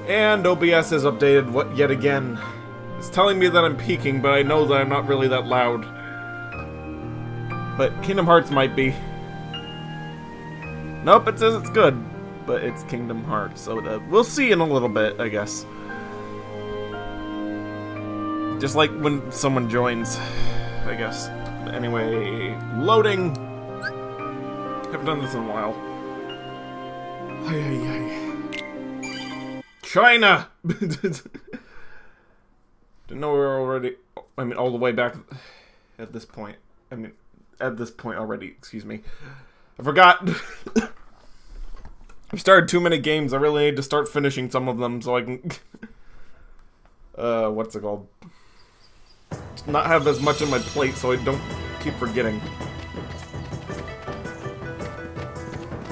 And OBS is updated yet again. It's telling me that I'm peaking, but I know that I'm not really that loud. But Kingdom Hearts might be. Nope, it says it's good. But it's Kingdom Hearts, so we'll see in a little bit, I guess. Just like when someone joins, I guess. Anyway, loading. Haven't done this in a while. China! Didn't know we were already... I mean, all the way back at this point. I mean, at this point already, excuse me. I forgot. I've started too many games. I really need to start finishing some of them so I can... what's it called? Just not have as much on my plate so I don't keep forgetting.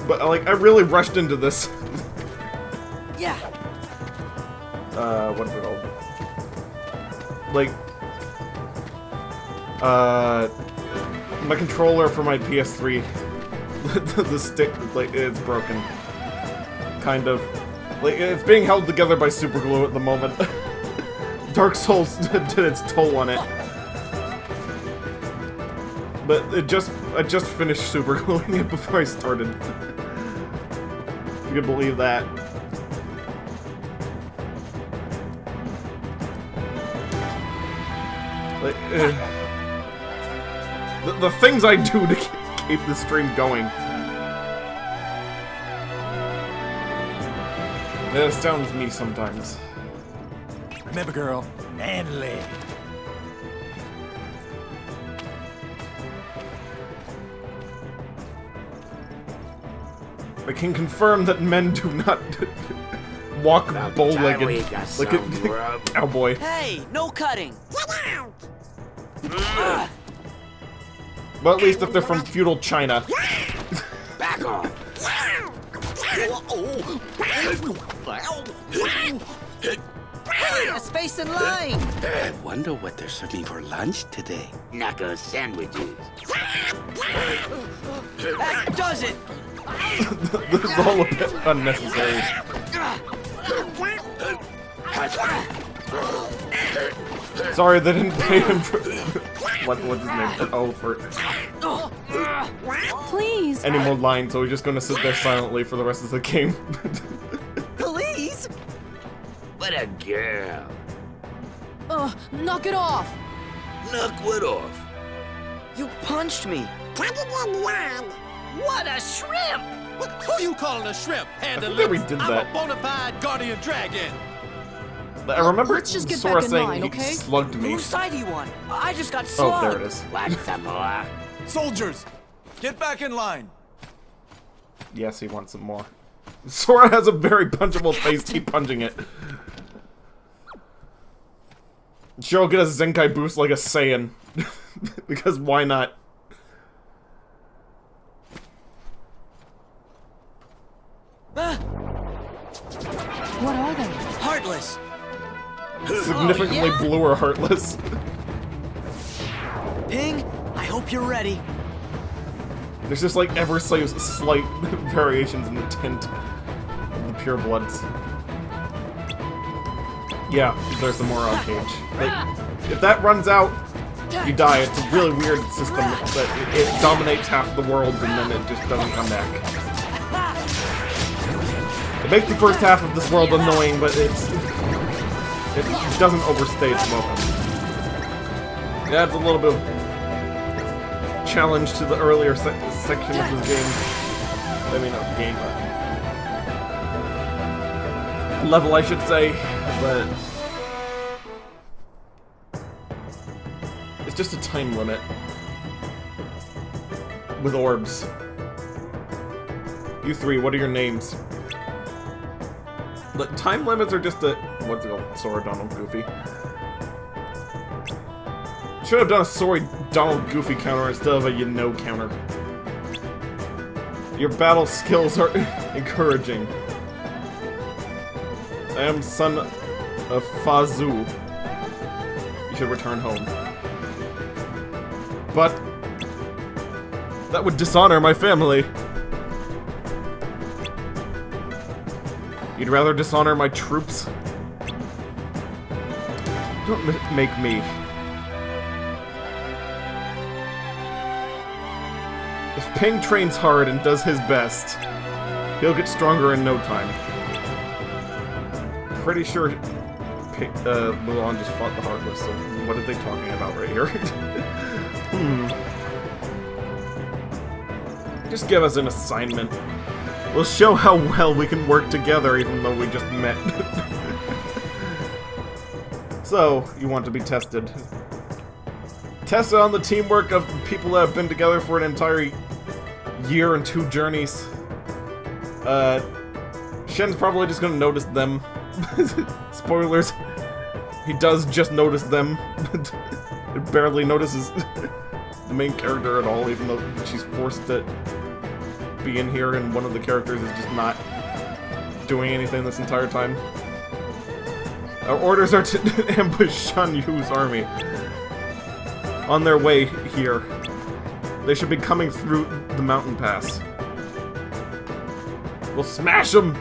But, like, I really rushed into this. Yeah. What's it called? Like, my controller for my PS3, the stick, like, it's broken. Kind of. Like, it's being held together by super glue at the moment. Dark Souls did its toll on it. But I just finished super gluing it before I started. If you can believe that. Like, the things I do to keep the stream going. It astounds me sometimes. Remember, girl, and leg. I can confirm that men do not walk bow-legged like a cowboy. Hey, no cutting. Well, at least if they're from feudal China. Back off. Hey, a space in line. I wonder what they're serving for lunch today. Knuckle sandwiches. That does it. This is all a bit unnecessary. Sorry, they didn't pay him for... what's his name? Oh, for... Please. Any more lines, so we're just gonna sit there silently for the rest of the game. Please. What a girl. Knock it off. Knock what off? You punched me. What a shrimp! Who you calling a shrimp? Hand I the think we lips. did I'm that. a bona fide guardian dragon. I remember Let's just get Sora back in saying line, he okay? slugged me. Whose side are you on? I just got Oh, slugged. there it is. Want some more? Soldiers, get back in line. Yes, he wants some more. Sora has a very punchable face. Keep punching it. Sure, I'll get a Zenkai boost like a Saiyan. Because why not? What are they? Heartless. Significantly blue or heartless. Ping, I hope you're ready. There's just like ever so slight variations in the tint of the pure bloods. Yeah, there's the Morale cage. Like, if that runs out, you die. It's a really weird system that it dominates half the world and then it just doesn't come back. It makes the first half of this world annoying, but it doesn't overstay its welcome. It adds a little bit of challenge to the earlier section of this game. I mean, not game, but level, I should say. But it's just a time limit with orbs. You three, what are your names? The time limits are just a... what's it called? Sora, Donald, Goofy. Should have done a Sora, Donald, Goofy counter instead of a you-know counter. Your battle skills are encouraging. I am son of Fazu. You should return home. But that would dishonor my family. You'd rather dishonor my troops? Don't make me. If Ping trains hard and does his best, he'll get stronger in no time. Pretty sure Mulan just fought the Heartless, so what are they talking about right here? Just give us an assignment. We'll show how well we can work together even though we just met. So, you want to be tested. Tested on the teamwork of people that have been together for an entire year and 2 journeys. Shen's probably just gonna notice them. Spoilers. He does just notice them. He barely notices the main character at all, even though she's forced to be in here and one of the characters is just not doing anything this entire time. Our orders are to ambush Shan Yu's army. On their way here. They should be coming through the mountain pass. We'll smash them!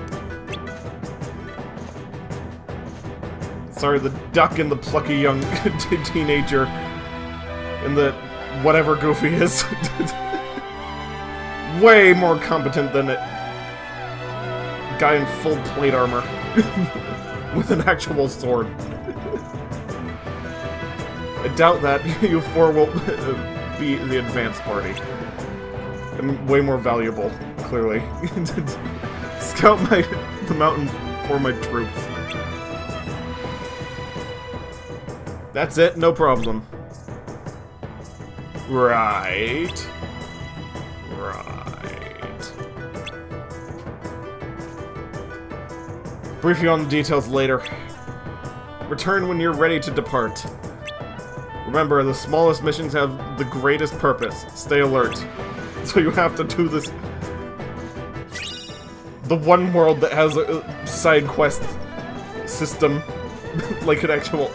Sorry, the duck and the plucky young teenager and the whatever Goofy is. Way more competent than a guy in full plate armor with an actual sword. I doubt that you four will be the advanced party. And way more valuable, clearly. Scout the mountain for my troops. That's it, no problem. Right. Brief you on the details later. Return when you're ready to depart. Remember, the smallest missions have the greatest purpose. Stay alert. So you have to do this... The one world that has a side quest system, like an actual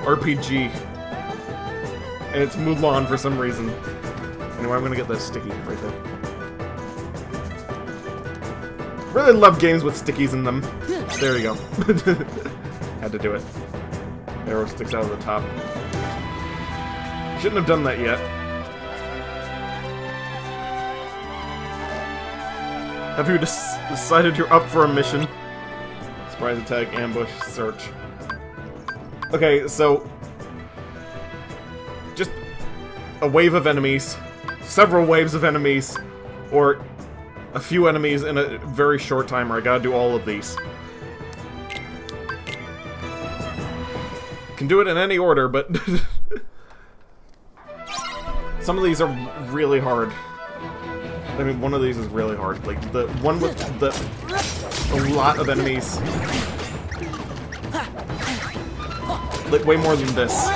RPG. And it's Mulan for some reason. Anyway, I'm gonna get that sticky right there. Really love games with stickies in them. There you go. Had to do it. Arrow sticks out of the top. Shouldn't have done that yet. Have you decided you're up for a mission? Surprise attack, ambush, search. Okay, so... just a wave of enemies, several waves of enemies, or a few enemies in a very short time, or I gotta do all of these. Can do it in any order, but... some of these are really hard. I mean, one of these is really hard. Like, the one with a lot of enemies. Like, way more than this.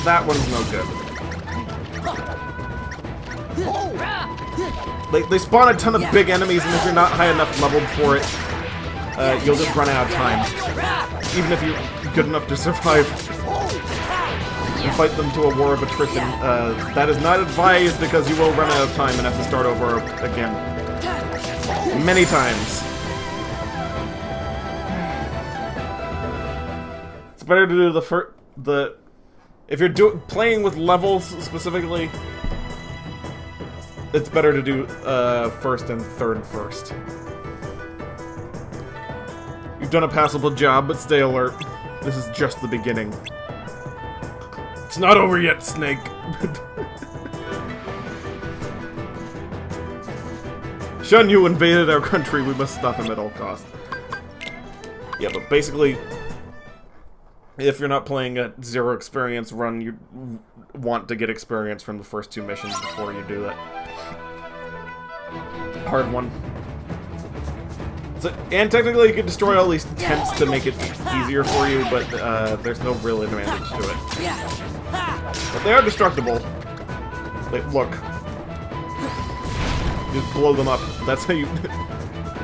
That one's no good. Like, they spawn a ton of big enemies, and if you're not high enough leveled for it, you'll just run out of time. Even if you're good enough to survive and fight them to a war of attrition. That is not advised because you will run out of time and have to start over again. Many times. It's better to do the if you're playing with levels specifically, it's better to do first and third first. You've done a passable job, but stay alert. This is just the beginning. It's not over yet, Snake. Shan Yu invaded our country. We must stop him at all costs. Yeah, but basically, if you're not playing a zero experience run, you want to get experience from the first 2 missions before you do that. Hard one. So, and technically you could destroy all these tents to make it easier for you, but there's no real advantage to it. But they are destructible. Like, look. Just blow them up. That's how you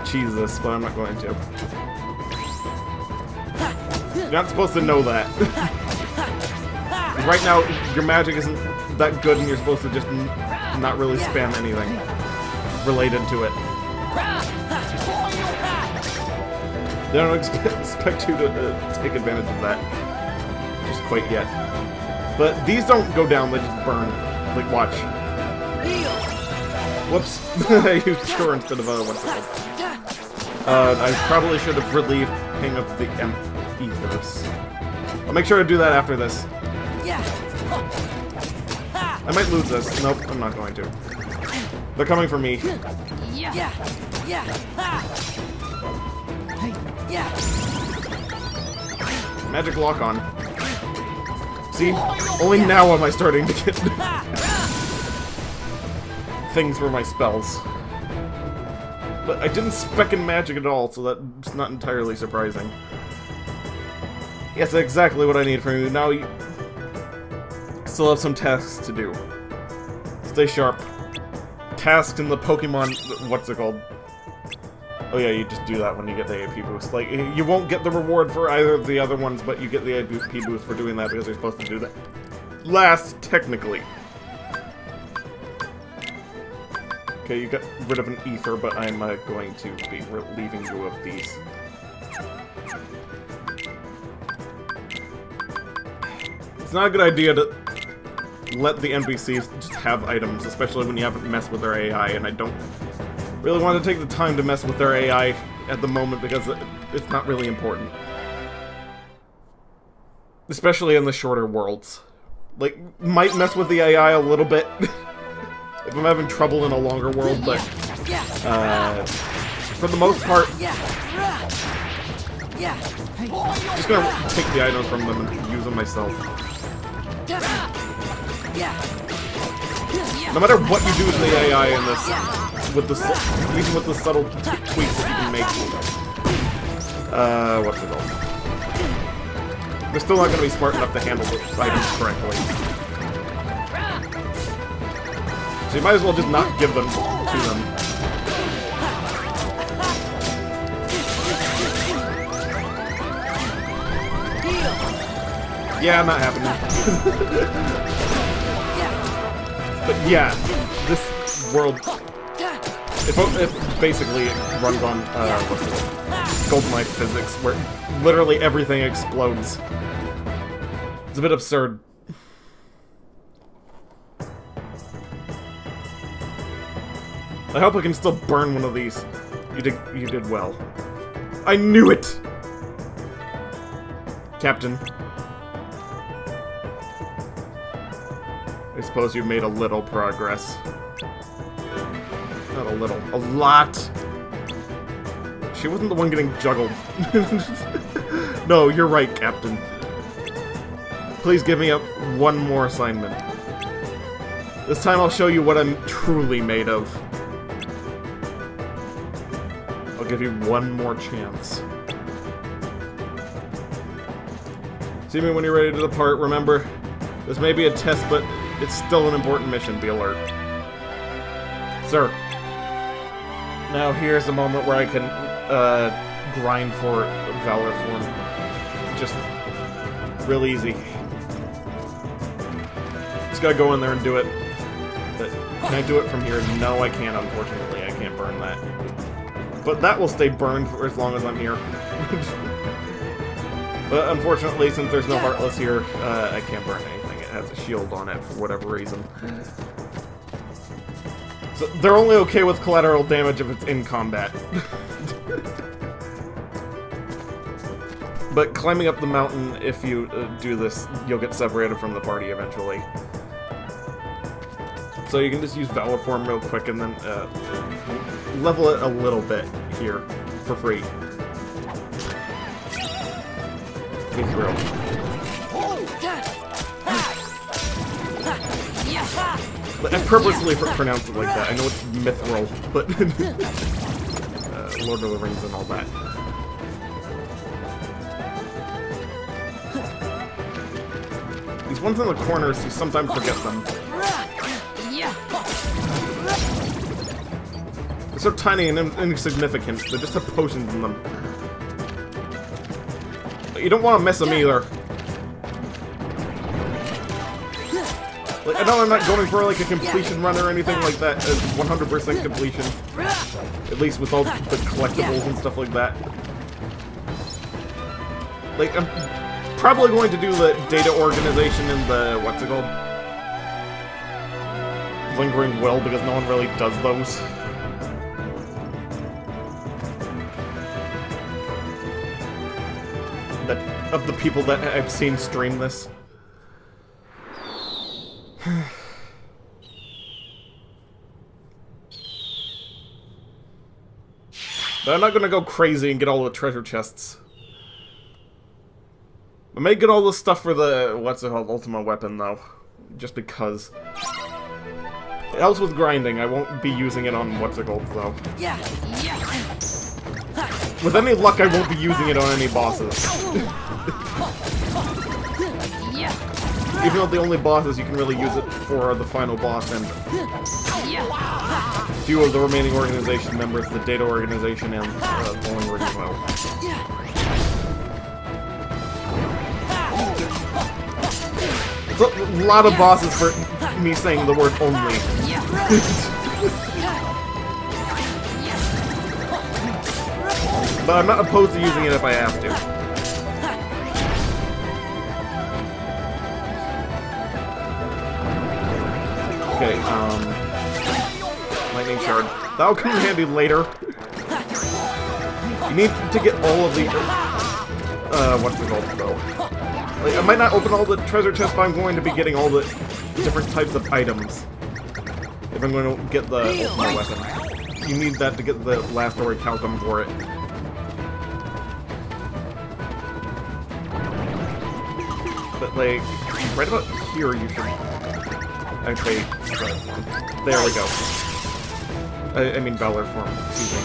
cheese this, but I'm not going to. You're not supposed to know that. Right now, your magic isn't that good and you're supposed to just not really spam anything. related to it. They don't expect you to take advantage of that. Just quite yet. But these don't go down, they just burn. Like, watch. Whoops. I used Cure instead of what's it called? I probably should have relieved Ping of the ethers. I'll make sure to do that after this. I might lose this. Nope, I'm not going to. They're coming for me. Magic lock on. See? Only now am I starting to get things for my spells. But I didn't spec in magic at all, so that's not entirely surprising. Yes, that's exactly what I need from you. Now you still have some tasks to do. Stay sharp. Tasks in the Pokemon... What's it called? Oh yeah, you just do that when you get the AP boost. Like, you won't get the reward for either of the other ones, but you get the AP boost for doing that because you're supposed to do that last, technically. Okay, you got rid of an ether, but I'm going to be relieving you of these. It's not a good idea to let the NPCs just have items, especially when you haven't messed with their AI, and I don't really want to take the time to mess with their AI at the moment because it's not really important. Especially in the shorter worlds. Like, might mess with the AI a little bit if I'm having trouble in a longer world, but for the most part, just gonna take the items from them and use them myself. No matter what you do with the AI in this, even with the subtle tweaks that you can make, what's it called? They're still not going to be smart enough to handle the items correctly. So you might as well just not give them to them. Yeah, not happening. But yeah, this world, it basically runs on what's it called? Golden Knife physics, where literally everything explodes. It's a bit absurd. I hope I can still burn one of these. You did well. I knew it! Captain. I suppose you've made a little progress. Not a little. A lot! She wasn't the one getting juggled. No, you're right, Captain. Please give me one more assignment. This time I'll show you what I'm truly made of. I'll give you one more chance. See me when you're ready to depart. Remember, this may be a test, but it's still an important mission. Be alert. Sir. Now here's the moment where I can grind for Valor form. Just real easy. Just gotta go in there and do it. But can I do it from here? No, I can't, unfortunately. I can't burn that. But that will stay burned for as long as I'm here. But unfortunately, since there's no Heartless here, I can't burn anything. It has a shield on it for whatever reason. So they're only okay with collateral damage if it's in combat. But climbing up the mountain, if you do this, you'll get separated from the party eventually. So you can just use Valor Form real quick and then level it a little bit here for free. Be thrilled. But I purposely pronounced it like that. I know it's Mithril, but Lord of the Rings and all that. These ones in the corners, you sometimes forget them. They're so tiny and insignificant. They just have potions in them. But you don't want to miss them either. Like, I know I'm not going for like a completion run or anything like that, 100% completion. At least with all the collectibles and stuff like that. Like, I'm probably going to do the data organization and the, what's it called? Lingering Will, because no one really does those. Of the people that I've seen stream this. But I'm not gonna go crazy and get all the treasure chests. I may get all the stuff for the, what's it called, Ultima weapon, though. Just because. It helps with grinding. I won't be using it on what's it called, though. With any luck, I won't be using it on any bosses. Even though the only bosses you can really use it for are the final boss and a few of the remaining organization members, the data organization and Bowling Ring as well. It's a lot of bosses for me saying the word only. But I'm not opposed to using it if I have to. Okay, Lightning Shard. That'll come in handy later. You need to get all of the, what's it called, though? Like, I might not open all the treasure chests, but I'm going to be getting all the different types of items. If I'm going to get the Ultima weapon. You need that to get the last orichalcum for it. But, like, right about here you should... Okay, there we go. I mean Valor form, excuse me.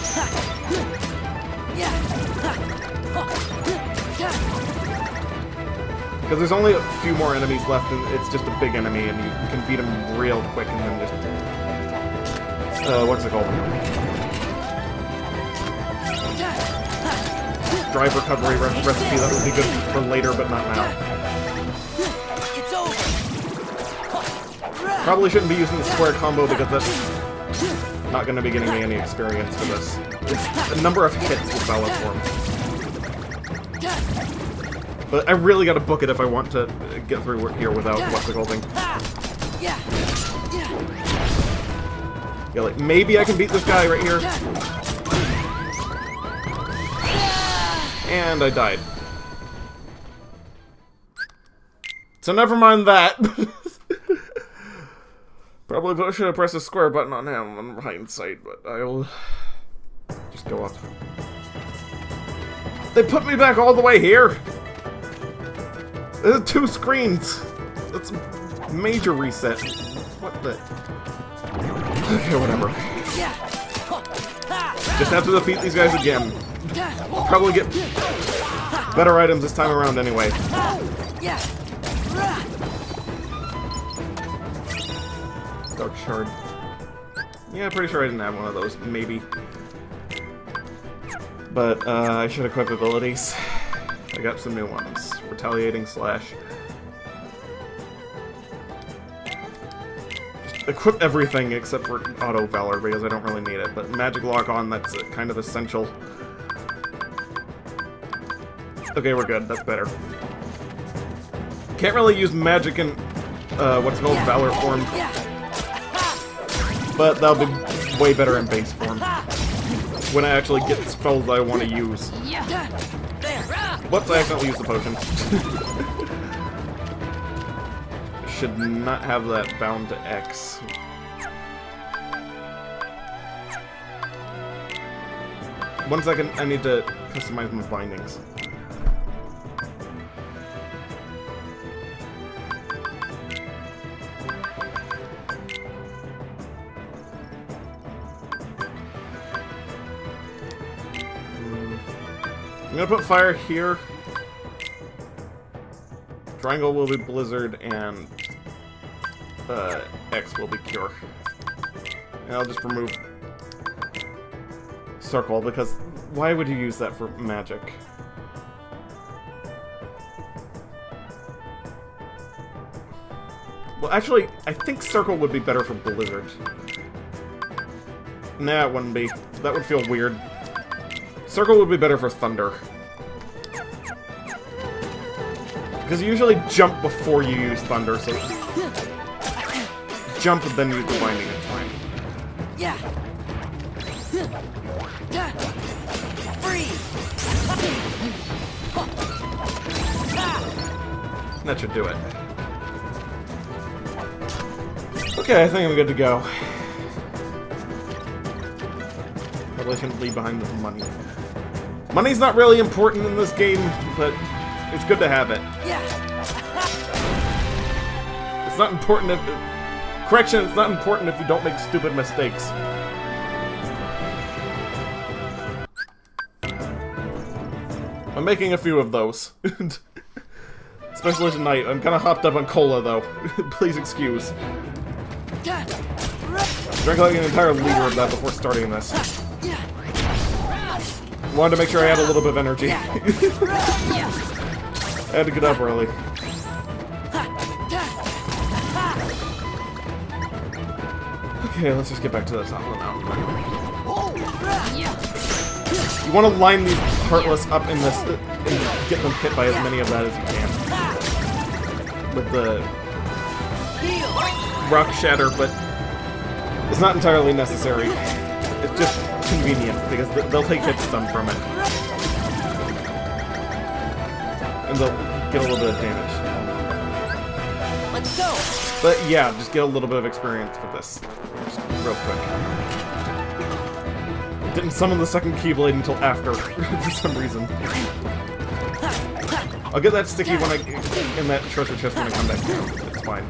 Because there's only a few more enemies left, and it's just a big enemy, and you can beat him real quick, and then just... what's it called? Drive recovery recipe, that would be good for later, but not now. Probably shouldn't be using the square combo because that's not going to be getting me any experience for this. It's a number of hits with Valor form. But I really got to book it if I want to get through here without what's it called thing. Yeah, like maybe I can beat this guy right here. And I died. So never mind that. Probably should have pressed the square button on him in hindsight, but I'll just go up. They put me back all the way here! There's 2 screens! That's a major reset. What the... Okay, whatever. Just have to defeat these guys again. I'll probably get better items this time around anyway. Dark Shard. Yeah, pretty sure I didn't have one of those, maybe. But, I should equip abilities. I got some new ones. Retaliating Slash. Just equip everything except for Auto Valor, because I don't really need it. But Magic Lock On, that's kind of essential. Okay, we're good. That's better. Can't really use magic in, what's called Valor form. But that'll be way better in base form. When I actually get spells that I want to use. Whoops, I accidentally used the potion. Should not have that bound to X. One second, I need to customize my bindings. I'm gonna put fire here. Triangle will be blizzard, and X will be cure. And I'll just remove circle, because why would you use that for magic? Well, actually, I think Circle would be better for Blizzard. Nah, it wouldn't be. That would feel weird. Circle would be better for Thunder. Because you usually jump before you use Thunder, so... Jump and then use the binding, it's fine. Yeah. Free. That should do it. Okay, I think I'm good to go. Probably shouldn't leave behind the money. Money's not really important in this game, but it's good to have it. Yeah. It's not important if... Correction, it's not important if you don't make stupid mistakes. I'm making a few of those. Especially tonight. I'm kinda hopped up on cola, though. Please excuse. Drank like an entire liter of that before starting this. Wanted to make sure I had a little bit of energy. I had to get up early. Okay, let's just get back to the top of the mountain. You want to line these Heartless up in this and get them hit by as many of that as you can. With the Rock Shatter, but it's not entirely necessary. It's just convenient, because they'll take hit stun from it. And they'll get a little bit of damage. Let's go. But yeah, just get a little bit of experience for this. Just real quick. Didn't summon the second Keyblade until after, for some reason. I'll get that sticky when I in that treasure chest when I come back down. It's fine.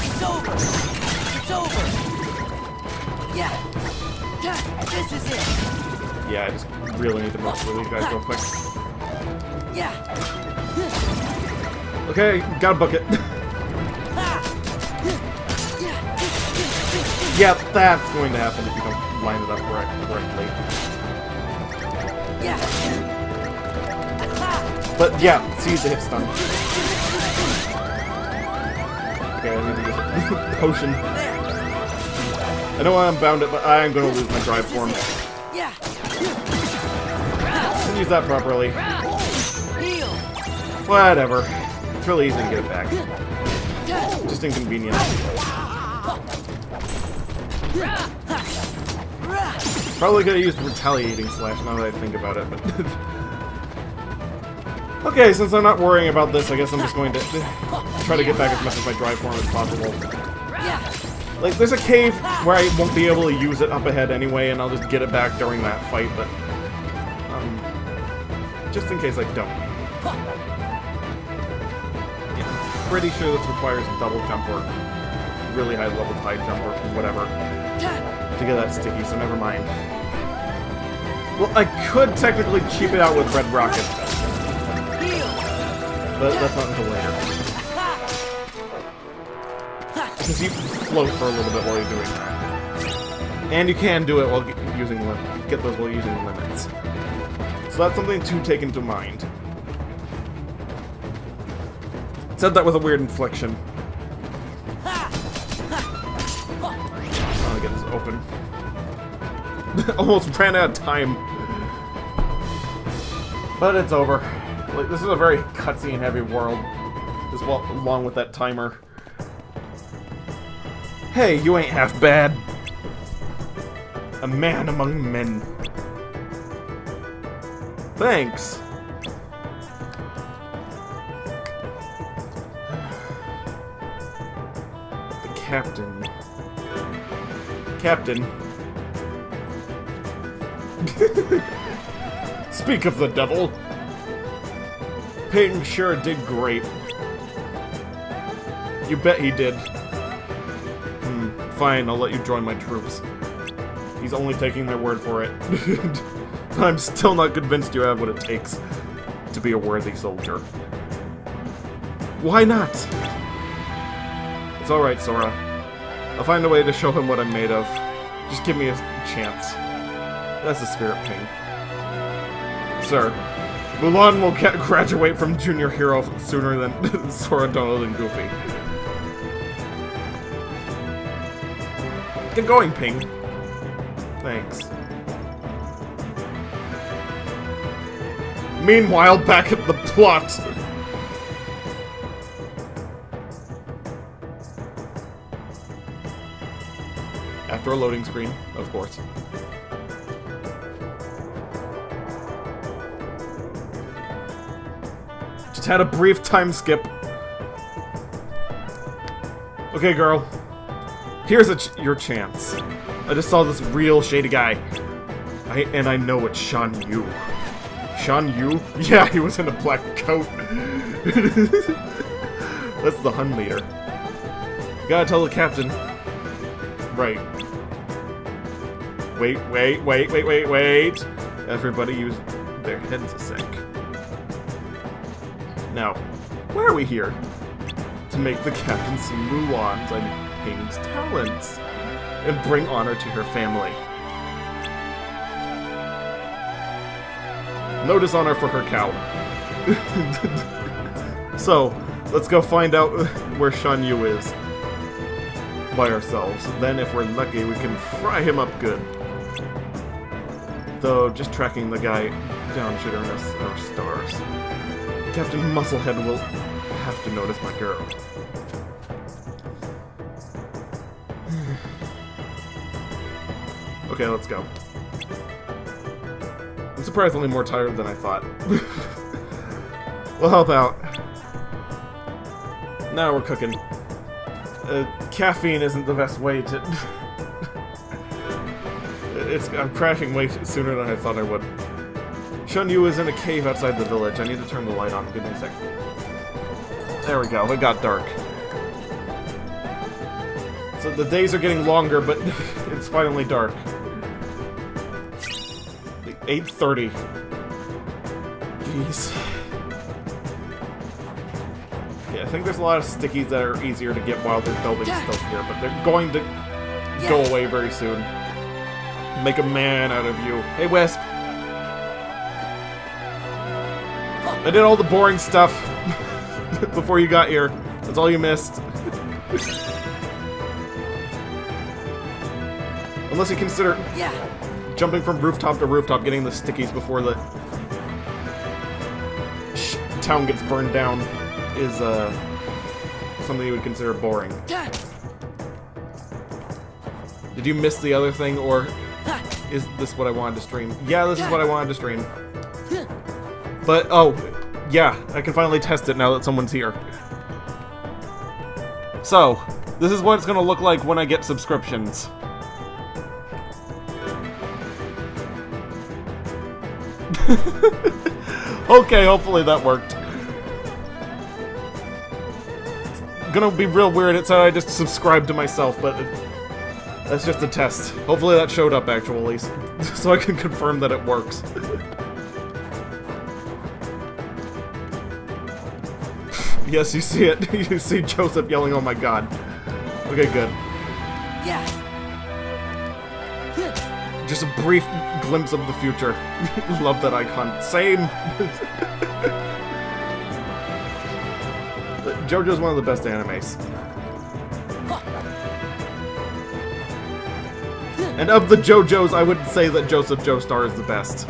It's over. It's over. Yeah. This is it. Yeah, I just really need to move through these guys real quick. Yeah. Okay, got a bucket. Yeah, that's going to happen if you don't line it up correctly. Yeah. But yeah, see the hit stun. Okay, I need to use a potion. I know I'm bound it, but I am going to lose my drive form. Yeah. Didn't use that properly. Heal. Whatever. It's really easy to get it back. Just inconvenient. Probably could have used Retaliating Slash now that I think about it, but... Okay, since I'm not worrying about this, I guess I'm just going to try to get back as much of my drive form as possible. Like, there's a cave where I won't be able to use it up ahead anyway, and I'll just get it back during that fight, but... just in case I don't. Yeah, pretty sure this requires a double jump or really high level high jump or whatever to get that sticky, so never mind. Well, I could technically cheap it out with Red Rocket, but that's not until later. Because you float for a little bit while you're doing that. And you can do it while using get those while using limits. So that's something to take into mind. Said that with a weird inflection. I'll get this open. Almost ran out of time. But it's over. Like, this is a very cutscene heavy world. As well, along with that timer. Hey, you ain't half bad. A man among men. Thanks. The captain. Captain. Speak of the devil. Ping sure did great. You bet he did. Fine, I'll let you join my troops. He's only taking their word for it. I'm still not convinced you have what it takes to be a worthy soldier. Why not? It's alright, Sora. I'll find a way to show him what I'm made of. Just give me a chance. That's the spirit, Ping. Sir, Mulan will graduate from junior hero sooner than Sora, Donald, and Goofy. Get going, Ping. Thanks. Meanwhile, back at the plot. After a loading screen, of course. Just had a brief time skip. Okay, girl. Here's your chance. I just saw this real shady guy. And I know it's Shan Yu. Shan Yu? Yeah, he was in a black coat. That's the Hun leader. Gotta tell the captain. Right. Wait. Everybody use their heads a sec. Now, why are we here? To make the captain see Mulan's and Ping's talents. And bring honor to her family. No dishonor for her cow. So, let's go find out where Shan Yu is. By ourselves. Then, if we're lucky, we can fry him up good. Though, just tracking the guy down should earn us our stars. Captain Musclehead will have to notice my girl. Okay, let's go. I'm surprisingly more tired than I thought. We'll help out. Now we're cooking. Caffeine isn't the best way to... I'm crashing way sooner than I thought I would. Shan Yu is in a cave outside the village. I need to turn the light on. Give me a second. There we go. It got dark. So the days are getting longer, but it's finally dark. 8:30. Jeez. Yeah, I think there's a lot of stickies that are easier to get while they're building stuff here, but they're going to go away very soon. Make a man out of you. Hey, Wisp. I did all the boring stuff before you got here. That's all you missed. Unless you consider jumping from rooftop to rooftop, getting the stickies before the town gets burned down is something you would consider boring. Did you miss the other thing, or is this what I wanted to stream? Yeah, this is what I wanted to stream. But, oh, yeah, I can finally test it now that someone's here. So, this is what it's gonna look like when I get subscriptions. Okay, hopefully that worked. It's gonna be real weird. It said I just subscribed to myself, but that's just a test. Hopefully that showed up actually, so I can confirm that it works. Yes, you see it. You see Joseph yelling, "Oh my god." Okay, good. Yeah. Just a brief glimpse of the future. Love that icon. Same! JoJo's one of the best animes. And of the JoJo's, I would say that Joseph Joestar is the best.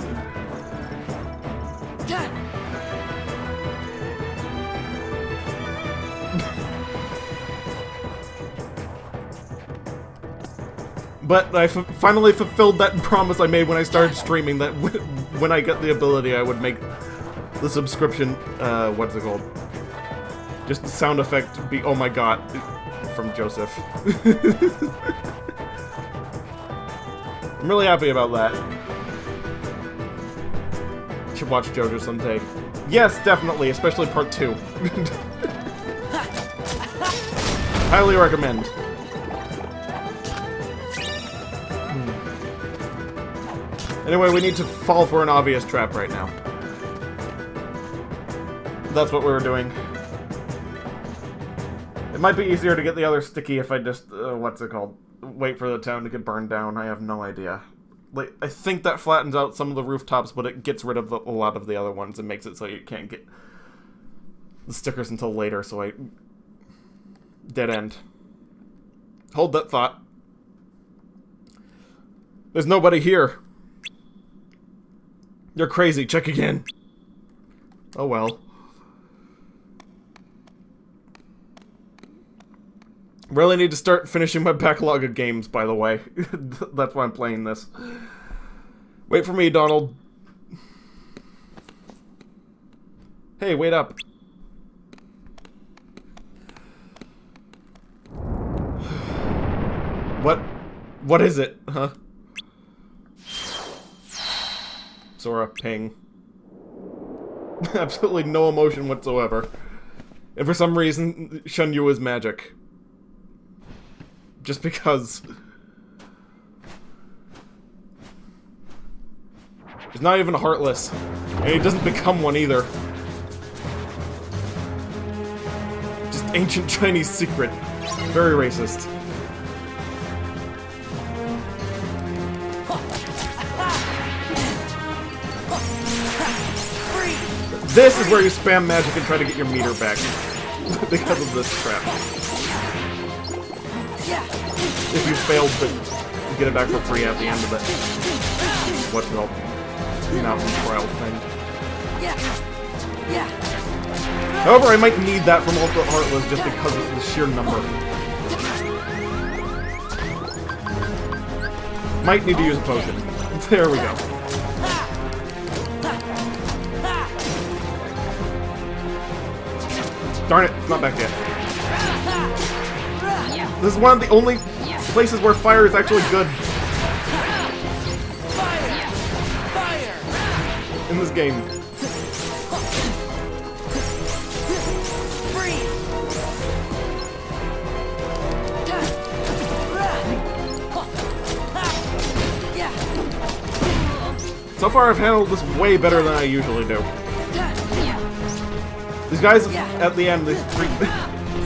But I finally fulfilled that promise I made when I started streaming, that when I get the ability, I would make the subscription, what's it called? Just the sound effect be, "Oh my god," from Joseph. I'm really happy about that. Should watch JoJo someday. Yes, definitely, especially part 2. Highly recommend. Anyway, we need to fall for an obvious trap right now. That's what we were doing. It might be easier to get the other sticky if I just, what's it called? Wait for the town to get burned down. I have no idea. Like, I think that flattens out some of the rooftops, but it gets rid of a lot of the other ones and makes it so you can't get the stickers until later, so I... Dead end. Hold that thought. There's nobody here. You're crazy. Check again. Oh well. Really need to start finishing my backlog of games, by the way. That's why I'm playing this. Wait for me, Donald. Hey, wait up. What is it, huh? Sora, ping. Absolutely no emotion whatsoever. And for some reason, Shun Yu is magic. Just because. He's not even heartless. And he doesn't become one either. Just ancient Chinese secret. Very racist. This is where you spam magic and try to get your meter back. Because of this trap. If you failed to get it back for free at the end of it. What's it called? Mountain trial thing. However, I might need that from Ultra Heartless just because of the sheer number. Might need to use a potion. There we go. Darn it, it's not back yet. This is one of the only places where fire is actually good. In this game. So far I've handled this way better than I usually do. These guys at the end, these three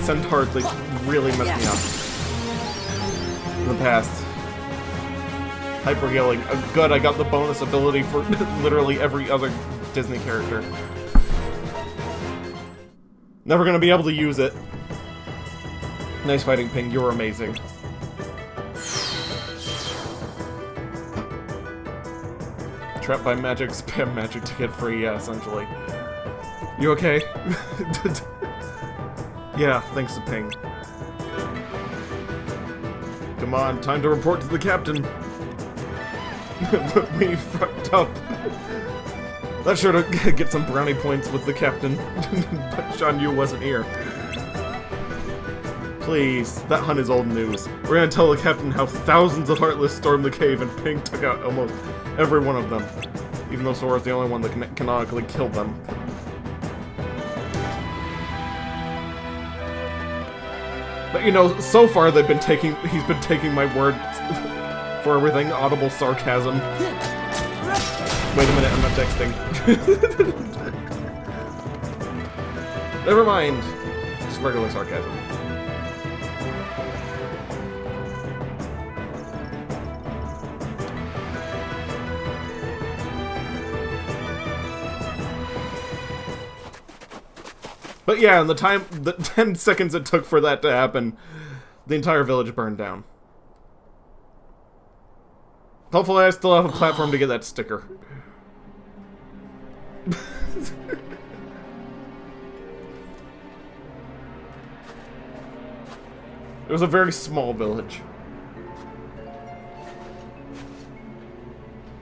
centaurs, they really messed me up. In the past. Hyper healing. Good, I got the bonus ability for literally every other Disney character. Never gonna be able to use it. Nice fighting, Ping. You were amazing. Trapped by magic, spam magic to get free, yeah, essentially. You okay? Yeah, thanks to Ping. Come on, time to report to the captain. We fucked up. That's sure to get some brownie points with the captain. But Shun Yu wasn't here. Please, that hunt is old news. We're gonna tell the captain how thousands of Heartless stormed the cave and Ping took out almost every one of them. Even though Sora's the only one that canonically killed them. But you know, so far he's been taking my word for everything, audible sarcasm. Wait a minute, I'm not texting. Never mind. Just regular sarcasm. But yeah, in the 10 seconds it took for that to happen, the entire village burned down. Hopefully I still have a platform to get that sticker. It was a very small village.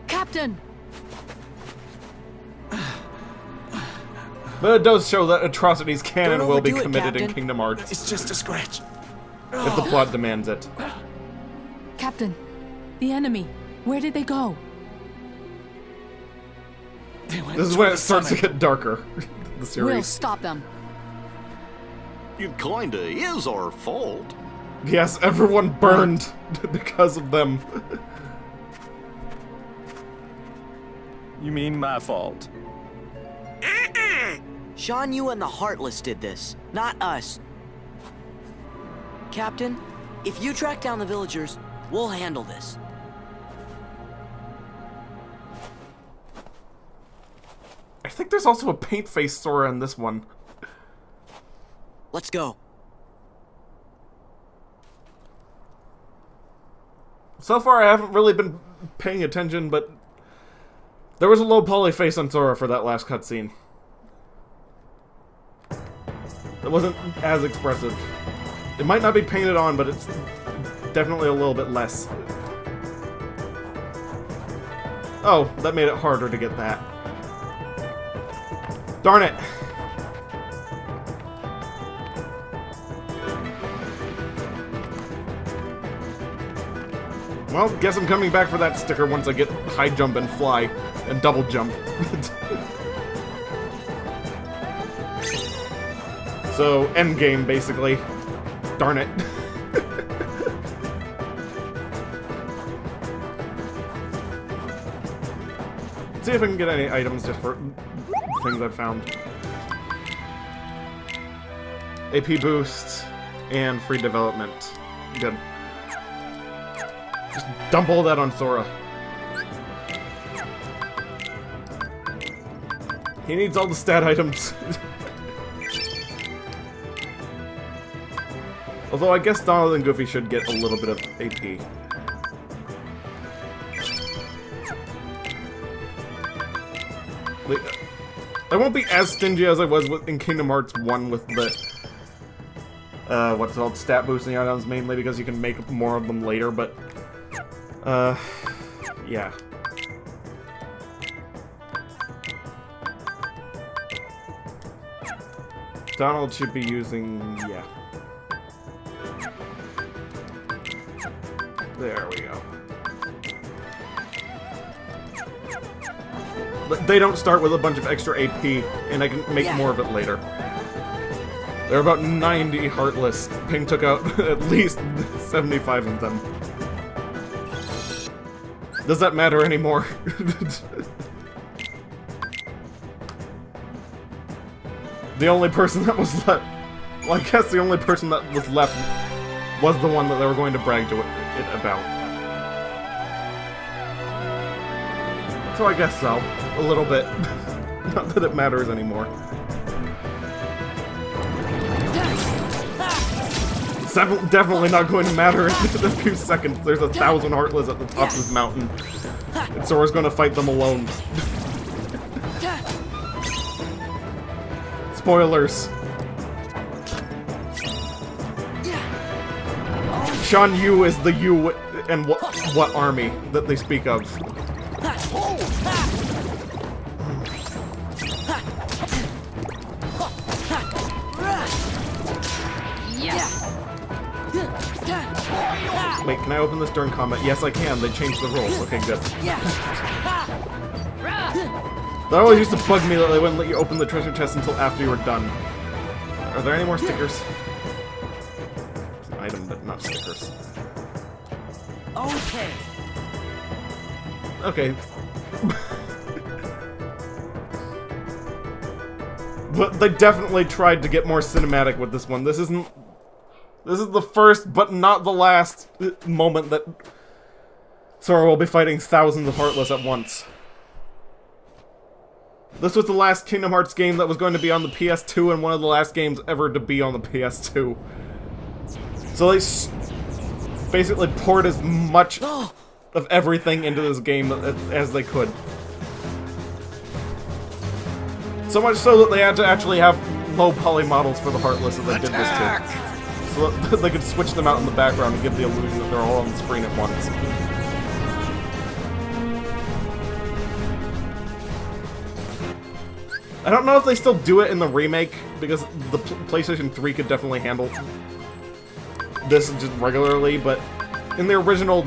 Captain! But it does show that atrocities can and will be overdo it, committed in Captain. Kingdom Hearts, It's just a scratch. if the plot demands it. Captain, the enemy. Where did they go? They went This is toward when the it starts to summit. get darker, the We'll series. stop them. It kinda is our fault. Yes, everyone burned because of them. You mean my fault? Shun Yu and the Heartless did this, not us. Captain, if you track down the villagers, we'll handle this. think there's also a paint face Sora in this one. Let's go. So far, I haven't really been paying attention, but there was a low poly face on Sora for that last cutscene. It wasn't as expressive. It might not be painted on, but it's definitely a little bit less. Oh, that made it harder to get that. Darn it! Well, guess I'm coming back for that sticker once I get high jump and fly, and double jump. So, endgame, basically. Darn it. Let's see if I can get any items just for things I've found. AP boost and free development. Good. Just dump all that on Sora. He needs all the stat items. Although I guess Donald and Goofy should get a little bit of AP. I won't be as stingy as I was in Kingdom Hearts 1 with the what's it called, stat boosting items, mainly because you can make more of them later, but yeah. Donald should be using, yeah. There we go. They don't start with a bunch of extra AP, and I can make more of it later. There are about 90 Heartless. Ping took out at least 75 of them. Does that matter anymore? The only person that was left... Well, I guess the only person that was left was the one that they were going to brag to it about. So I guess so. A little bit. Not that it matters anymore. It's definitely not going to matter in a few seconds. There's 1,000 Heartless at the top of this mountain. And Sora's gonna fight them alone. Spoilers. Shan Yu is the Yu and what army that they speak of. Wait, can I open this during combat? Yes, I can. They changed the rules. Okay, good. That always used to bug me that they wouldn't let you open the treasure chest until after you were done. Are there any more stickers? It's an item, but not stickers. Okay. Okay. But they definitely tried to get more cinematic with this one. This is the first, but not the last, moment that Sora will be fighting thousands of Heartless at once. This was the last Kingdom Hearts game that was going to be on the PS2 and one of the last games ever to be on the PS2. So they basically poured as much of everything into this game as they could. So much so that they had to actually have low poly models for the Heartless that they did this to. So that they could switch them out in the background and give the illusion that they're all on the screen at once. I don't know if they still do it in the remake, because the PlayStation 3 could definitely handle this just regularly, but in the original,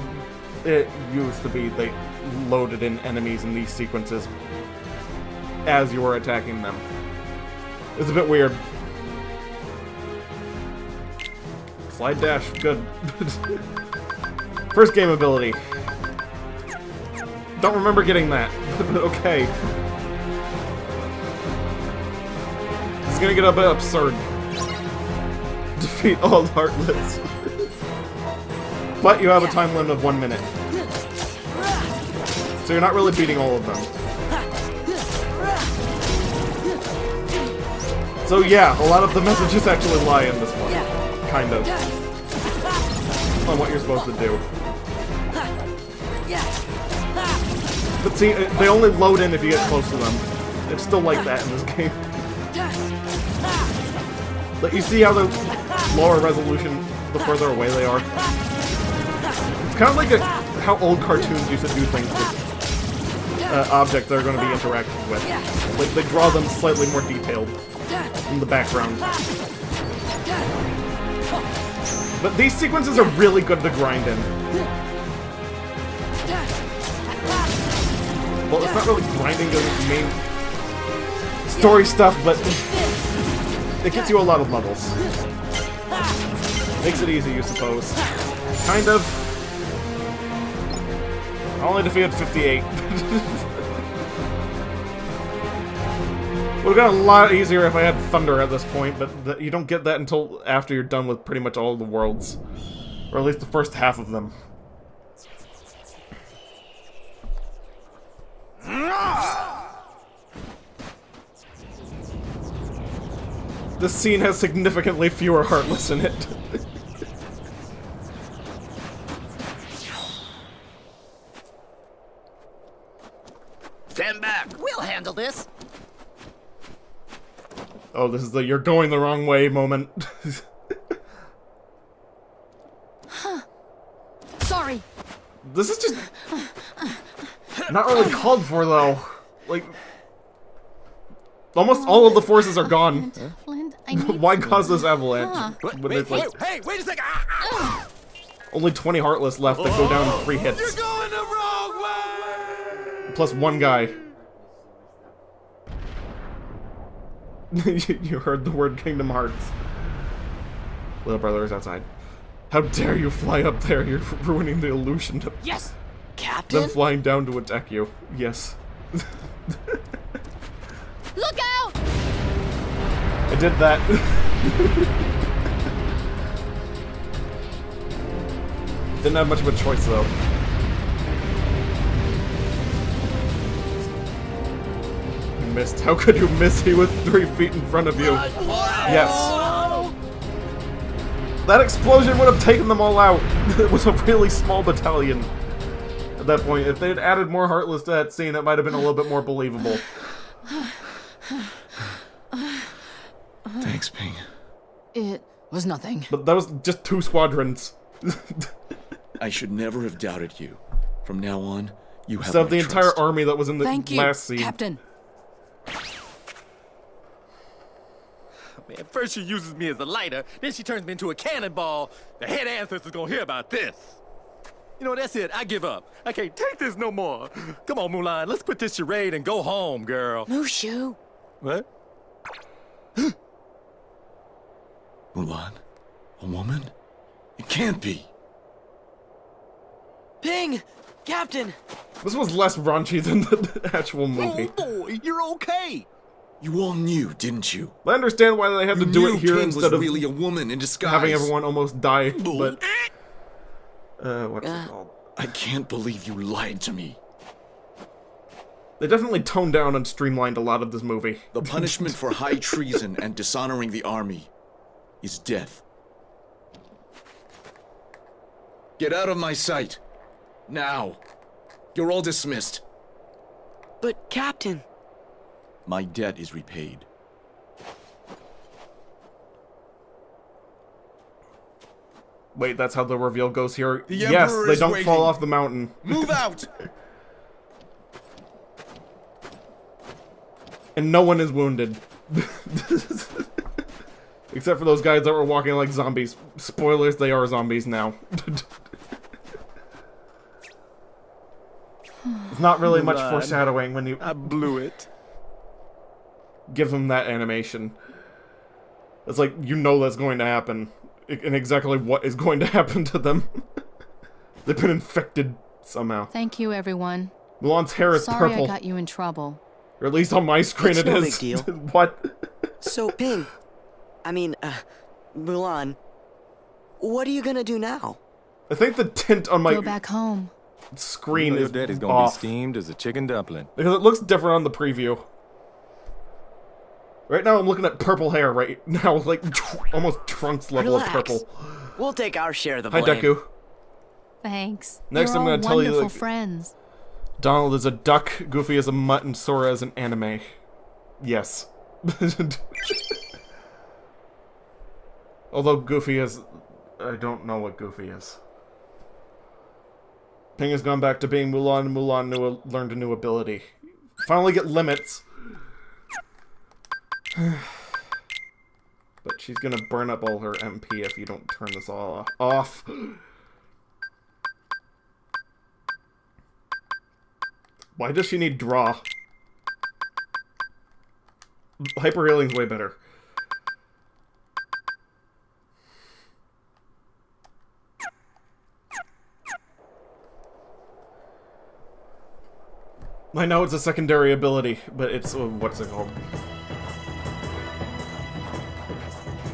it used to be they loaded in enemies in these sequences as you were attacking them. It's a bit weird. Slide dash, good. First game ability. Don't remember getting that. Okay. It's gonna get a bit absurd. Defeat all Heartless. But you have a time limit of 1 minute. So you're not really beating all of them. So yeah, a lot of the messages actually lie in this one. Kind of. On what you're supposed to do. But see, they only load in if you get close to them. It's still like that in this game. But you see how the lower resolution, the further away they are? It's kind of like how old cartoons used to do things with objects they're going to be interacting with. Like, they draw them slightly more detailed in the background. But these sequences are really good to grind in. Well, it's not really grinding the main story stuff, but it gets you a lot of levels. Makes it easy, you suppose. Kind of. I only defeated 58. Would've got a lot easier if I had Thunder at this point, but you don't get that until after you're done with pretty much all of the worlds. Or at least the first half of them. This scene has significantly fewer Heartless in it. Stand back. We'll handle this. Oh, this is the "you're going the wrong way" moment. Sorry. This is just not really called for, though. Like, almost all of the forces are gone. Flint, I need Why cause this avalanche? When Wait, it's like hey, wait a second! only 20 Heartless left that go down in 3 hits. You're going the wrong way! Plus 1 guy. You heard the word Kingdom Hearts. Little brother is outside. How dare you fly up there? You're ruining the illusion of Yes, Captain. them flying down to attack you. Yes. Look out! I did that. Didn't have much of a choice, though. You missed. How could you miss? He was 3 feet in front of you. Yes. That explosion would have taken them all out. It was a really small battalion at that point. If they'd added more Heartless to that scene, it might have been a little bit more believable. Thanks, Ping. It was nothing. But that was just 2 squadrons. I should never have doubted you. From now on, you have Instead of my the entire trust. army that was in the Thank you, last scene. Captain. Man, first she uses me as a lighter, then she turns me into a cannonball. The head ancestor's gonna hear about this. You know, that's it. I give up. I can't take this no more. Come on, Mulan. Let's quit this charade and go home, girl. Mushu. What? Mulan? A woman? It can't be. Ping, Captain. This was less raunchy than the actual movie. Oh, boy, you're okay. You all knew, didn't you? I understand why they had to You do knew it here Ping was instead of really a woman in disguise. having everyone almost die, but... what's it called? I can't believe you lied to me. They definitely toned down and streamlined a lot of this movie. The punishment for high treason and dishonoring the army is death. Get out of my sight. Now. You're all dismissed. But, Captain. My debt is repaid. Wait, that's how the reveal goes here? The Yes, Emperor they is don't waiting. fall off the mountain. Move out! And no one is wounded. Except for those guys that were walking like zombies. Spoilers, they are zombies now. It's not really much Mulan. foreshadowing when you I blew it. give them that animation. It's like, you know that's going to happen. And exactly what is going to happen to them. They've been infected somehow. Thank you, everyone. Mulan's hair is Sorry purple. I got you in trouble. Or at least on my screen It's it no is. big deal. What? So, Ping. Mulan. What are you gonna do now? I think the tint on my Go back home. screen Your is daddy's gonna off. be steamed as a chicken dumpling. Because it looks different on the preview. Or Right now I'm looking at purple hair right now, like almost Trunks level Relax. of purple. We'll take our share of the Hi, blame. Deku. Thanks. Next, You're I'm all gonna tell you, wonderful like- friends. Donald is a duck, Goofy is a mutt, and Sora is an anime. Yes. Although Goofy is... I don't know what Goofy is. Ping has gone back to being Mulan, and Mulan learned a new ability. Finally get limits. But she's gonna burn up all her MP if you don't turn this all off. Why does she need draw? Hyper healing's way better. I know it's a secondary ability, but it's what's it called?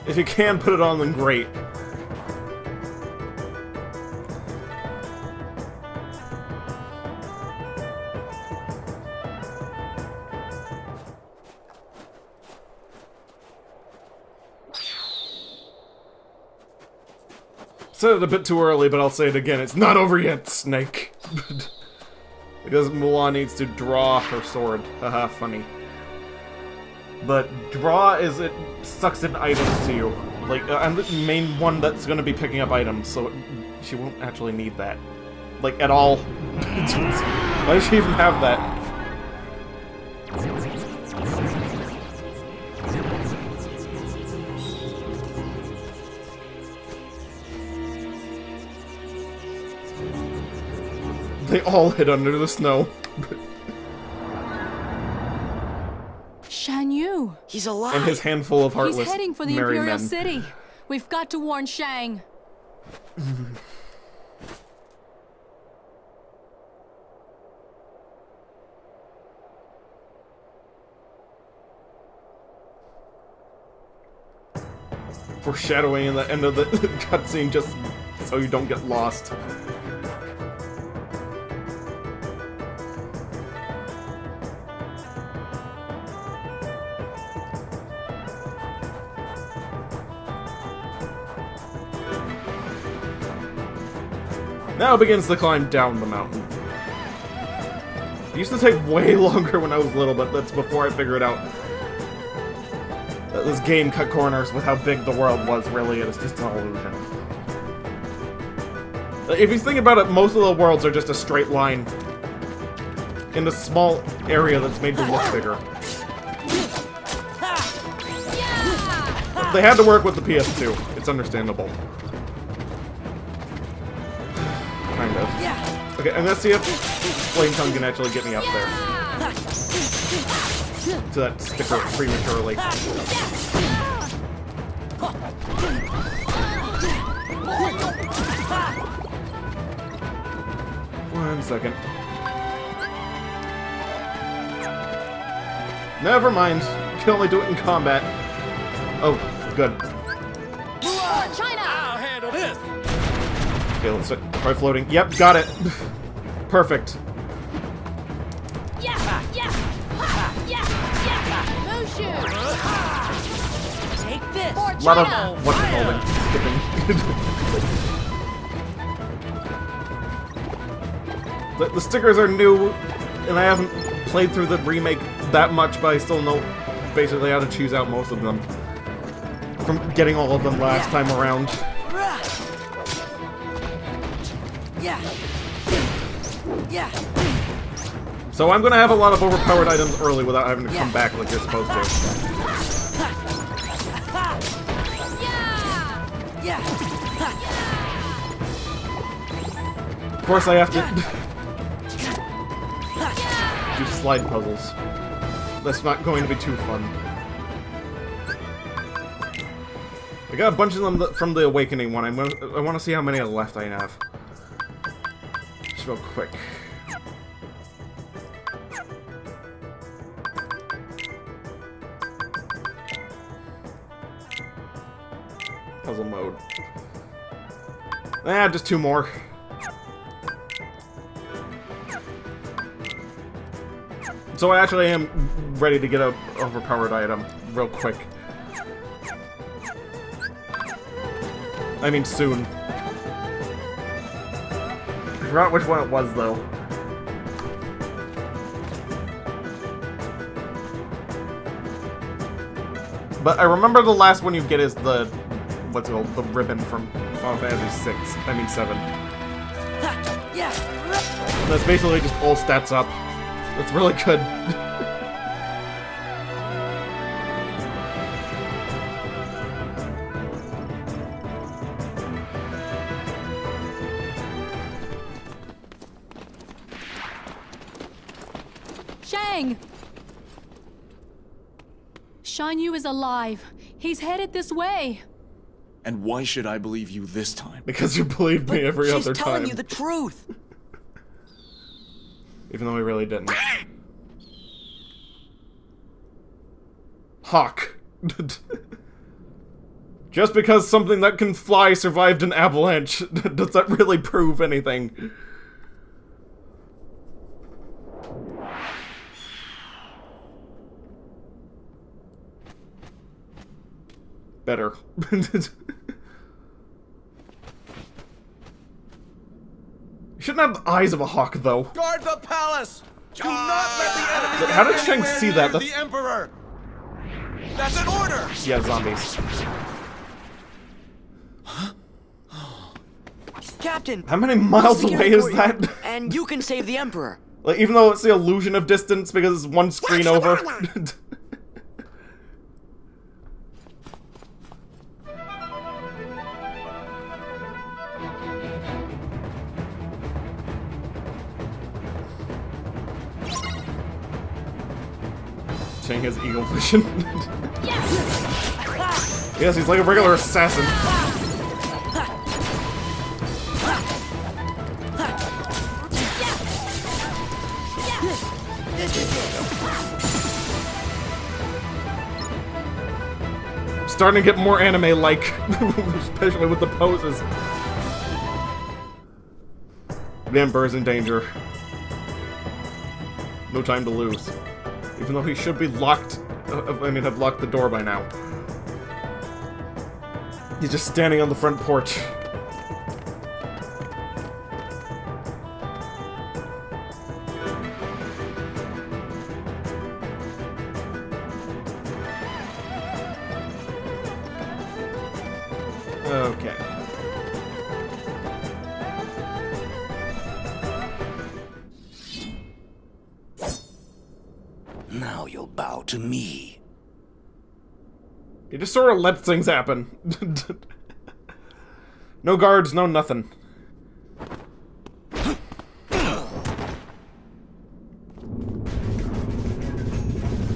If you can put it on, then great. Said it a bit too early, but I'll say it again. It's not over yet, Snake. Because Mulan needs to draw her sword. Haha, funny. But draw is it sucks in items to you. Like, I'm the main one that's gonna be picking up items, so she won't actually need that. Like, at all. Why does she even have that? They all hid under the snow. Shan Yu. He's alive. And his handful of heartless He's heading for the merry Imperial men. City. We've got to warn Shang. Foreshadowing in the end of the cutscene just so you don't get lost. Now begins the climb down the mountain. It used to take way longer when I was little, but that's before I figured out that this game cut corners with how big the world was, really. It's just an illusion. If you think about it, most of the worlds are just a straight line in a small area that's made to look bigger. They had to work with the PS2. It's understandable. Kind of. Okay, and let's see if Flame Tongue can actually get me up there. To that sticker prematurely. 1 second. Never mind. You can only do it in combat. Oh, good. I'll handle this. Okay, let's try floating. Yep, got it. Perfect. Take this. A lot of what's it holding? Skipping. The stickers are new, and I haven't played through the remake that much, but I still know basically how to choose out most of them. From getting all of them last time around. So I'm gonna have a lot of overpowered items early without having to come back like you're supposed to. Of course I have to do slide puzzles. That's not going to be too fun. I got a bunch of them from the Awakening one. I want to see how many left I have. Just real quick. Puzzle mode. Just 2 more. So I actually am ready to get a overpowered item. real quick. I mean, soon. I forgot which one it was, though. But I remember the last one you get is the... what's it called? The ribbon from Final Fantasy 6. I mean 7. Yeah. That's basically just all stats up. That's really good. Shang! Shan Yu is alive. He's headed this way. And why should I believe you this time? Because you believed me every other time. She's telling you the truth. Even though he really didn't. Hawk. Just because something that can fly survived an avalanche, does that really prove anything? Better. You shouldn't have the eyes of a hawk, though. Guard the palace! Do not let the enemy How did Shang see that? the Emperor! That's an order! Yeah, zombies. Captain! How many miles we'll away secure is it for that? you, and you can save the Emperor. Like, even though it's the illusion of distance because it's one screen over. Shang has eagle vision. Yes, he's like a regular assassin. Starting to get more anime-like, especially with the poses. The Emperor's in danger. No time to lose. Even though he should be locked, have locked the door by now. He's just standing on the front porch. Okay. Now you'll bow to me. He just sort of lets things happen. No guards, no nothing.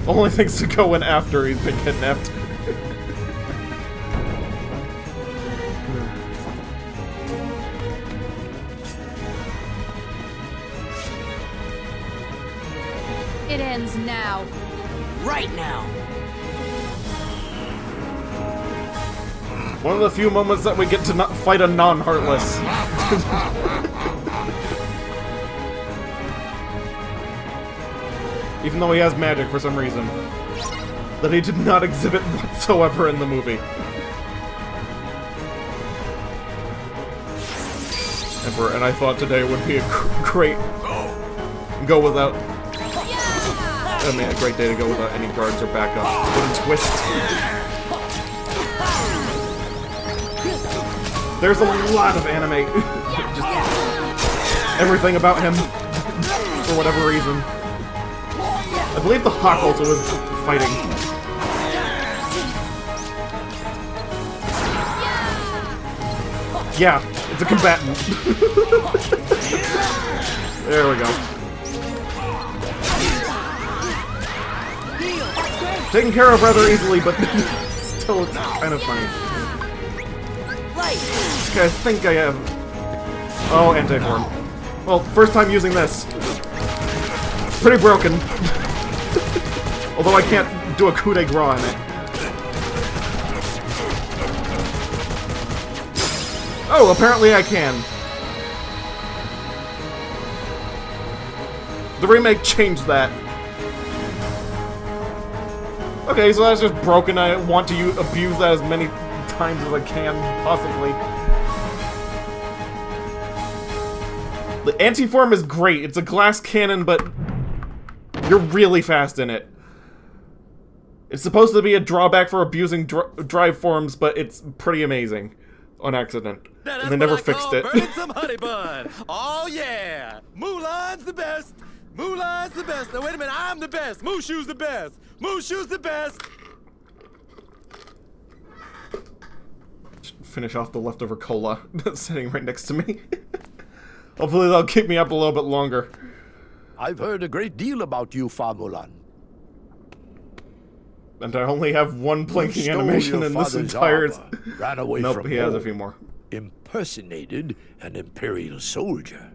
Only things to go in after he's been kidnapped. It ends now. Right now. One of the few moments that we get to not fight a non-Heartless. Even though he has magic for some reason. That he did not exhibit whatsoever in the movie. Emperor, and I thought today would be a great... go without... I mean, a great day to go without any guards or backup. What a twist. There's a lot of anime. Just everything about him. For whatever reason. I believe the Hawk also was fighting. Yeah, it's a combatant. There we go. Taken care of rather easily, but still it's kind of funny. Okay, I think I have... Oh, anti-form. Well, first time using this. Pretty broken. Although I can't do a coup de grace on it. Oh, apparently I can. The remake changed that. Okay, so that's just broken. I want to abuse that as many times as I can, possibly. The anti-form is great. It's a glass cannon, but you're really fast in it. It's supposed to be a drawback for abusing drive forms, but it's pretty amazing on accident. And they never fixed it. Burning some honey bun. Oh yeah, Mulan's the best. Mulan's the best. Now wait a minute, I'm the best. Mushu's the best. Mushu's the best. Finish off the leftover cola that's sitting right next to me. Hopefully that'll keep me up a little bit longer. I've heard a great deal about you, Famulan. And I only have one blinking Stole animation your in this father's entire... armor, ran away Nope, from he has a home, few more. impersonated an Imperial soldier.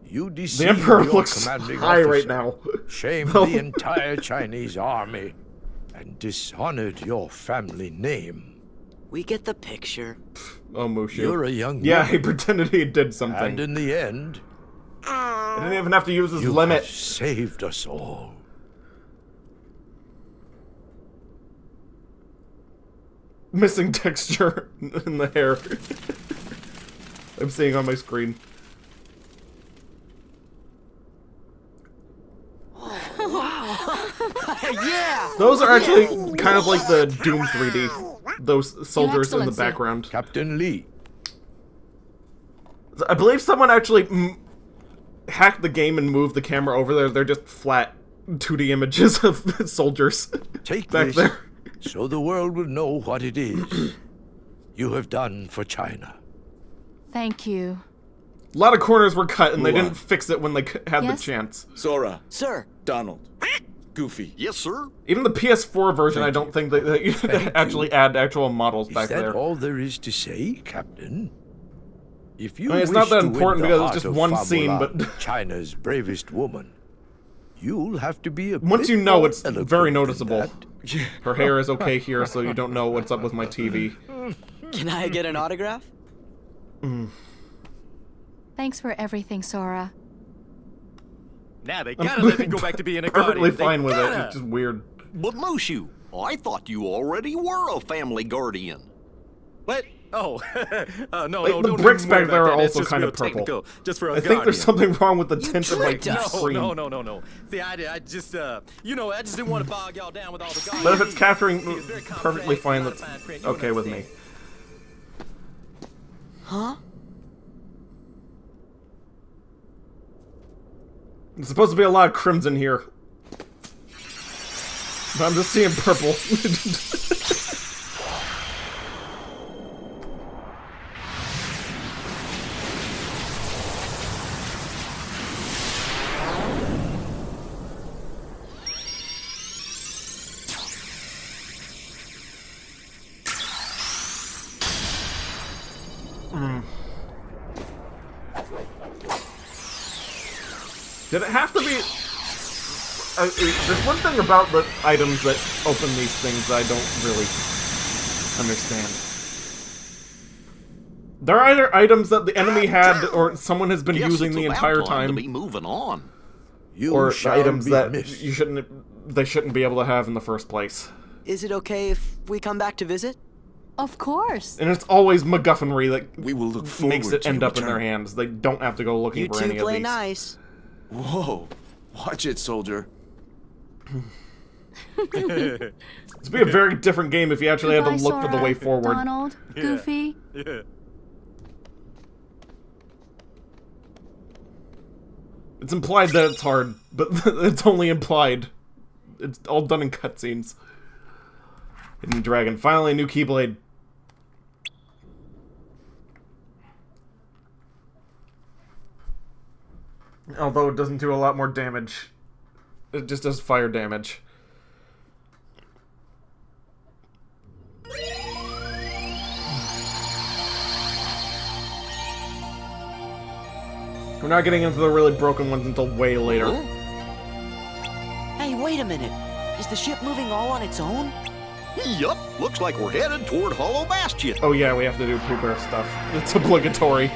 You The deceived Emperor your looks commanding high officer, right now. shamed No. the entire Chinese army, and dishonored your family name. We get the picture. Oh, Mushu. You're a young Yeah, woman, he pretended he did something. and in the end, I didn't even have to use his you limit. have saved us all. Missing texture in the hair. I'm seeing on my screen. Yeah! Those are actually kind of like the Doom 3D. Those soldiers in the Excellency. background. Captain Lee, I believe someone actually hacked the game and moved the camera over there. They're just flat 2D images of soldiers take back this there. so the world will know what it is you have done for China. Thank you. A lot of corners were cut and they Mulan. didn't fix it when they had Yes? the chance. Sora, Sir, Donald, Goofy. Yes, sir. Even the PS4 version, I don't think they Thank actually you. add actual models Is back that there. all there is to say, Captain? If you I mean, it's not wish that to win important the because it's heart just of one scene, Famulan, but- China's bravest woman, you'll have to be a Once bit you know, more it's eloquent very than noticeable. that. Her hair is okay here, so you don't know what's up with my TV. can I get an autograph? Thanks for everything, Sora. Now they gotta let me go back to being a Perfectly guardian. They fine with it. gotta. It's just weird. But Mushu, I thought you already were a family guardian. What? Oh, no, Like, no, the don't bricks even worry back there about are that. It's also just kind real of purple. technical, just for a I think there's guardian. something wrong with the tint of my tricked us. screen. No. See, I just, you know, I just didn't want to bog y'all down with all the guardians. But if it's capturing See, it's very perfectly complex, fine, a lot that's of fine print, you okay with me. understand. Huh? There's supposed to be a lot of crimson here. But I'm just seeing purple. Did it have to be... there's one thing about the items that open these things that I don't really understand. There are either items that the enemy had or someone has been Guess using it's the about entire time to time, be moving on. You or shall items be that missed. they shouldn't be able to have in the first place. Is it okay if we come back to visit? Of course. And it's always MacGuffinry that We will look forward makes it to end your up in their return. hands. They don't have to go looking You for two any of play these. nice. Whoa, watch it, soldier. It'd be a very different game if you actually had to Goodbye, look for the Sora, way forward. Donald, Goofy. Yeah. It's implied that it's hard, but it's only implied. It's all done in cutscenes. Hidden Dragon. Finally, a new Keyblade. Although it doesn't do a lot more damage. It just does fire damage. We're not getting into the really broken ones until way later. Hey, wait a minute. Is the ship moving all on its own? Yup, looks like we're headed toward Hollow Bastion. Oh yeah, we have to do Pooh Bear stuff. It's obligatory.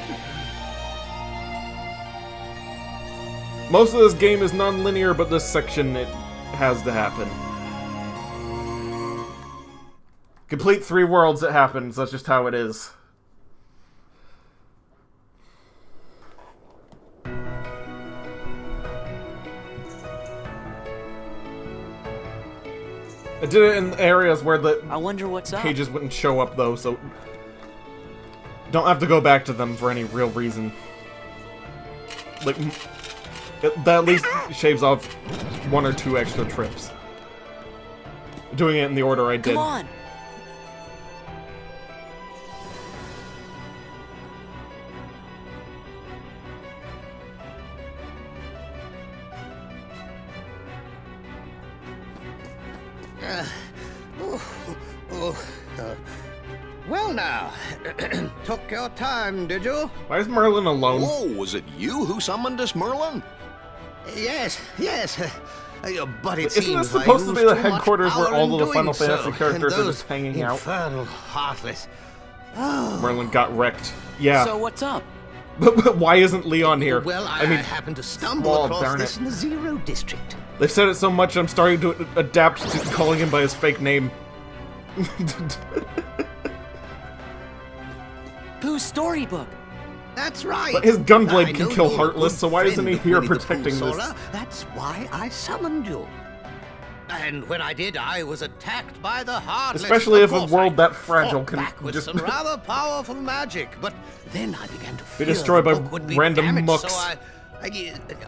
Most of this game is non-linear, but this section, it has to happen. Complete 3 worlds, it happens. That's just how it is. I did it in areas where the I wonder what's up. pages wouldn't show up, though, so... Don't have to go back to them for any real reason. Like, that at least shaves off 1 or 2 extra trips. Doing it in the order I did. Come on. Well now, took your time, did you? Why is Merlin alone? Whoa, was it you who summoned us, Merlin? Yes, yes. But it Isn't seems this supposed I to be used the too much headquarters where power all in of the doing Final so, Fantasy characters and are those just hanging out? infernal heartless. Merlin got wrecked. Yeah. So what's up? But why isn't Leon here? Well, I mean, happened to stumble well, across darn this it. in the Zero District. They've said it so much I'm starting to adapt to calling him by his fake name. Pooh's storybook. That's right. But his gunblade I can know kill you're a Heartless, good so why isn't he friend of here Winnie the Pooh, protecting this? Sora. That's why I summoned you. And when I did, I was attacked by the Heartless. Especially Of if a course, world I that fragile fought can back with just some rather powerful magic, but then I began to fear destroyed the by book would be random damaged, mooks. So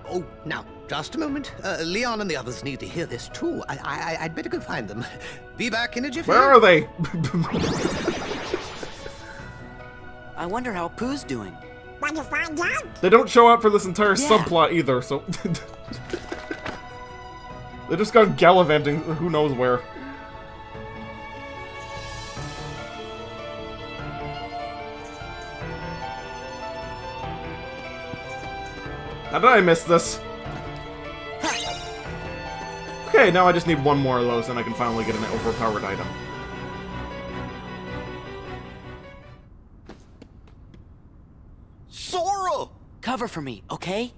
oh, now, just a moment. Leon and the others need to hear this too. I'd better go find them. Be back in a jiffy. Where are they? I wonder how Pooh's doing. They don't show up for this entire Yeah. subplot either, so... They just gone gallivanting who knows where. How did I miss this? Okay, now I just need 1 more of those and I can finally get an overpowered item. Sora! Cover for me, okay?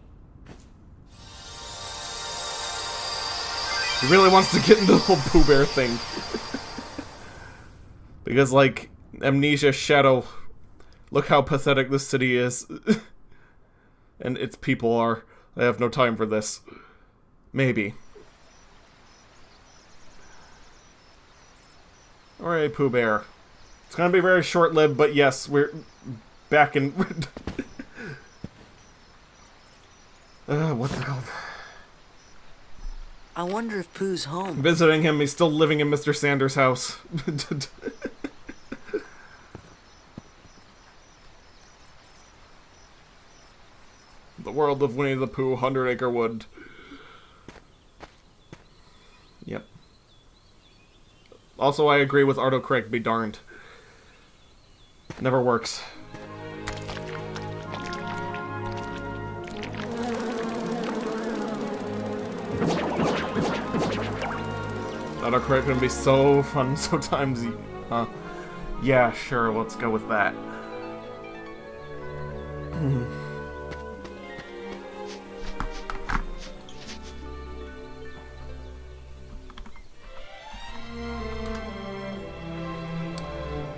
He really wants to get into the whole Pooh Bear thing. Because, like, Amnesia Shadow, look how pathetic this city is. And its people are. I have no time for this. Maybe. Alright, Pooh Bear. It's gonna be very short-lived, but yes, we're back in... what's it called? I wonder if Pooh's home. Visiting him, he's still living in Mr. Sanders' house. The world of Winnie the Pooh, 100 Acre Wood. Yep. Also, I agree with Ardo Craig, be darned. Never works. Ardo Craig can be so fun, so timesy. Huh? Yeah, sure, let's go with that.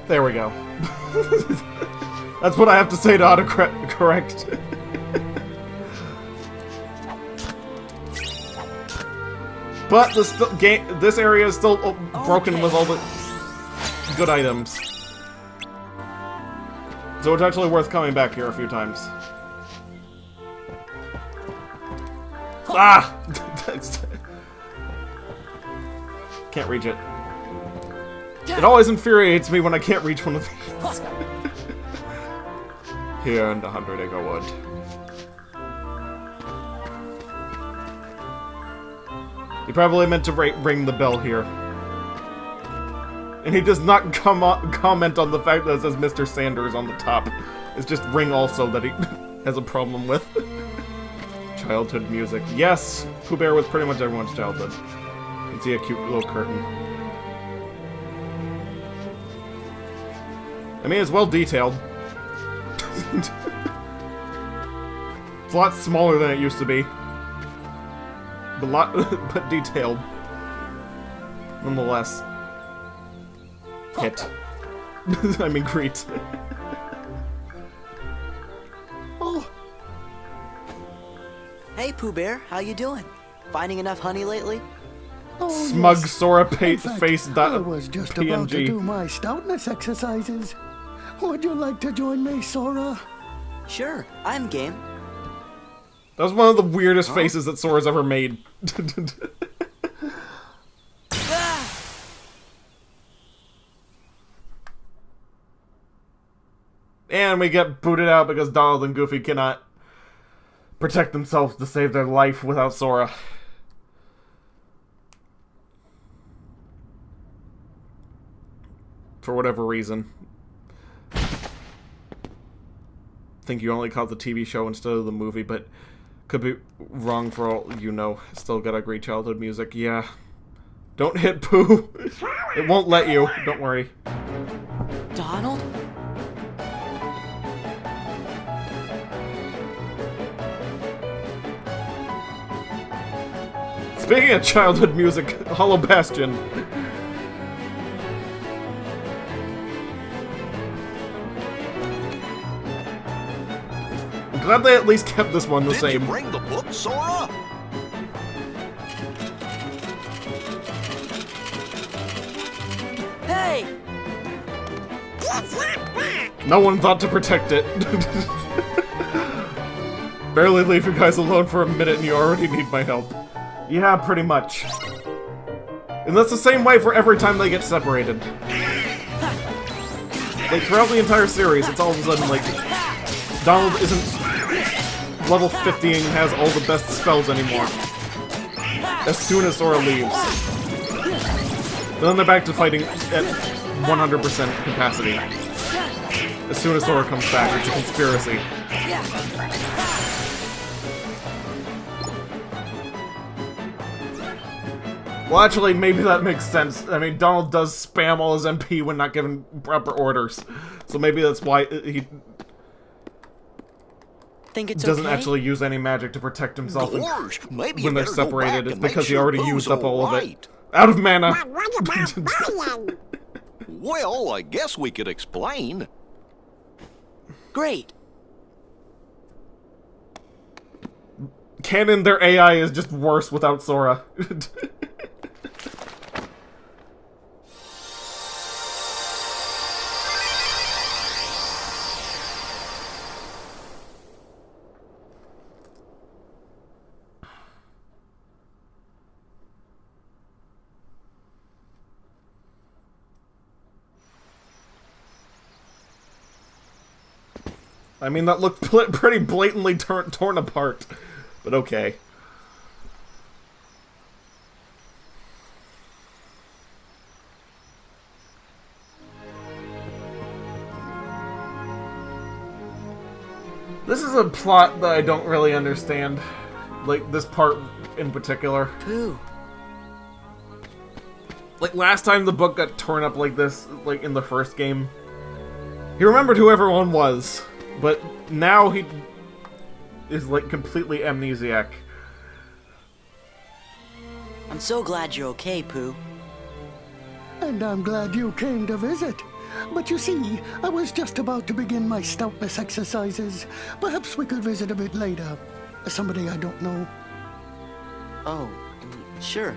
There we go. That's what I have to say to autocorrect. But this area is still broken with all the good items. So it's actually worth coming back here a few times. Ah! Can't reach it. It always infuriates me when I can't reach one of these. Here in the 100 Acre Wood. He probably meant to ring the bell here. And he does not comment on the fact that it says Mr. Sanders on the top. It's just ring also that he has a problem with. Childhood music. Yes! Pooh Bear was pretty much everyone's childhood. You can see a cute little curtain. I mean, it's well detailed. It's a lot smaller than it used to be. But detailed. Nonetheless. Hit. I mean, greet. Oh, Hey, Pooh Bear, how you doing? Finding enough honey lately? Smug yes. Sora In fact, face I was just about to PNG. do my stoutness exercises. Would you like to join me, Sora? Sure, I'm game. That was one of the weirdest faces that Sora's ever made. And we get booted out because Donald and Goofy cannot protect themselves to save their life without Sora. For whatever reason. I think you only caught the TV show instead of the movie, but could be wrong for all you know. Still got a great childhood music. Yeah. Don't hit Pooh. It won't let you. Don't worry. Donald? Speaking of childhood music, Hollow Bastion. I'm glad they at least kept this one the Did same. you bring the book, Sora? Hey! No one thought to protect it. Barely leave you guys alone for a minute and you already need my help. Yeah, pretty much. And that's the same way for every time they get separated. Like, throughout the entire series, it's all of a sudden like, Donald isn't level 50 and has all the best spells anymore. As soon as Sora leaves. But then they're back to fighting at 100% capacity. As soon as Sora comes back, it's a conspiracy. Well, actually, maybe that makes sense. I mean, Donald does spam all his MP when not given proper orders. So maybe that's why he Think it's doesn't okay? actually use any magic to protect himself Gosh, maybe you when they're better go separated. back It's and make because he sure already Pooh's used up all of it. right. Out of mana! Well, I guess we could explain. Great. Canon, their AI is just worse without Sora. I mean, that looked pretty blatantly torn apart, but okay. This is a plot that I don't really understand. Like, this part in particular. Pooh. Like, last time the book got torn up like this, like, in the first game, he remembered who everyone was, but now he is, like, completely amnesiac. I'm so glad you're okay, Pooh. And I'm glad you came to visit. But you see, I was just about to begin my stoutness exercises. Perhaps we could visit a bit later. Somebody I don't know. Oh, sure.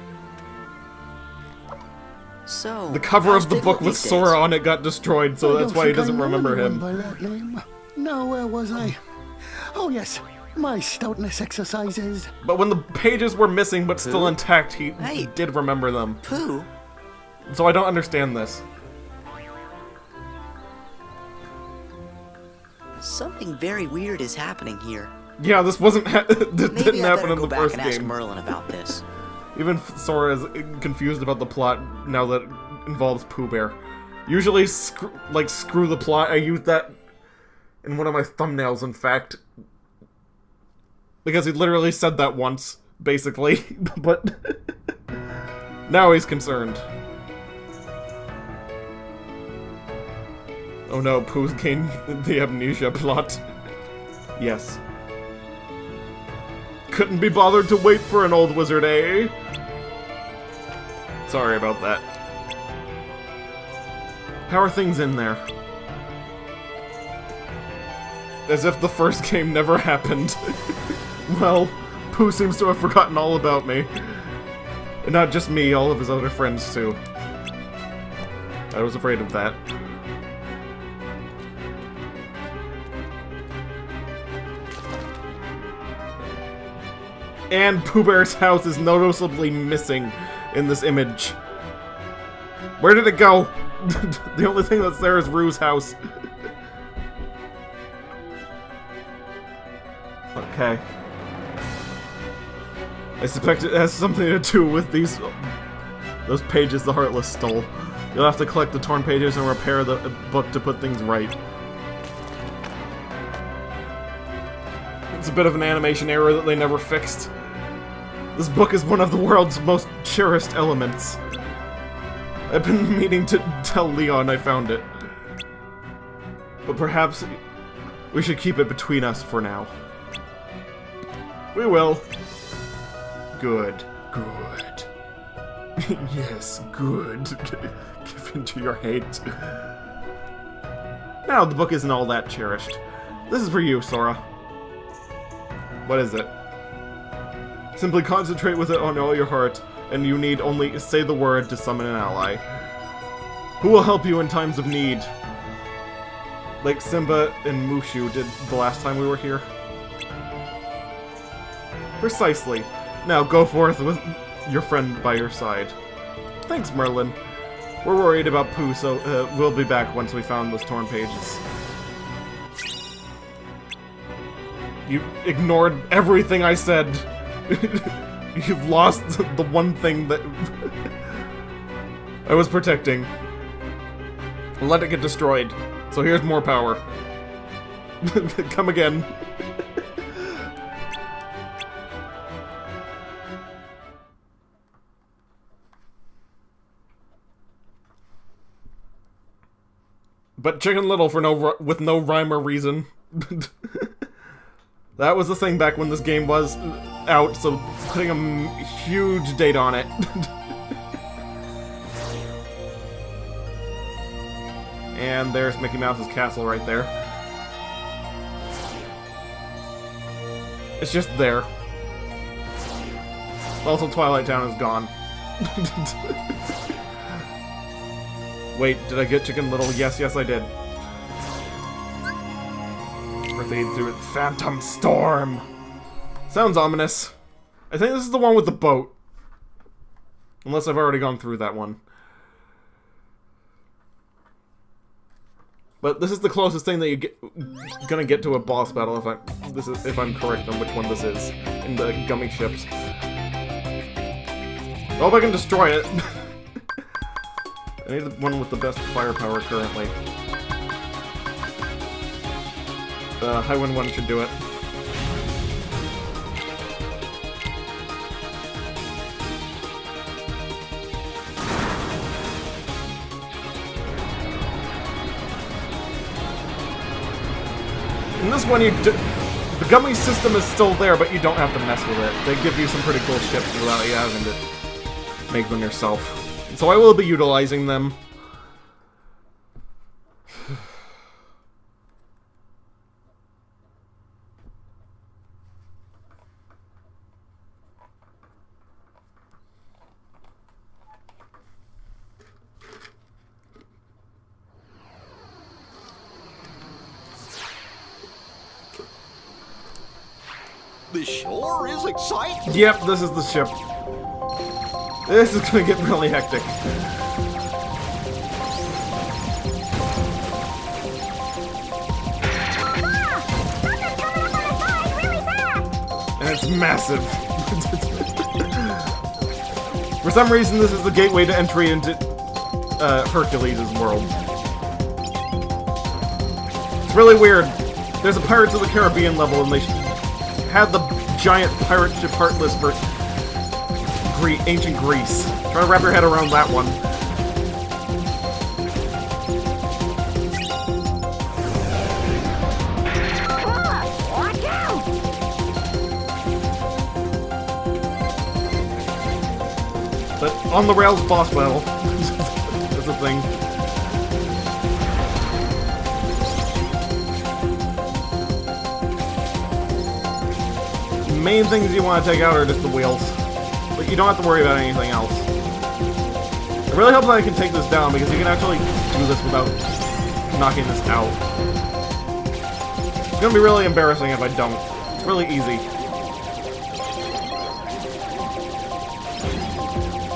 So, The cover how's of the Diglett book with these days? Sora on it got destroyed, so I that's don't why he think I doesn't know remember anyone him. by that name. Now, where was I? Oh yes, my stoutness exercises. But when the pages were missing but still Pooh? intact, he Hey. did remember them. Pooh? So I don't understand this. Something very weird is happening here. Yeah, this wasn't this Maybe didn't I happen better in go the back first and ask game. Merlin about this. Even Sora is confused about the plot now that it involves Pooh Bear. Usually, screw the plot. I used that in one of my thumbnails, in fact. Because he literally said that once, basically. But now he's concerned. Oh no, Pooh's gained the amnesia plot. Yes. Couldn't be bothered to wait for an old wizard, eh? Sorry about that. How are things in there? As if the first game never happened. Well, Pooh seems to have forgotten all about me. And not just me, all of his other friends too. I was afraid of that. And Pooh Bear's house is noticeably missing in this image. Where did it go? The only thing that's there is Rue's house. Okay. I suspect it has something to do with those pages the Heartless stole. You'll have to collect the torn pages and repair the book to put things right. It's a bit of an animation error that they never fixed. This book is one of the world's most cherished elements. I've been meaning to tell Leon I found it. But perhaps we should keep it between us for now. We will. Good. Good. Yes, good. Give in to your hate. Now, the book isn't all that cherished. This is for you, Sora. What is it? Simply concentrate with it on all your heart, and you need only say the word to summon an ally. Who will help you in times of need? Like Simba and Mushu did the last time we were here? Precisely. Now go forth with your friend by your side. Thanks, Merlin. We're worried about Pooh, so we'll be back once we found those torn pages. You ignored everything I said. You've lost the one thing that I was protecting. Let it get destroyed. So here's more power. Come again. But Chicken Little for with no rhyme or reason. That was the thing back when this game was out, so putting a huge date on it. And there's Mickey Mouse's castle right there. It's just there. Also, Twilight Town is gone. Wait, did I get Chicken Little? Yes, yes I did. Proceed through Phantom Storm. Sounds ominous. I think this is the one with the boat. Unless I've already gone through that one. But this is the closest thing that gonna get to a boss battle if I'm correct on which one this is in the gummy ships. I hope I can destroy it. I need the one with the best firepower currently. Highwind 1 should do it. In this one, the gummy system is still there, but you don't have to mess with it. They give you some pretty cool ships without you having to make them yourself. So I will be utilizing them. This sure is exciting. Yep, this is the ship. This is gonna get really hectic. And it's massive. For some reason, this is the gateway to entry into Hercules' world. It's really weird. There's a Pirates of the Caribbean level, and they had the giant pirate ship Heartless for ancient Greece. Try to wrap your head around that one. Watch out! But on the rails boss battle. That's the thing. main things you want to take out are just the wheels. But you don't have to worry about anything else. It really helps that I can take this down, because you can actually do this without knocking this out. It's gonna be really embarrassing if I don't. It's really easy.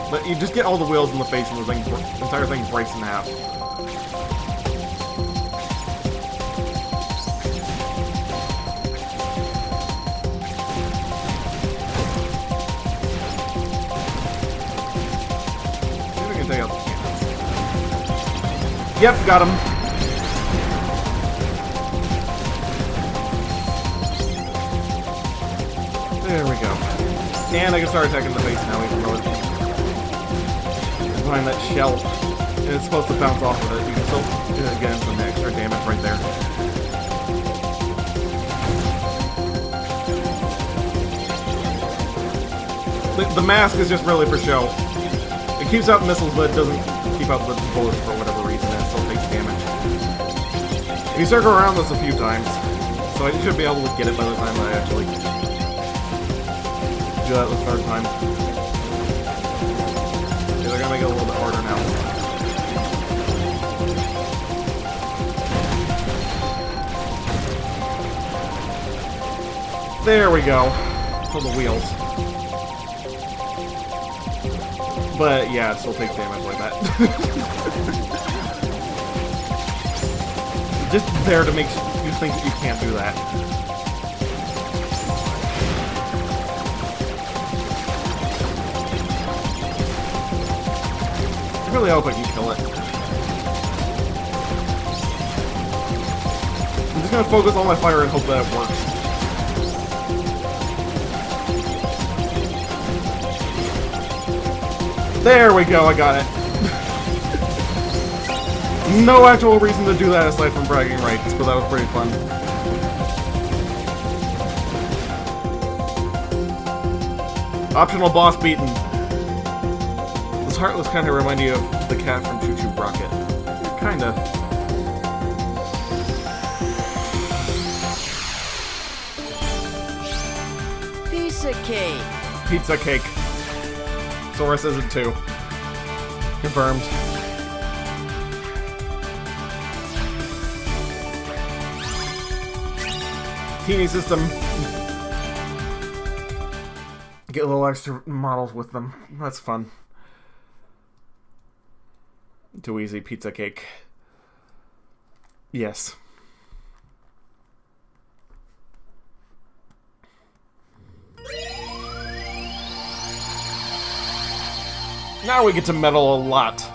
But you just get all the wheels in the face and the entire thing breaks in half. See if we can take out the cannons. Yep, got him. There we go. And I can start attacking the face now, even though it's behind that shell. And it's supposed to bounce off of it. You can still get some extra damage right there. The mask is just really for show. It keeps out missiles, but it doesn't keep out the bullets for whatever reason, and it still takes damage. You circle around this a few times, so I should be able to get it by the time I actually do that the third time. Okay, they're gonna make it a little bit harder now. There we go. For the wheels. But yeah, it still takes damage like that. Just there to make you think that you can't do that. I really hope I can kill it. I'm just gonna focus all my fire and hope that it works. There we go, I got it. No actual reason to do that aside from bragging rights, but that was pretty fun. Optional boss beaten. This Heartless kind of remind you of the cat from Choo Choo Rocket. Kinda. Piece of cake. Pizza cake. Saurus isn't too. Confirmed. Teeny system. Get a little extra models with them. That's fun. Too easy. Pizza cake. Yes. Now we get to meddle a lot.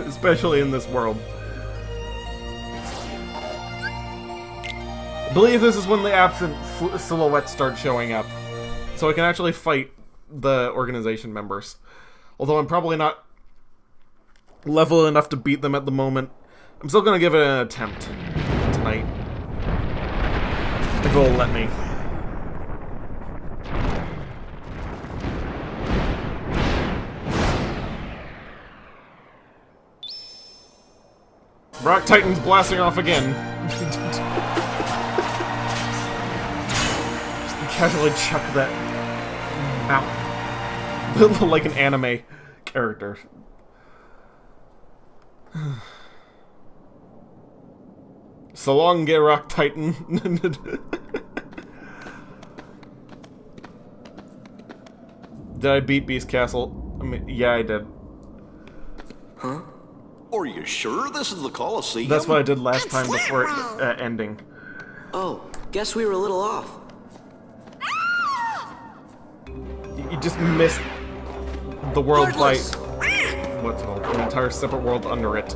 Especially in this world. I believe this is when the absent silhouettes start showing up. So I can actually fight the organization members. Although I'm probably not level enough to beat them at the moment. I'm still gonna give it an attempt tonight. If it'll let me. Rock Titan's blasting off again. Just casually chuck that out. Like an anime character. So long, get Rock Titan. Did I beat Beast Castle? I mean, yeah, I did. Huh? Are you sure this is the Colosseum? That's what I did last time before it ending. Oh, guess we were a little off. You just missed the world by what's it called? An entire separate world under it.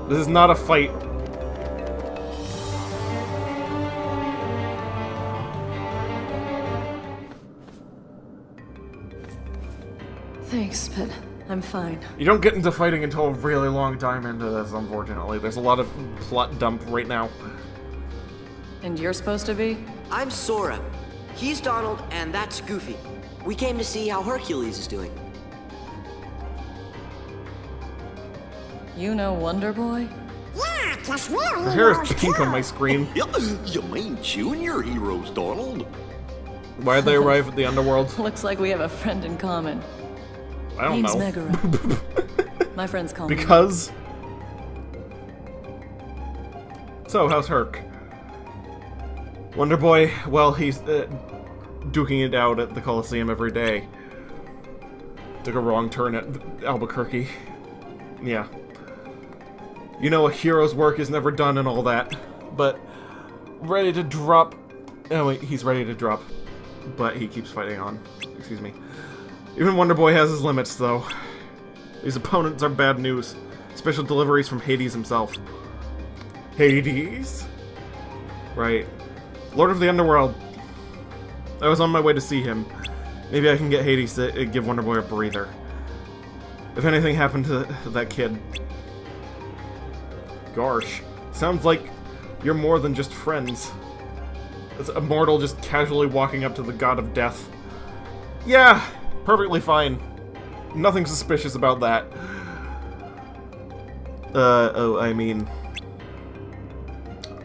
This is not a fight. Thanks, but I'm fine. You don't get into fighting until a really long time into this, unfortunately. There's a lot of plot dump right now. And you're supposed to be? I'm Sora. He's Donald, and that's Goofy. We came to see how Hercules is doing. You know Wonder Boy? Yeah, plus we're Her hair is heroes pink too. on my screen. You mean junior heroes, Donald? Why'd they arrive at the underworld? Looks like we have a friend in common. I don't Name's know. Megara. My friends call me. Because... So, how's Herc? Wonder Boy, well, he's duking it out at the Coliseum every day. Took a wrong turn at Albuquerque. Yeah. You know, a hero's work is never done and all that. But, ready to drop... Oh wait, he's ready to drop. But he keeps fighting on. Excuse me. Even Wonder Boy has his limits, though. These opponents are bad news. Special deliveries from Hades himself. Hades? Right. Lord of the Underworld. I was on my way to see him. Maybe I can get Hades to give Wonder Boy a breather. If anything happened to that kid. Gosh. Sounds like you're more than just friends. It's a mortal just casually walking up to the god of death. Yeah, perfectly fine. Nothing suspicious about that. Oh, I mean...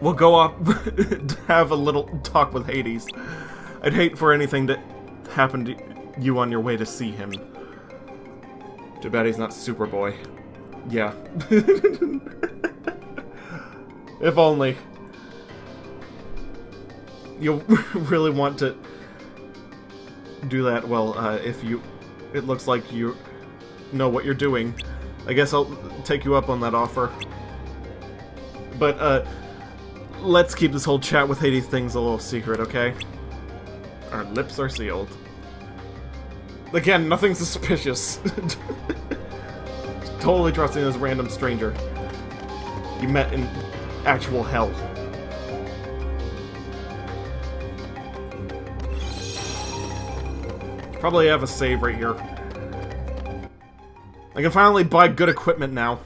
We'll go up to have a little talk with Hades. I'd hate for anything to happen to you on your way to see him. Too bad he's not Superboy. Yeah. If only. You'll really want to do that, well, if you... It looks like you know what you're doing. I guess I'll take you up on that offer. But, let's keep this whole chat with Hades things a little secret, okay? Our lips are sealed. Again, nothing suspicious. Totally trusting this random stranger you met in actual hell. Probably have a save right here. I can finally buy good equipment now.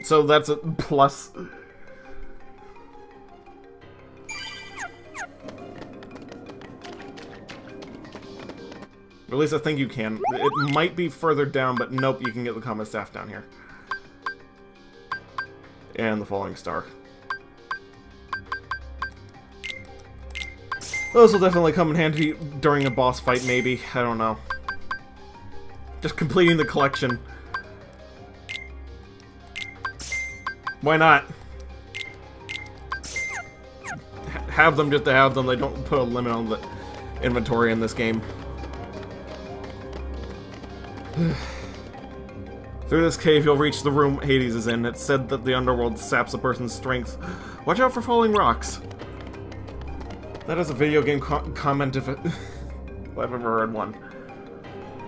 So that's a plus. Or at least I think you can. It might be further down, but nope, you can get the common staff down here. And the falling star. Those will definitely come in handy during a boss fight, maybe. I don't know. Just completing the collection. Why not? Have them just to have them. They don't put a limit on the inventory in this game. Through this cave, you'll reach the room Hades is in. It's said that the underworld saps a person's strength. Watch out for falling rocks. That is a video game comment if I've ever heard one.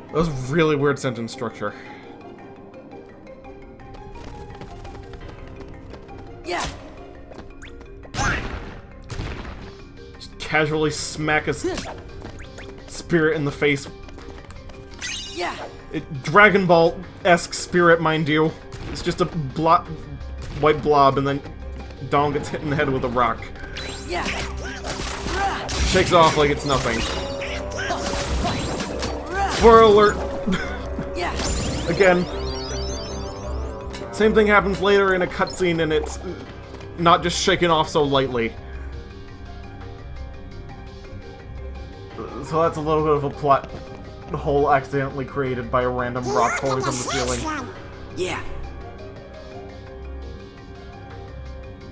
That was really weird sentence structure. Yeah. Just casually smack a spirit in the face. Yeah. Dragon Ball-esque spirit, mind you. It's just a white blob, and then Dong gets hit in the head with a rock. Yeah. Shakes it off like it's nothing. Spoiler alert! Yeah. Again. Same thing happens later in a cutscene, and it's not just shaken off so lightly. So that's a little bit of a plot hole accidentally created by a random rock falling from the ceiling. Yeah.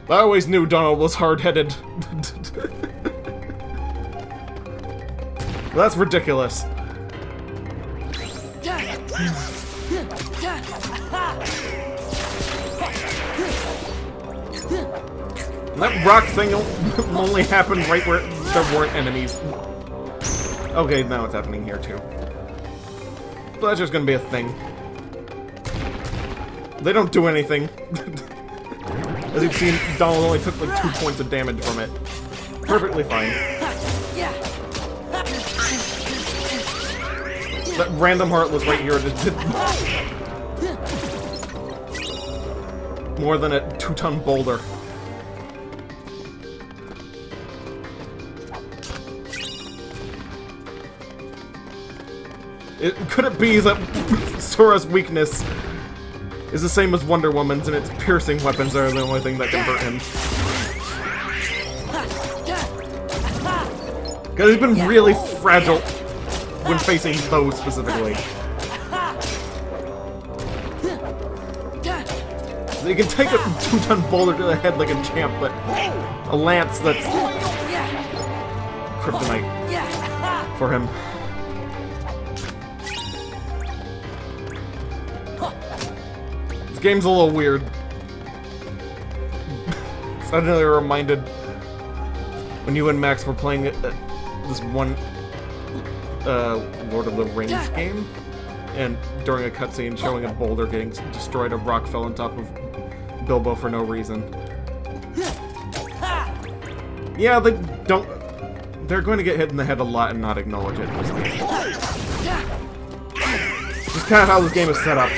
I always knew Donald was hard-headed. That's ridiculous. And that rock thing only happened right where there weren't enemies. Okay, now it's happening here too. But that's just gonna be a thing. They don't do anything. As you've seen, Donald only took like 2 points of damage from it. Perfectly fine. That random heartless right here just did more than a 2-ton boulder. Could it be that Sora's weakness is the same as Wonder Woman's, and its piercing weapons are the only thing that can hurt him? Because he's been really fragile when facing those specifically. So you can take a 2-ton boulder to the head like a champ, but a lance that's kryptonite for him. This game's a little weird. Suddenly reminded when you and Max were playing this one Lord of the Rings game, and during a cutscene showing a boulder getting destroyed, a rock fell on top of Bilbo for no reason. Yeah, they're going to get hit in the head a lot and not acknowledge it in this game. Just kind of how this game is set up.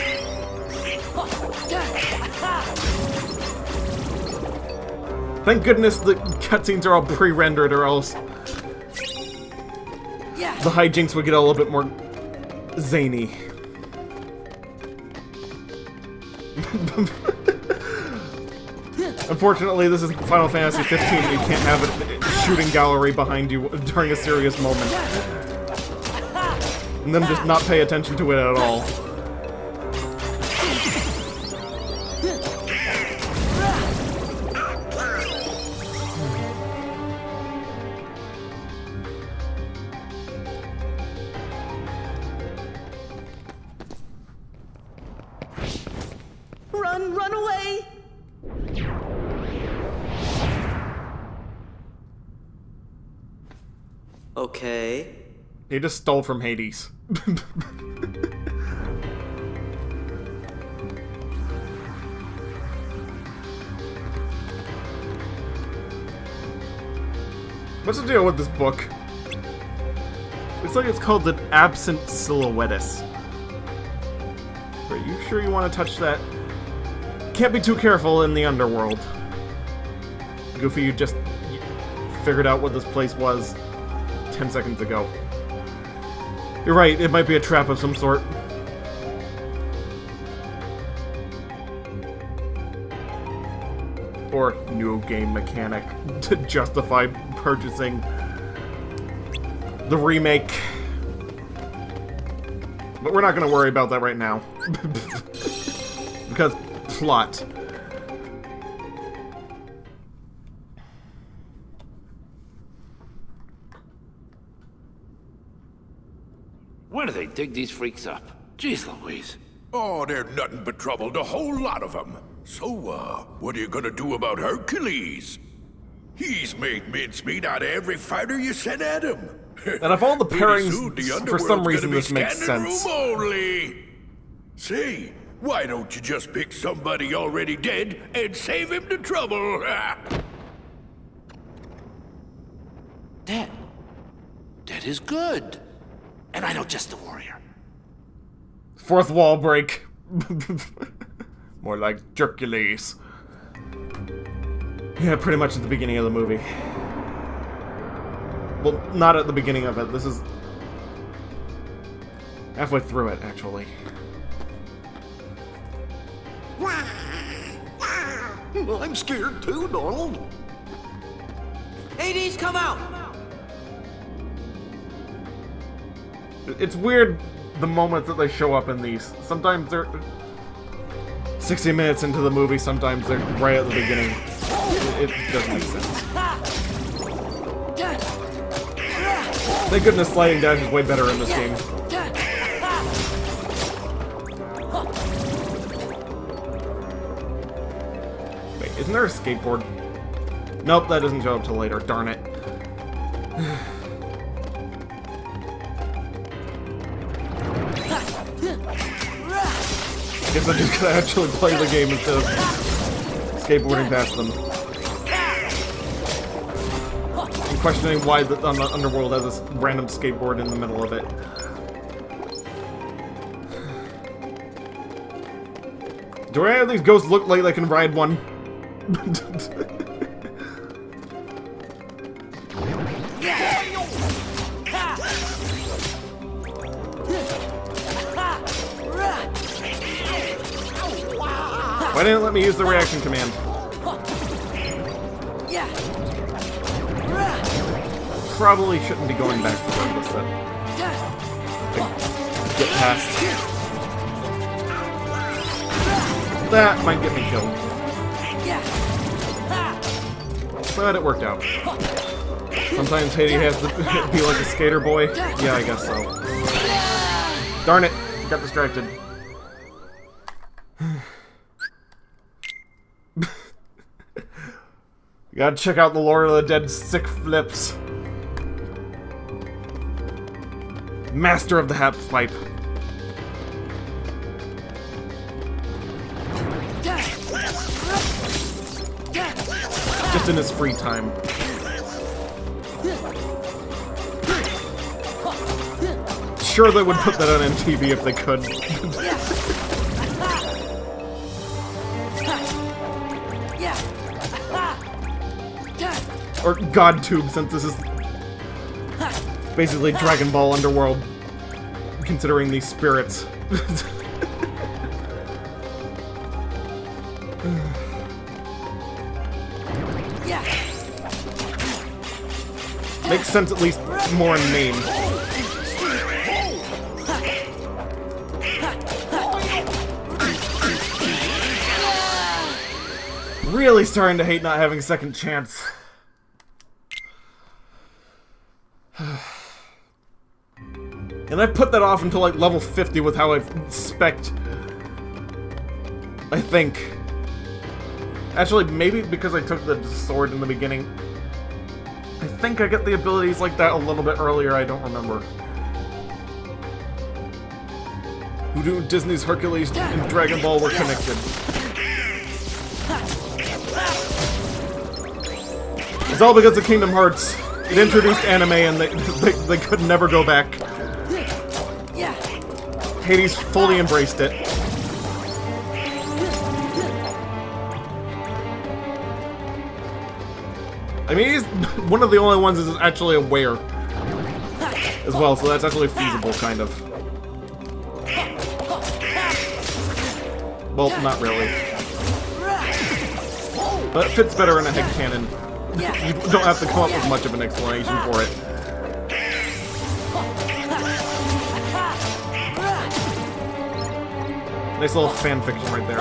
Thank goodness the cutscenes are all pre-rendered, or else the hijinks would get a little bit more zany. Unfortunately, this is Final Fantasy 15, and you can't have a shooting gallery behind you during a serious moment. And then just not pay attention to it at all. Run away! Okay. He just stole from Hades. What's the deal with this book? Looks like it's called the Absent Silhouettus. Are you sure you want to touch that? Can't be too careful in the underworld. Goofy, you just figured out what this place was 10 seconds ago. You're right, it might be a trap of some sort. Or new game mechanic to justify purchasing the remake. But we're not going to worry about that right now. Because plot. Where do they dig these freaks up? Jeez Louise. Oh, they're nothing but trouble, the whole lot of them. So, what are you gonna do about Hercules? He's made mincemeat out of every fighter you sent at him. And of all the Pretty pairings, soon, the for some underworld's reason gonna be this makes standing sense. room only. Say, why don't you just pick somebody already dead and save him the trouble? Dead. Dead is good. And I know just the warrior. Fourth wall break. More like Hercules. Yeah, pretty much at the beginning of the movie. Well, not at the beginning of it. This is halfway through it, actually. I'm scared too, Donald. Hades, come out! It's weird, the moments that they show up in these. Sometimes they're 60 minutes into the movie, sometimes they're right at the beginning. It doesn't make sense. Thank goodness sliding dash is way better in this game. Wait, isn't there a skateboard? Nope, that doesn't show up till later, darn it. Guess I'm just gonna actually play the game instead of skateboarding past them. I'm questioning why the Underworld has this random skateboard in the middle of it. Do any of these ghosts look like they can ride one? Why didn't it let me use the reaction command? Probably shouldn't be going back to this set. Get past. That might get me killed. But it worked out. Sometimes Haiti has to be like a skater boy. Yeah, I guess so. Darn it! Got distracted. You gotta check out the Lord of the Dead sick flips. Master of the half pipe. Just in his free time. Sure, they would put that on MTV if they could. Or GodTube, since this is basically Dragon Ball Underworld, considering these spirits. Makes sense, at least more in name. Really starting to hate not having second chance. And I put that off until like level 50 with how I've spec'd. I think. Actually, maybe because I took the sword in the beginning. I think I get the abilities like that a little bit earlier, I don't remember. Who knew Disney's Hercules and Dragon Ball were connected? It's all because of Kingdom Hearts. It introduced anime and they could never go back. Hades fully embraced it. I mean, he's one of the only ones that's actually aware as well, so that's actually feasible, kind of. Well, not really. But it fits better in a headcanon. You don't have to come up with much of an explanation for it. Nice little fanfiction right there.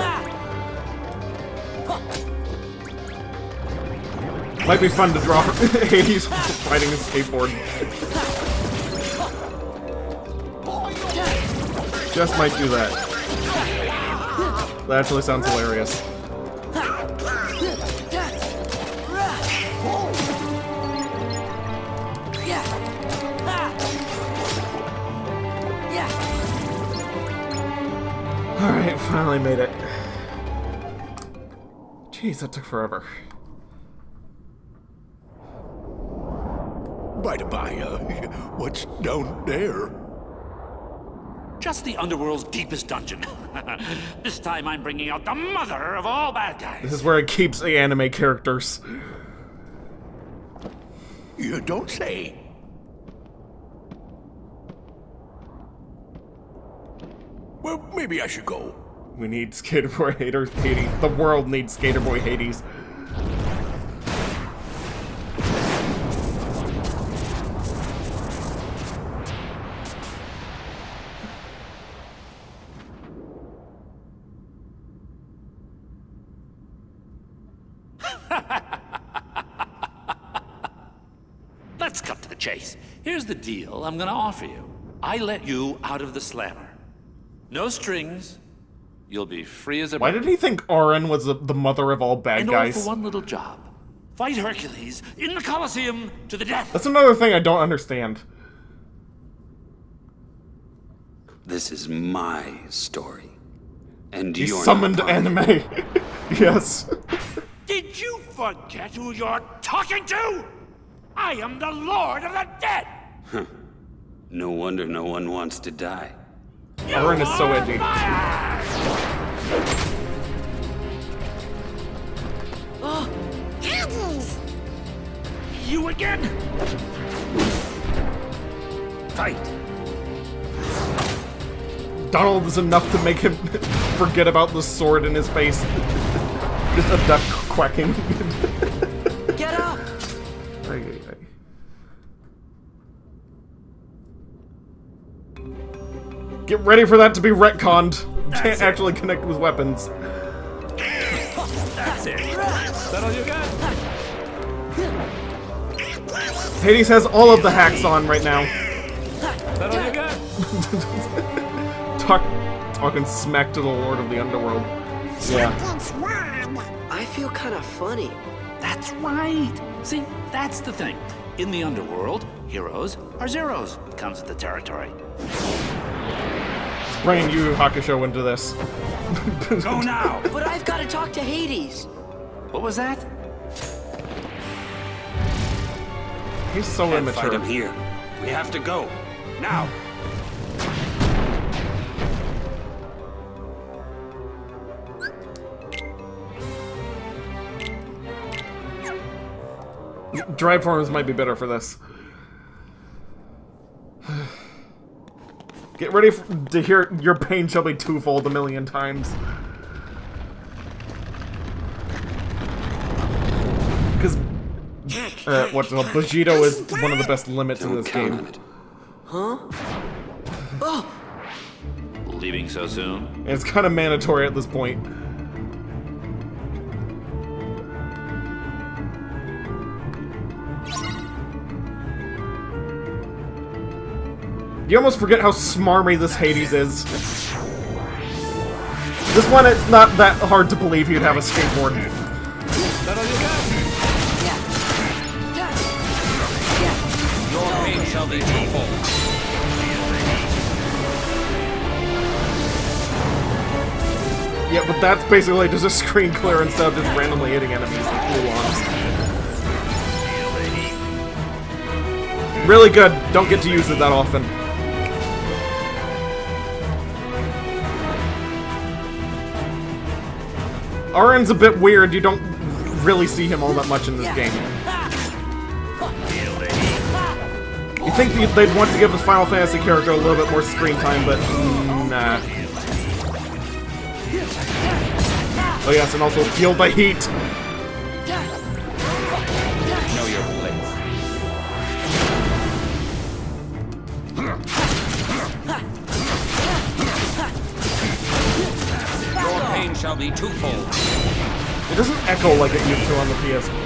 Might be fun to draw Hades riding a skateboard. Just might do that. That actually sounds hilarious. Alright, finally made it. Jeez, that took forever. By the by, what's down there? Just the Underworld's deepest dungeon. This time I'm bringing out the mother of all bad guys. This is where it keeps the anime characters. You don't say. Well, maybe I should go. We need Skater Boy Hades. The world needs Skater Boy Hades. Let's cut to the chase. Here's the deal I'm gonna offer you. I let you out of the slammer. No strings. You'll be free as a bird. Why did he think Auron was the mother of all bad guys? And all for one little job. Fight Hercules in the Colosseum to the death. That's another thing I don't understand. This is my story. And He you're summoned not part of it. anime. Yes. Did you forget who you're talking to? I am the Lord of the Dead! No wonder no one wants to die. Auron is so edgy. Candles! You again? Fight! Donald is enough to make him forget about the sword in his face. Just a duck quacking. Get up! Get ready for that to be retconned. Can't actually connect with weapons. That's it. Is that all you got? Hades has all of the hacks on right now. Is that all you got? Talking smack to the Lord of the Underworld. Yeah. I feel kind of funny. That's right. See, that's the thing. In the underworld, heroes are zeros. Comes with the territory. Bringing Yu Yu Hakusho into this. Go now! But I've got to talk to Hades. What was that? He's so Can't immature. fight him here. We have to go. Now. Drive forms might be better for this. Get ready to hear your pain shall be twofold a million times. Because, what's it called? Vegito is one of the best limits in this game. Huh? Oh! Leaving so soon? And it's kind of mandatory at this point. You almost forget how smarmy this Hades is. This one, it's not that hard to believe he'd have a skateboard. Is that all you got? Your pain shall be twofold. Yeah, but that's basically just a screen clear instead of just randomly hitting enemies with gluons. Really good. Don't get to use it that often. Auron's a bit weird. You don't really see him all that much in this game. You think they'd want to give this Final Fantasy character a little bit more screen time, but nah. Oh yes, and also feel the heat. Know your place. Your pain shall be twofold. It doesn't echo like it used to on the PS2.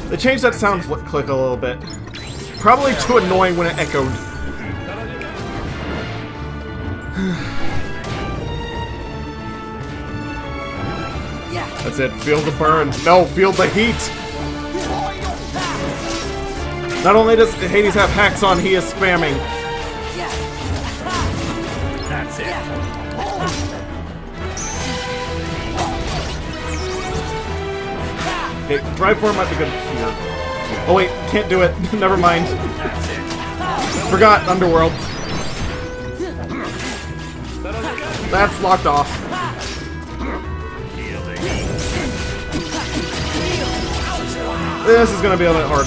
They changed that sound click a little bit. Probably too annoying when it echoed. That's it. Feel the burn. No, feel the heat. Not only does Hades have hacks on, he is spamming. That's it. Okay, drive form might be good here. Oh wait, can't do it. Never mind. That's it. Forgot Underworld. That's locked off. This is gonna be a bit hard.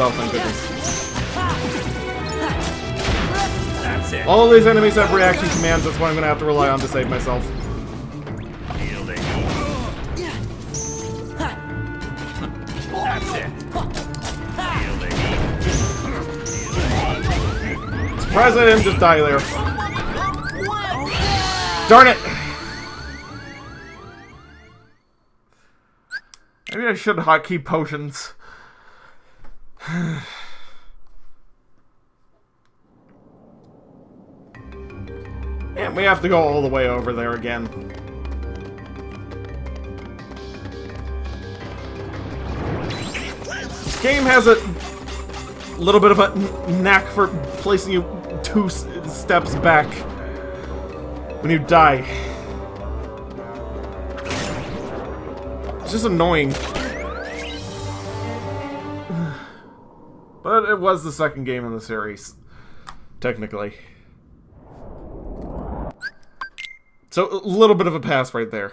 Oh, thank goodness. That's it. All of these enemies have reaction commands, that's what I'm gonna have to rely on to save myself. That's it. Surprised I didn't just die there. Darn it! Maybe I should hotkey potions. And we have to go all the way over there again. This game has a little bit of a knack for placing you two steps back when you die. It's just annoying. But it was the second game in the series, technically. So, a little bit of a pass right there.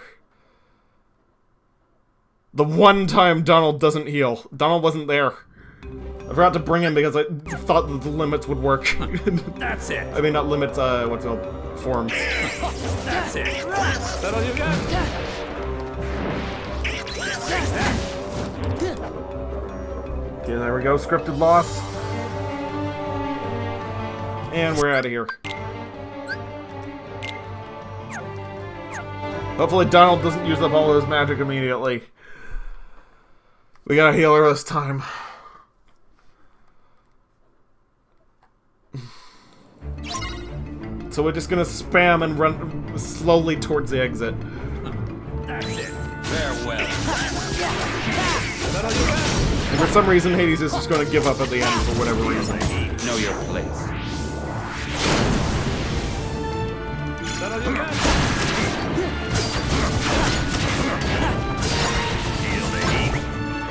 The one time Donald doesn't heal. Donald wasn't there. I forgot to bring him because I thought that the limits would work. That's it. I mean, not limits, what's it called? Forms. That's it. That all you got? Okay, there we go. Scripted loss. And we're out of here. Hopefully Donald doesn't use up all of his magic immediately. We gotta heal her this time. So we're just gonna spam and run slowly towards the exit. That's it. Farewell. And for some reason, Hades is just gonna give up at the end for whatever reason. Know your place. That all you got?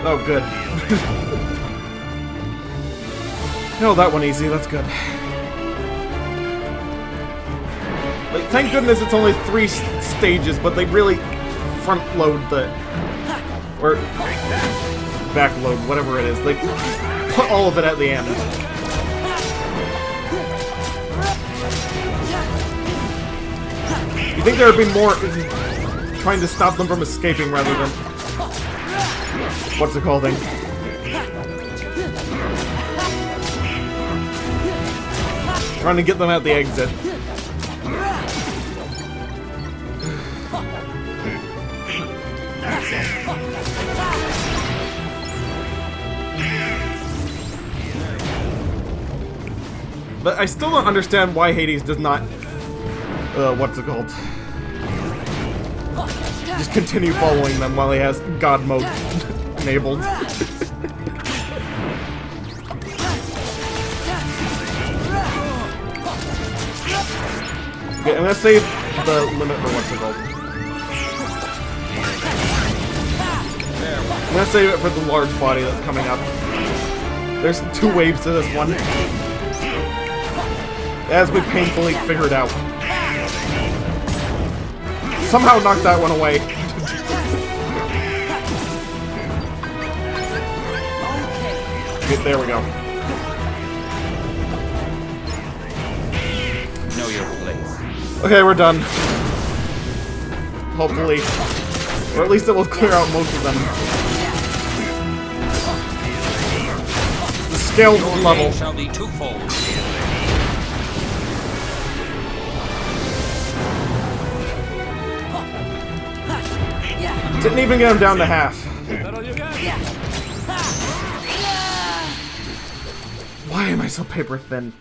Oh, good. Held that one easy, that's good. Like, thank goodness it's only 3 stages, but they really front-load the... or back-load, whatever it is. They put all of it at the end. You think there would be more trying to stop them from escaping rather than... what's it called thing? Trying to get them at the exit. But I still don't understand why Hades does not... what's it called? Just continue following them while he has God mode enabled. Okay, I'm gonna save the limit for what's it called. I'm gonna save it for the large body that's coming up. There's 2 waves to this one. As we painfully figured out. Somehow knocked that one away. Okay, there we go. Know your place. Okay, we're done. Hopefully. Or at least it will clear out most of them. The scale level. Shall be twofold. Didn't even get him down to half. Why am I so paper thin?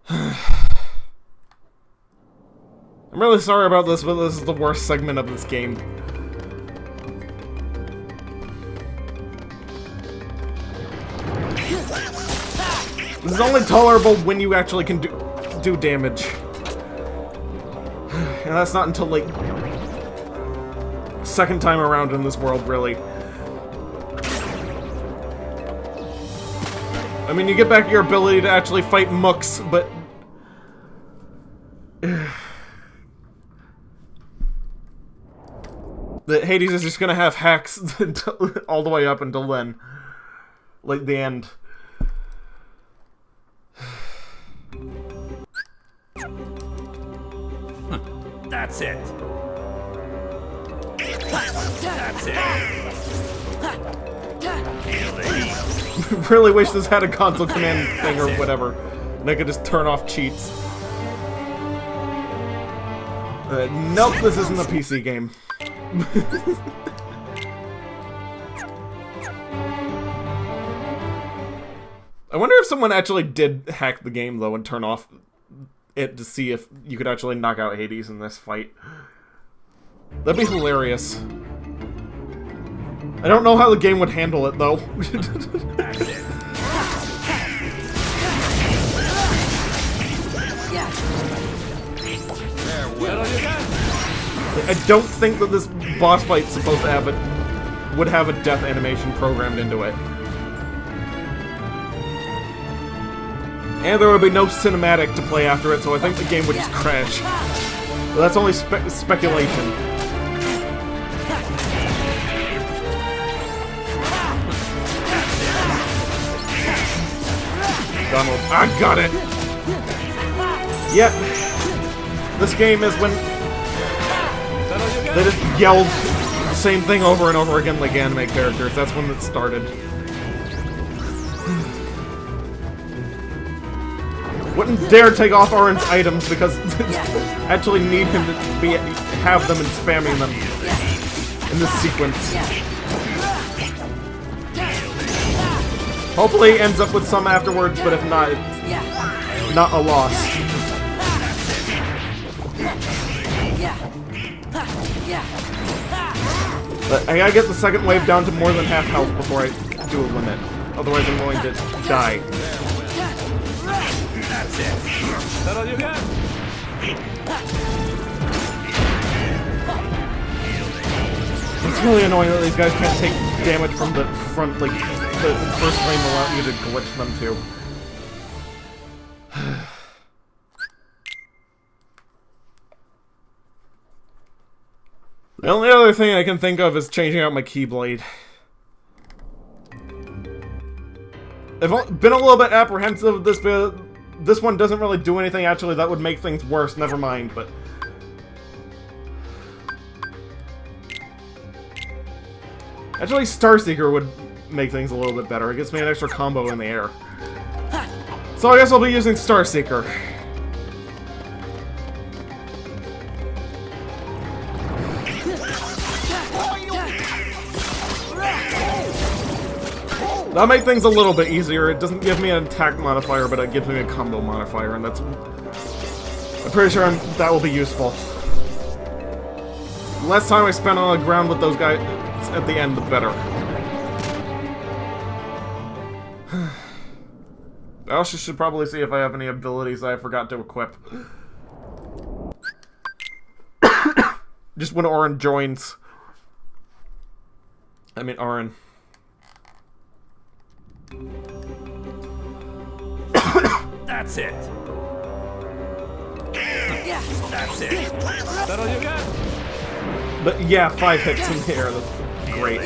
I'm really sorry about this, but this is the worst segment of this game. This is only tolerable when you actually can do damage. And that's not until, like, second time around in this world, really. I mean, you get back your ability to actually fight mooks, but... that Hades is just gonna have hacks all the way up until then. Like, the end. That's it. That's it. Really wish this had a console command thing or whatever, and I could just turn off cheats. Nope, this isn't a PC game. I wonder if someone actually did hack the game, though, and turn off it to see if you could actually knock out Hades in this fight. That'd be hilarious. I don't know how the game would handle it, though. That's it. I don't think that this boss fight's supposed to have would have a death animation programmed into it. And there would be no cinematic to play after it, so I think the game would just crash. But that's only speculation. Donald, I got it! Yep. This game is when they just yelled the same thing over and over again like anime characters. That's when it started. Wouldn't dare take off Orange items because actually need him to have them and spamming them in this sequence. Hopefully he ends up with some afterwards, but if not, it's not a loss. But I gotta get the second wave down to more than half health before I do a limit. Otherwise I'm going to die. That's it. Is that all you got? It's really annoying that these guys can't take damage from the front, like, the first frame allowed you to glitch them too. The only other thing I can think of is changing out my Keyblade. I've been a little bit apprehensive of this, but this one doesn't really do anything. Actually, that would make things worse. Never mind, but... Actually, Starseeker would make things a little bit better. It gives me an extra combo in the air. So I guess I'll be using Starseeker. That'll make things a little bit easier. It doesn't give me an attack modifier, but it gives me a combo modifier, and that's... I'm pretty sure that will be useful. The less time I spend on the ground with those guys at the end, the better. I also should probably see if I have any abilities I forgot to equip. Just when Auron joins. I mean, Auron. That's it. That's it. Is that all you got? But yeah, 5 hits in the air. That's great.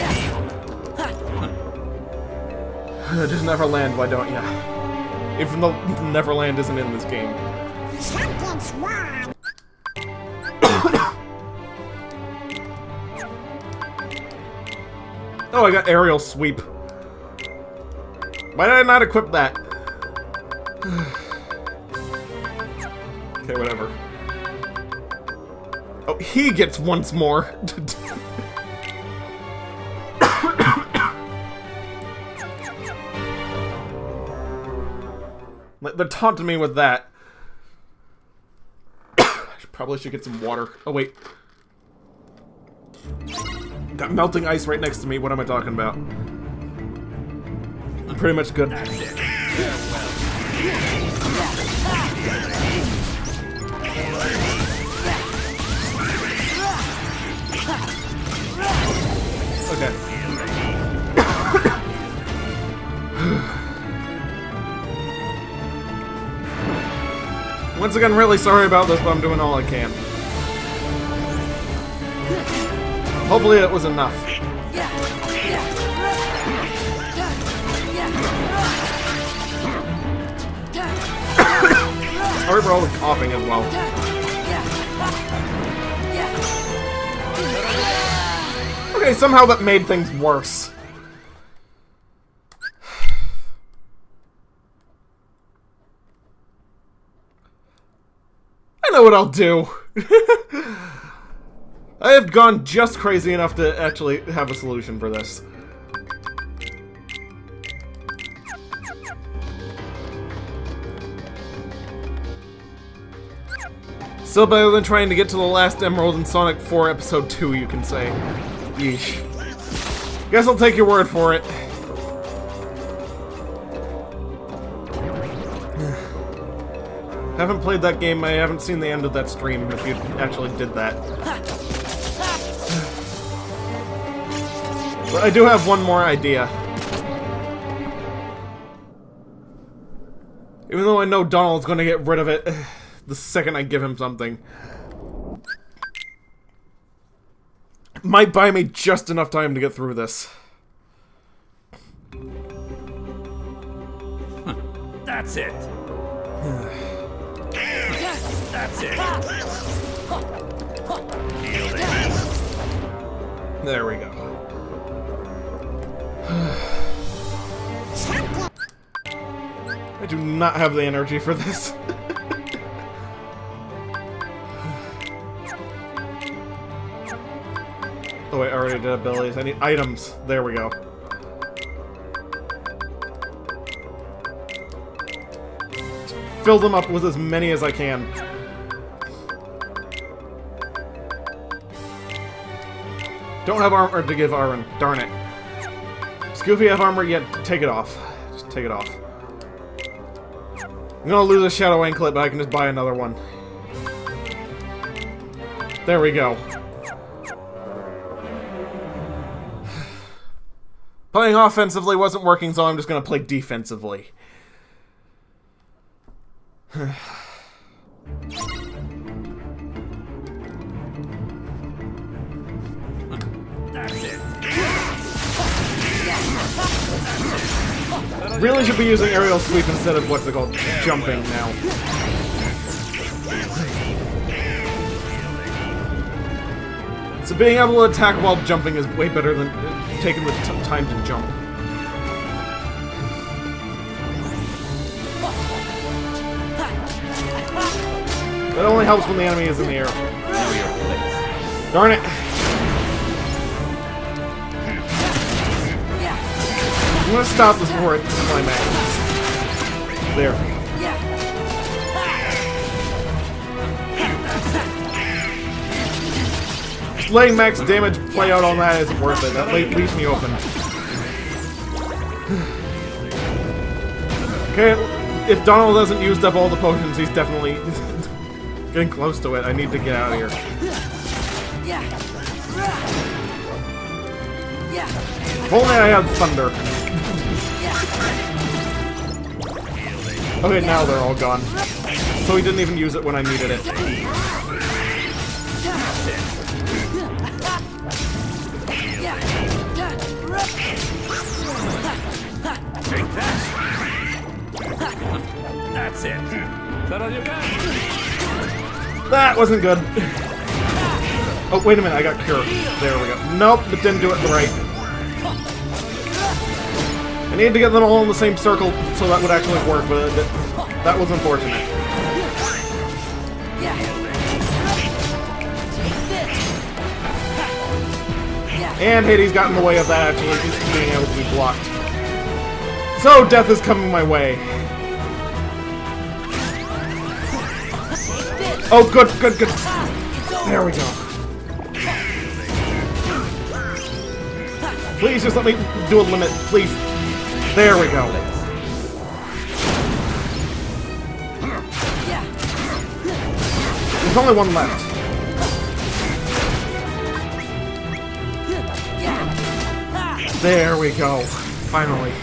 Just Neverland, why don't ya? Even though Neverland isn't in this game. Something's wrong. Oh, I got aerial sweep. Why did I not equip that? Okay, whatever. Oh, he gets once more. They're taunting me with that. I probably should get some water. Oh, wait. Got melting ice right next to me. What am I talking about? I'm pretty much good. That's it. Okay. Once again, really sorry about this, but I'm doing all I can. Hopefully it was enough. Sorry for all the coughing as well. Okay, somehow that made things worse. I know what I'll do. I have gone just crazy enough to actually have a solution for this. Still better than trying to get to the last emerald in Sonic 4 Episode 2, you can say. Yeesh. Guess I'll take your word for it. Haven't played that game, I haven't seen the end of that stream, if you actually did that. But I do have one more idea. Even though I know Donald's gonna get rid of it the second I give him something. Might buy me just enough time to get through this. That's it. That's it. There we go. I do not have the energy for this. Oh wait, I already did abilities. I need items. There we go. Fill them up with as many as I can. Don't have armor to give Aaron. Darn it. Does Goofy have armor yet? Take it off. Just take it off. I'm gonna lose a Shadow Anklet, but I can just buy another one. There we go. Playing offensively wasn't working, so I'm just gonna play defensively. That's it. Really should be using aerial sweep instead of what's it called, jumping now. So being able to attack while jumping is way better than taking the time to jump. That only helps when the enemy is in the air. Darn it! I'm gonna stop this before I climax. There. Just letting max damage play out on that isn't worth it. That leaves me open. Okay, if Donald hasn't used up all the potions, he's definitely getting close to it. I need to get out of here. If only I had thunder. Okay, now they're all gone. So he didn't even use it when I needed it. Take that. That's it. Is that all you got? That wasn't good. Oh, wait a minute, I got cure. There we go. Nope, it didn't do it right. I needed to get them all in the same circle so that would actually work, but that was unfortunate. And Hades got in the way of that actually being able to be blocked. So, death is coming my way. Oh, good, good, good. There we go. Please just let me do a limit, please. There we go. There's only one left. There we go. Finally.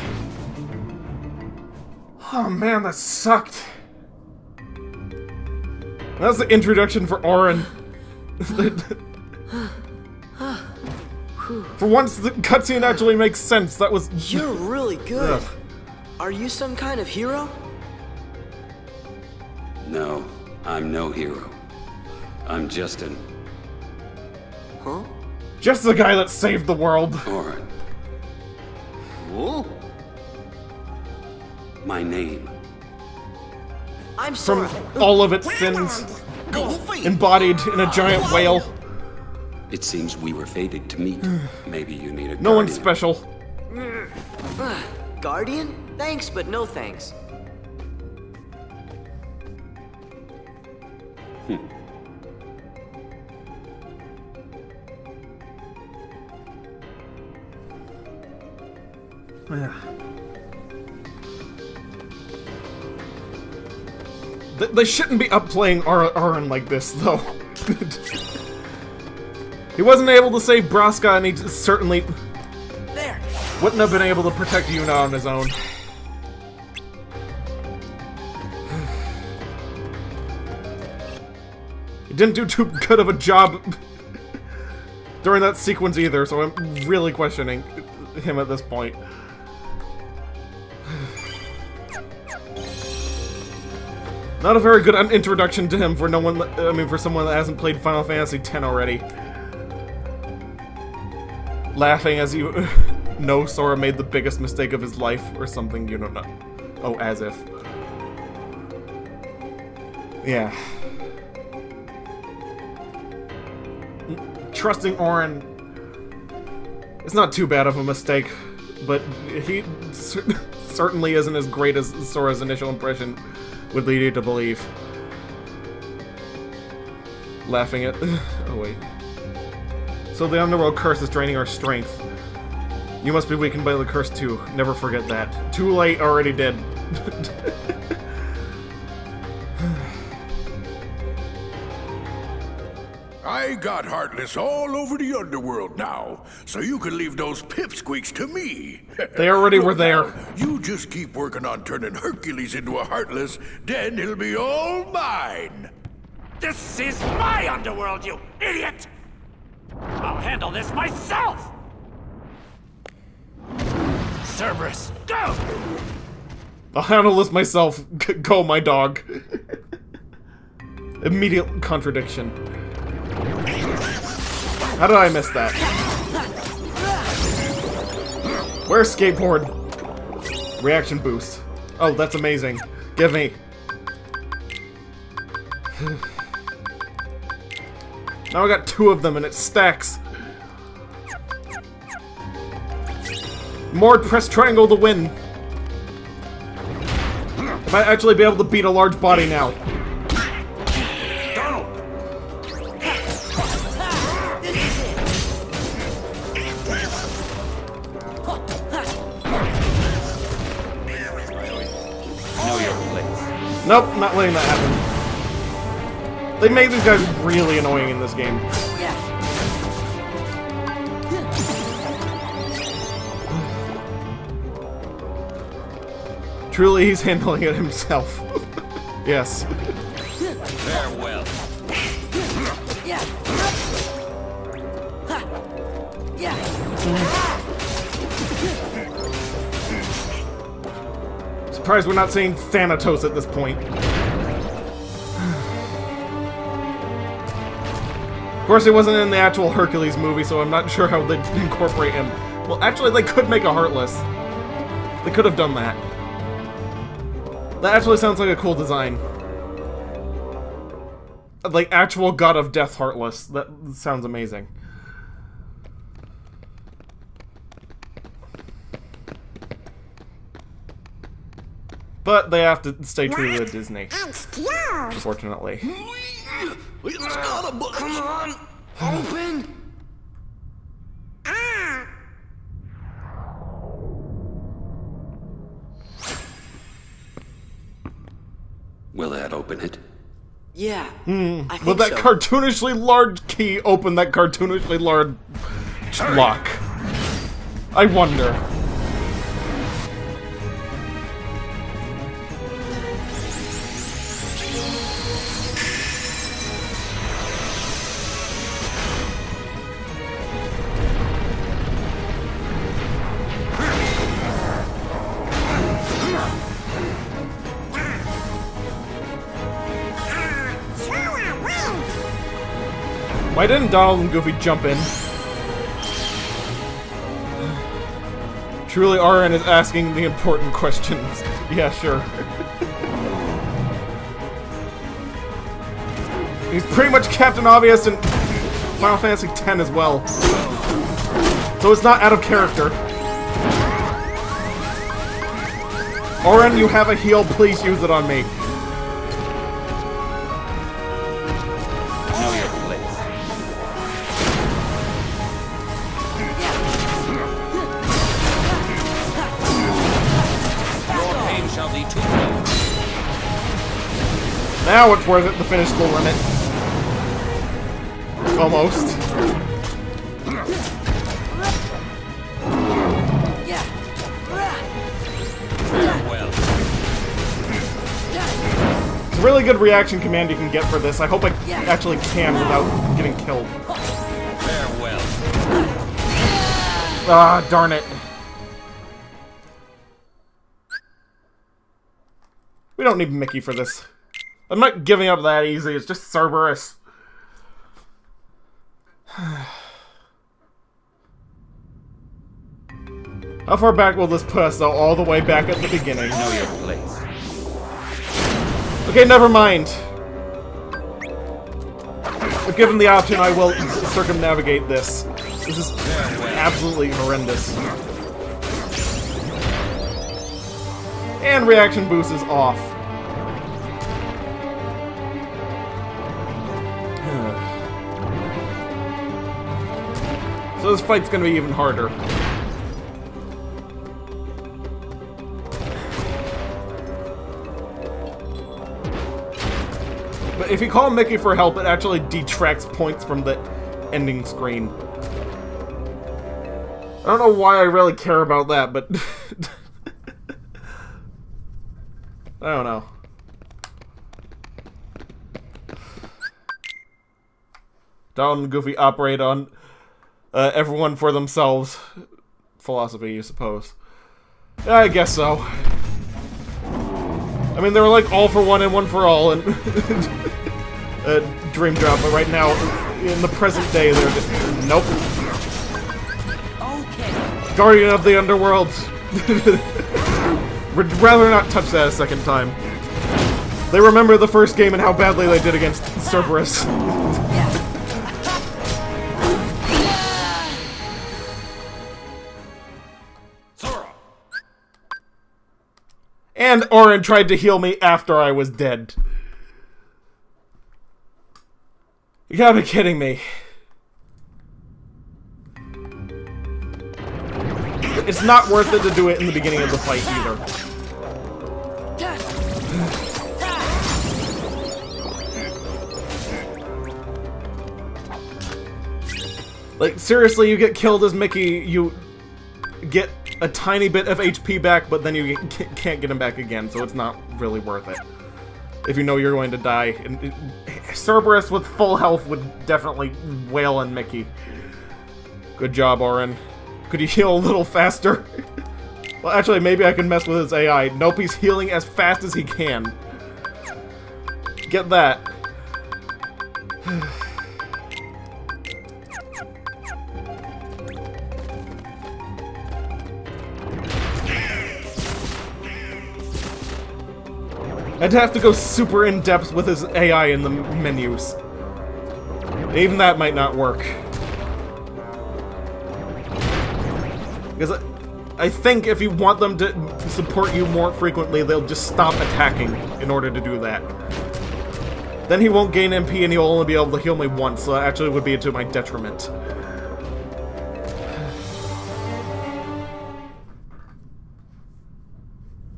Oh man, that sucked. That's the introduction for Auron. For once, the cutscene actually makes sense. That was... You're really good. Ugh. Are you some kind of hero? No, I'm no hero. I'm just an Huh? Just the guy that saved the world. Auron. Whoa. My name. I'm From sorry. all of its sins. Embodied in a giant whale. It seems we were fated to meet. Maybe you need a No one's guardian. special. Guardian? Thanks, but no thanks. They shouldn't be upplaying Auron like this, though. He wasn't able to save Braska, and he certainly wouldn't have been able to protect Yuna on his own. He didn't do too good of a job during that sequence either, so I'm really questioning him at this point. Not a very good introduction to him for no one. I mean, for someone that hasn't played Final Fantasy X already. Laughing as you know Sora made the biggest mistake of his life or something. You don't know. Oh, as if. Yeah. Trusting Auron is not too bad of a mistake, but he certainly isn't as great as Sora's initial impression would lead you to believe. Laughing at... oh wait. So the Underworld curse is draining our strength. You must be weakened by the curse too. Never forget that. Too late, already dead. I got Heartless all over the Underworld now, so you can leave those pipsqueaks to me. They already were there. You just keep working on turning Hercules into a Heartless, then he'll be all mine. This is my Underworld, you idiot! I'll handle this myself! Cerberus, go! I'll handle this myself. Go, my dog. Immediate contradiction. How did I miss that? Where's skateboard? Reaction boost. Oh, that's amazing. Give me. Now I got 2 of them and it stacks. Mord, press triangle to win. I might actually be able to beat a large body now. Nope, not letting that happen. They made these guys really annoying in this game. Truly, he's handling it himself. Yes. Farewell. Surprised we're not saying Thanatos at this point. Of course, he wasn't in the actual Hercules movie, so I'm not sure how they'd incorporate him. Well, actually, they could make a Heartless. They could have done that. That actually sounds like a cool design. Like, actual God of Death Heartless. That sounds amazing. But they have to stay true to Disney. Unfortunately. Come on! Open! Will that open it? Yeah. Will I think that so. cartoonishly large key open that cartoonishly large lock? I wonder. Why didn't Donald and Goofy jump in? Truly, Auron is asking the important questions. Yeah, sure. He's pretty much Captain Obvious in Final Fantasy X as well. So it's not out of character. Auron, you have a heal, please use it on me. Now it's worth it to finish the limit. Almost. It's a really good reaction command you can get for this. I hope I actually can without getting killed. Farewell. Ah, darn it. We don't need Mickey for this. I'm not giving up that easy, it's just Cerberus. How far back will this put us, though? All the way back at the beginning. Know your place. Okay, never mind. If given the option, I will circumnavigate this. This is absolutely horrendous. And reaction boost is off. So this fight's gonna be even harder. But if you call Mickey for help, it actually detracts points from the ending screen. I don't know why I really care about that, but... I don't know. Donald and Goofy operate on everyone for themselves philosophy, you suppose. Yeah, I guess so. I mean, they were like all for one and one for all, and Dream Drop, but right now, in the present day, they're just nope. Okay. Guardian of the Underworld. Would rather not touch that a second time. They remember the first game and how badly they did against Cerberus. And Orin tried to heal me after I was dead. You gotta be kidding me. It's not worth it to do it in the beginning of the fight either. Like, seriously, you get killed as Mickey, you get a tiny bit of HP back, but then you can't get him back again, so it's not really worth it. If you know you're going to die. And Cerberus with full health would definitely wail on Mickey. Good job, Orin. Could you heal a little faster? Well, actually, maybe I can mess with his AI. Nope, he's healing as fast as he can. Get that. I'd have to go super in-depth with his AI in the menus. Even that might not work. Because I think if you want them to support you more frequently, they'll just stop attacking in order to do that. Then he won't gain MP and he'll only be able to heal me once, so that actually would be to my detriment.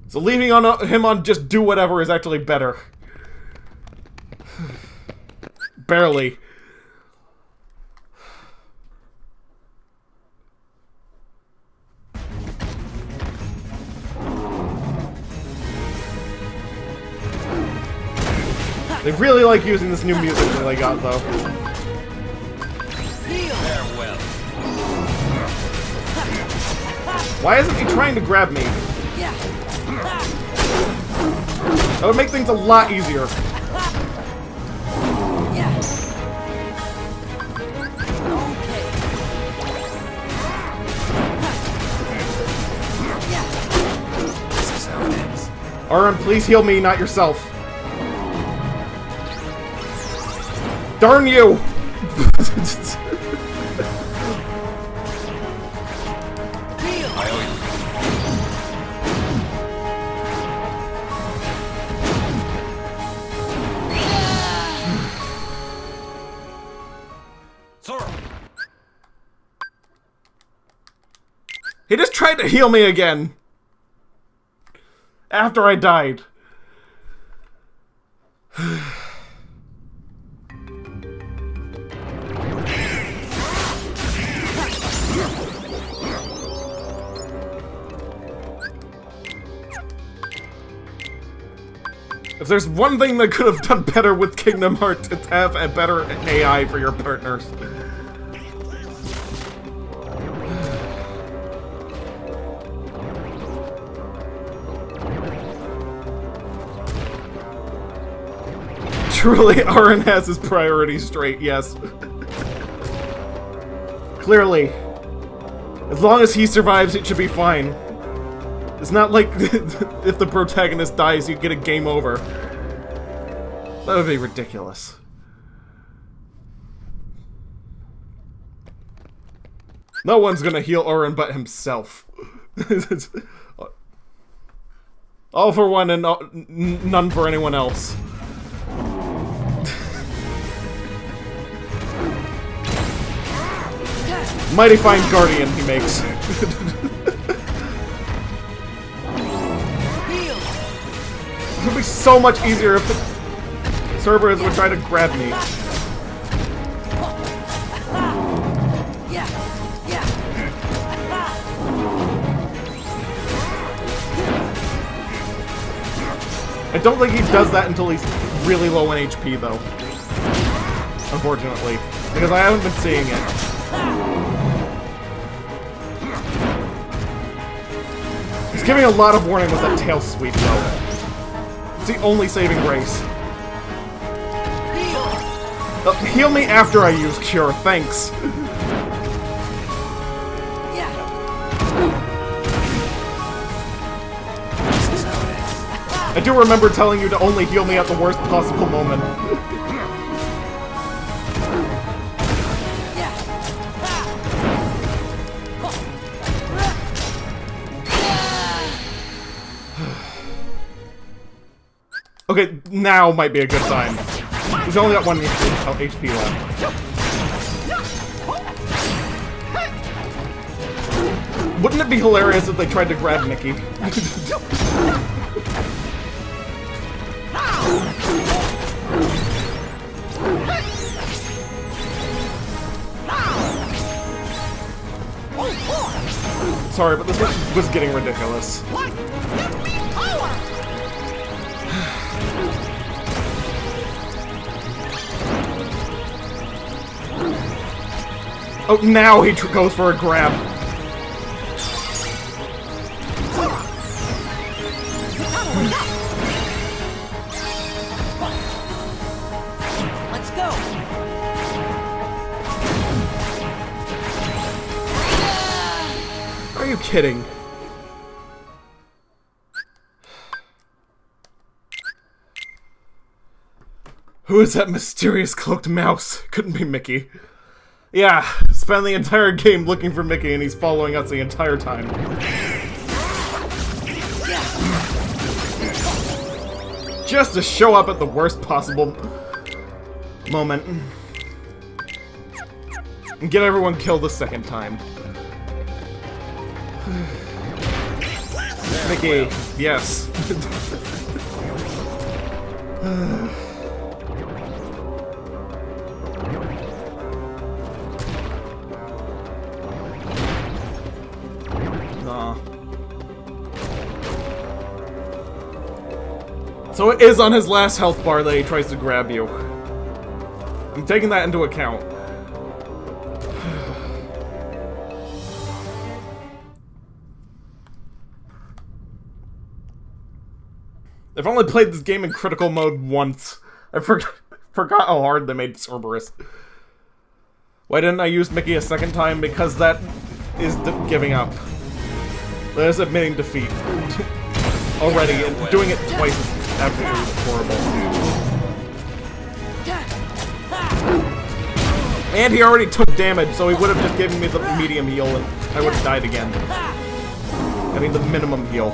So leaving him on just do whatever is actually better. Barely. They really like using this new music that they got, though. Farewell. Why isn't he trying to grab me? That would make things a lot easier. Aaron, please heal me, not yourself. Darn you! He just tried to heal me again. After I died. If there's one thing that could have done better with Kingdom Hearts, it's have a better AI for your partners. Truly, Aaron has his priorities straight, yes. Clearly. As long as he survives, it should be fine. It's not like if the protagonist dies, you get a game over. That would be ridiculous. No one's gonna heal Aaron but himself. All for one and none for anyone else. Mighty fine guardian he makes. It would be so much easier if the Cerberus would try to grab me. I don't think he does that until he's really low in HP, though. Unfortunately. Because I haven't been seeing it. He's giving a lot of warning with that tail sweep, though. It's the only saving grace. Heal me after I use Cure, thanks. I do remember telling you to only heal me at the worst possible moment. Okay, now might be a good time. He's only got 1 HP left. Wouldn't it be hilarious if they tried to grab Mickey? Sorry, but this was getting ridiculous. Oh, now he goes for a grab. Let's go. Are you kidding? Who is that mysterious cloaked mouse? Couldn't be Mickey. Yeah, spend the entire game looking for Mickey and he's following us the entire time. Just to show up at the worst possible moment. And get everyone killed the second time. Mickey, yes. So it is on his last health bar that he tries to grab you. I'm taking that into account. I've only played this game in critical mode once. I forgot how hard they made Cerberus. Why didn't I use Mickey a second time? Because that is giving up. That is admitting defeat. Already, and doing it twice is absolutely horrible. And he already took damage, so he would have just given me the medium heal and I would have died again. I mean the minimum heal.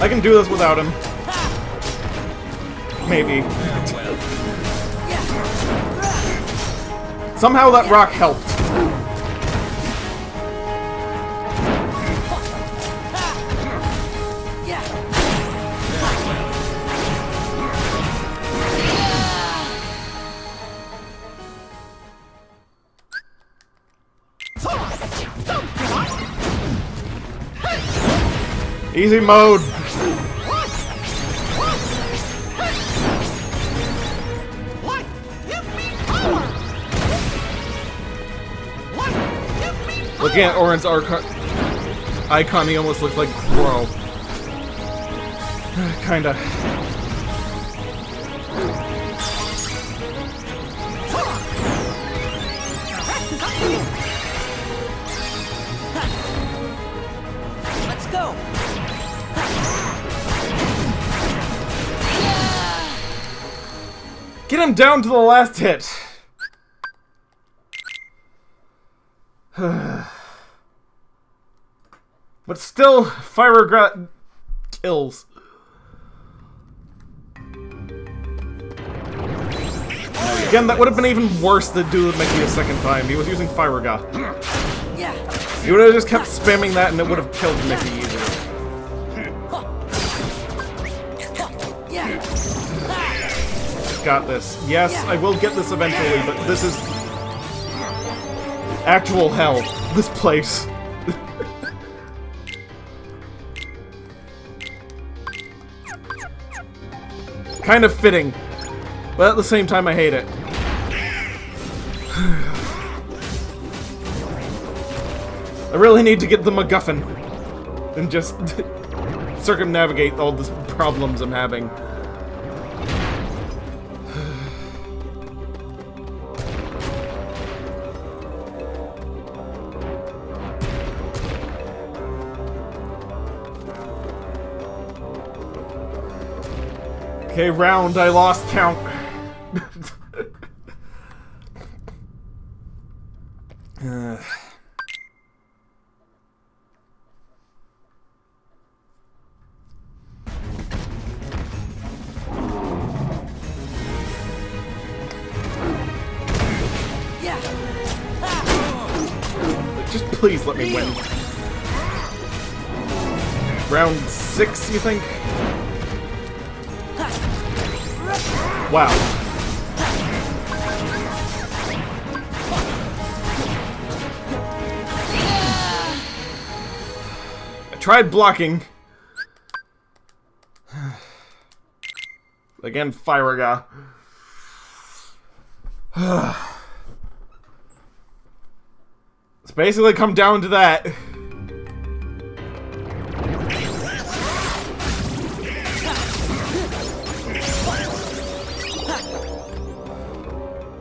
I can do this without him. Maybe. Somehow that rock helped. Easy mode. Looking at Orin's icon, he almost looks like Crow. Kinda. Let's go. Get him down to the last hit. But still, Fire kills. Again, that would have been even worse to do with Mickey a second time. He was using Fire Ga. He would have just kept spamming that and it would have killed Mickey easily. Got this. Yes, I will get this eventually, but this is actual hell. This place. Kind of fitting, but at the same time I hate it. I really need to get the MacGuffin and just circumnavigate all the problems I'm having. Okay, round, I lost count. Just please let me win. Round 6, you think? Wow. I tried blocking. Again, Fire Ga. It's basically come down to that.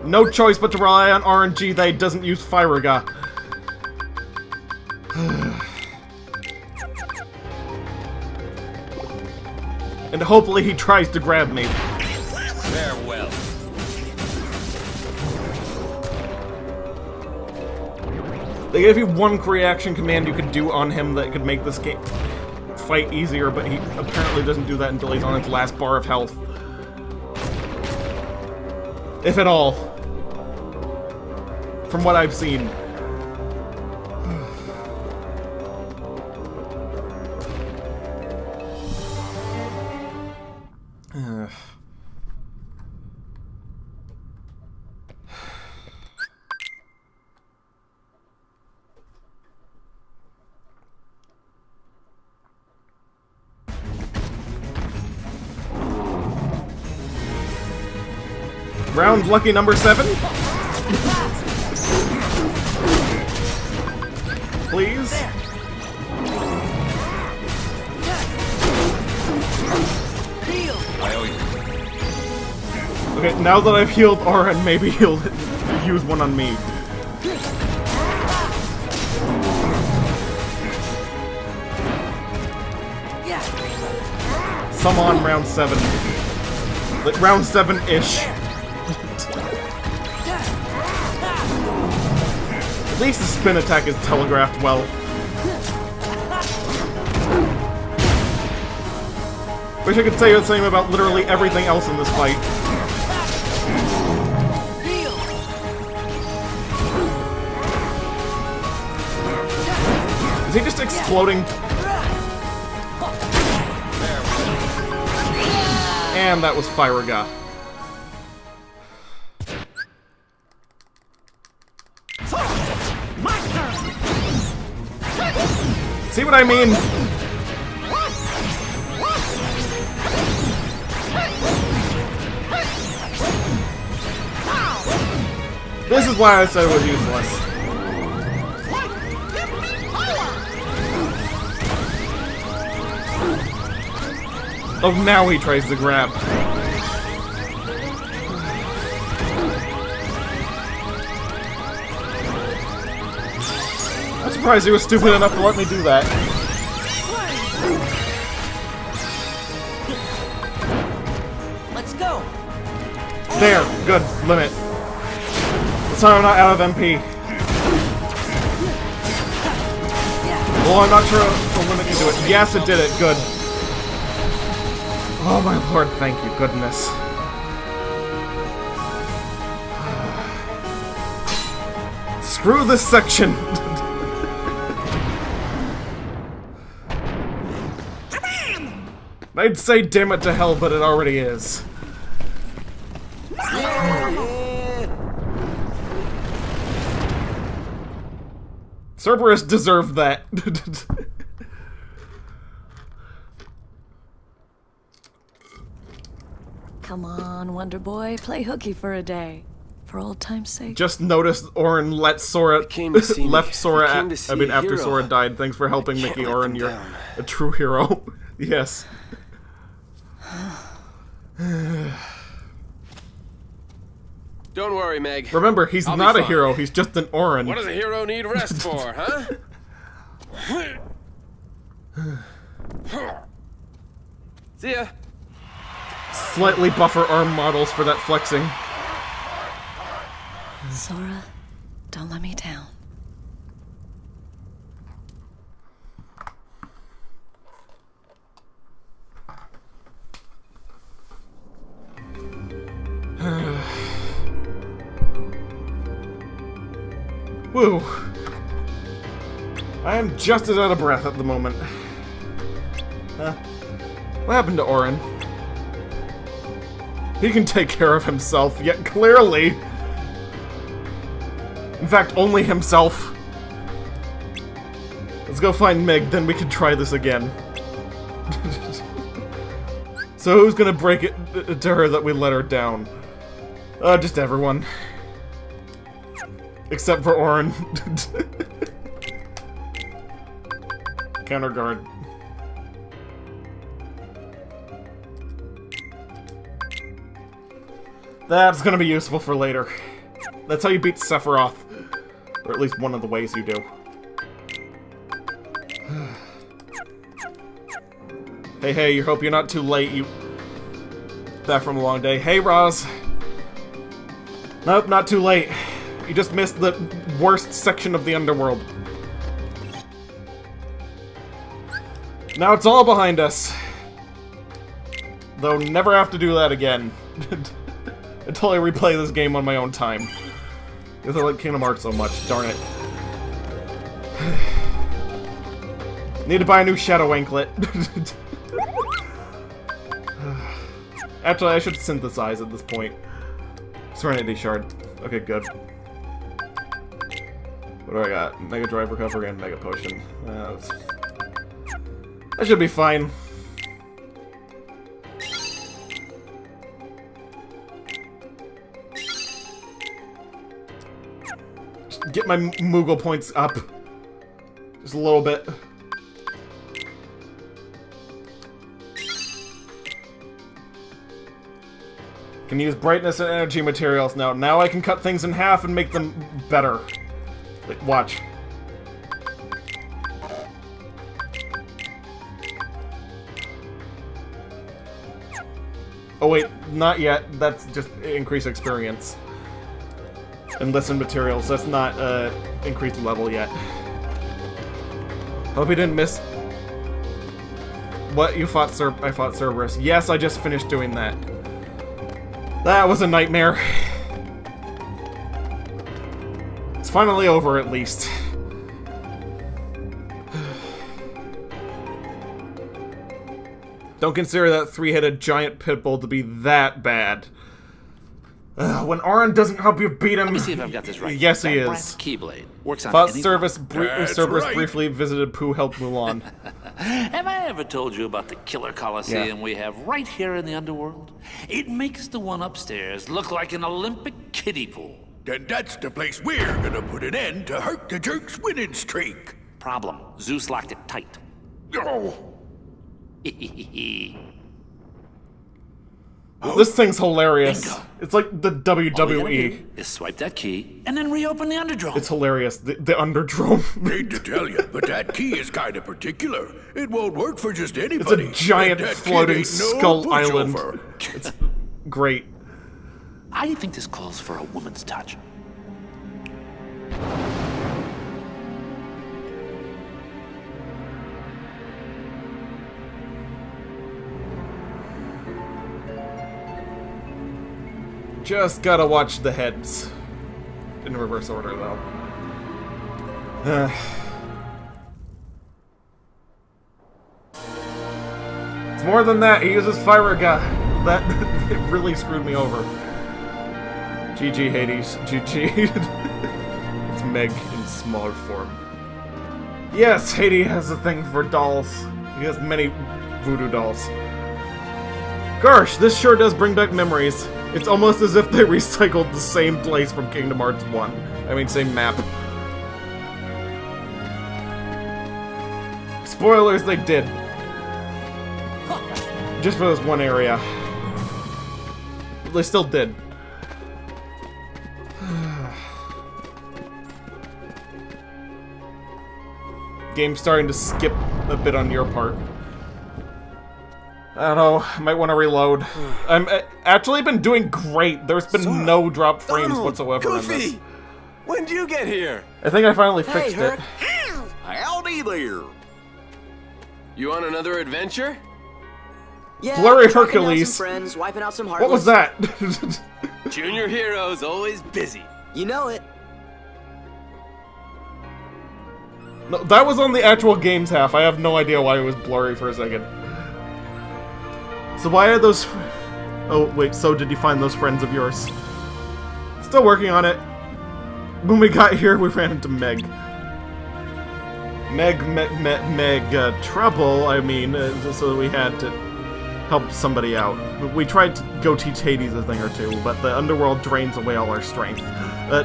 No choice but to rely on RNG that he doesn't use Fire Ga. And hopefully he tries to grab me. Farewell. They gave you one reaction command you could do on him that could make this game fight easier, but he apparently doesn't do that until he's on his last bar of health. If at all. From what I've seen. Round lucky number 7? Please? Okay, now that I've healed Auron, maybe he'll use one on me. Some on round 7. Like round 7-ish. At least the spin attack is telegraphed well. Wish I could say the same about literally everything else in this fight. Is he just exploding? And that was Fire Ga. See what I mean? This is why I said it was useless. Oh, now he tries to grab. I'm surprised he was stupid enough to let me do that. Let's go. There, good, limit. This time I'm not out of MP. Well, I'm not sure the limit can do it. Yes, it did it, good. Oh my lord, thank you, goodness. Screw this section! I'd say damn it to hell, but it already is. Cerberus deserved that. Come on, Wonder Boy, play hooky for a day. For old time's sake. Just noticed Orin let Sora left Sora after Sora died. Thanks for helping Mickey, Orin. You're a true hero. Yes. Don't worry, Meg. Remember, he's not a hero, he's just an Orin. What does a hero need rest for, huh? See ya. Slightly buffer arm models for that flexing. Sora, don't let me down. Woo. I am just as out of breath at the moment. What happened to Orin? He can take care of himself, yet clearly... In fact, only himself. Let's go find Meg, then we can try this again. So who's gonna break it to her that we let her down? Just everyone. Except for Orin. Counter guard. That's gonna be useful for later. That's how you beat Sephiroth. Or at least one of the ways you do. Hey, you hope you're not too late, you... Back from a long day. Hey, Roz! Nope, not too late. You just missed the worst section of the underworld. Now it's all behind us. Though never have to do that again. Until I replay this game on my own time. Because I like Kingdom Hearts so much, darn it. Need to buy a new Shadow Anklet. Actually, I should synthesize at this point. Serenity Shard. Okay, good. What do I got? Mega Drive Recovery and Mega Potion. That should be fine. Just get my Moogle points up. Just a little bit. Can use brightness and energy materials now. Now I can cut things in half and make them better. Like, watch. Oh wait, not yet. That's just increased experience. And listen materials. That's not increased level yet. Hope you didn't miss. What? You fought I fought Cerberus. Yes, I just finished doing that. That was a nightmare. It's finally over, at least. Don't consider that three-headed giant pitbull to be that bad. When Orin doesn't help you beat him... Let me see if I've got this right. Yes, he is. Keyblade works on Fought any... Cerberus briefly visited Pooh, helped Mulan. Have I ever told you about the killer coliseum we have right here in the underworld? It makes the one upstairs look like an Olympic kiddie pool. Then that's the place we're gonna put an end to Herc the Jerk's winning streak. Problem. Zeus locked it tight. Oh. This thing's hilarious. Bingo. It's like the All we gotta WWE. do is swipe that key and then reopen the underdrome. It's hilarious. The Underdrome. Hate to tell you, but that key is kind of particular. It won't work for just It's anybody. a giant And that kid floating ain't no skull island. pushover. It's great. I think this calls for a woman's touch. Just gotta watch the heads. In reverse order, though. It's more than that. He uses fire gun. That it really screwed me over. GG, Hades. GG. It's Meg in smaller form. Yes, Hades has a thing for dolls. He has many voodoo dolls. Gosh, this sure does bring back memories. It's almost as if they recycled the same place from Kingdom Hearts 1. I mean, same map. Spoilers, they did. Just for this one area. They still did. Game's starting to skip a bit on your part. I don't know, might want to reload. I'm actually been doing great. There's been no drop frames whatsoever in this. When'd you get here? I think I finally fixed it. Howdy there. You on another adventure? Yeah, Blurry tracking down Hercules. some friends, wiping out some What was heartless. that? Junior hero's always busy. You know it. No, that was on the actual game's half. I have no idea why it was blurry for a second. So why are those... Oh, wait, so did you find those friends of yours? Still working on it. When we got here, we ran into Meg. Meg, trouble, I mean, so we had to help somebody out. We tried to go teach Hades a thing or two, but the underworld drains away all our strength.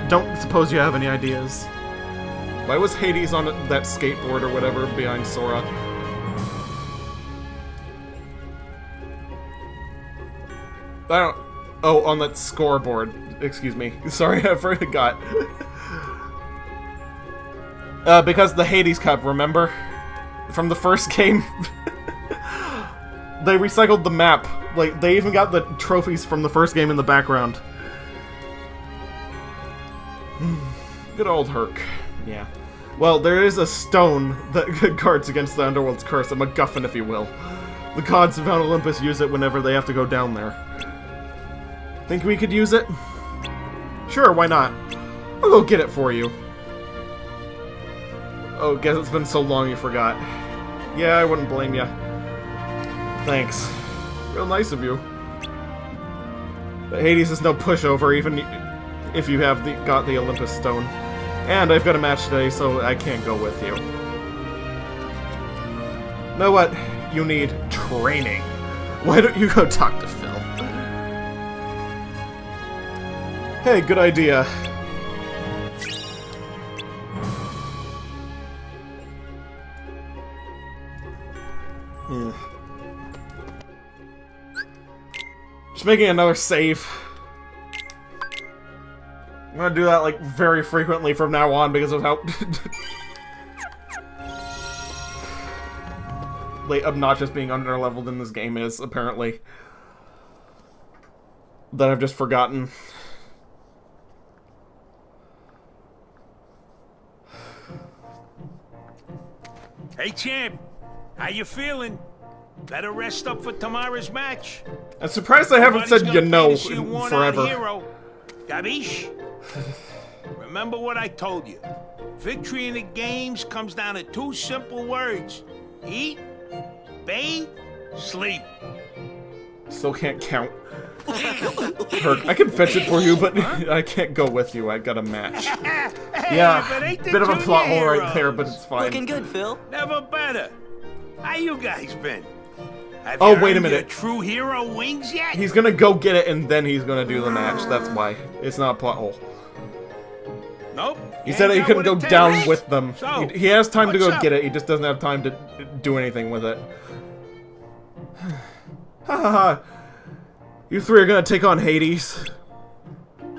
Don't suppose you have any ideas? Why was Hades on that skateboard or whatever behind Sora? I don't... Oh, on that scoreboard. Excuse me. Sorry, I forgot. Because the Hades Cup, remember? From the first game? They recycled the map. Like, they even got the trophies from the first game in the background. Good old Herc. Yeah. Well, there is a stone that guards against the Underworld's curse, a MacGuffin, if you will. The gods of Mount Olympus use it whenever they have to go down there. Think we could use it? Sure, why not? I'll go get it for you. Oh, guess it's been so long you forgot. Yeah, I wouldn't blame you. Thanks. Real nice of you. But Hades is no pushover, even if you have got the Olympus Stone. And I've got a match today, so I can't go with you. Know what? You need training. Why don't you go talk to Phil? Hey, good idea. Just making another save. I'm gonna do that, like, very frequently from now on because of how... like, obnoxious being underleveled in this game is, apparently. That I've just forgotten. Hey, champ. How you feeling? Better rest up for tomorrow's match. I'm surprised I haven't said you know Nobody's gonna in play this forever. hero. Gabish? Remember what I told you. Victory in the games comes down to two simple words. Eat, bathe, sleep. Still can't count. Herc, I can fetch it for you, but I can't go with you. I got a match. Hey, Yeah, if it ain't the bit of a plot hole junior right there, but it's fine. Looking good, Phil. Never better. How you guys been? Have Oh, you wait a earned your minute. true hero wings yet? He's gonna go get it, and then he's gonna do the match. That's why. It's not a plot hole. Nope. He said he Ain't couldn't got go what it down takes. with them. So, He has time to go what's up? get it, he just doesn't have time to do anything with it. Ha ha ha. You three are gonna take on Hades.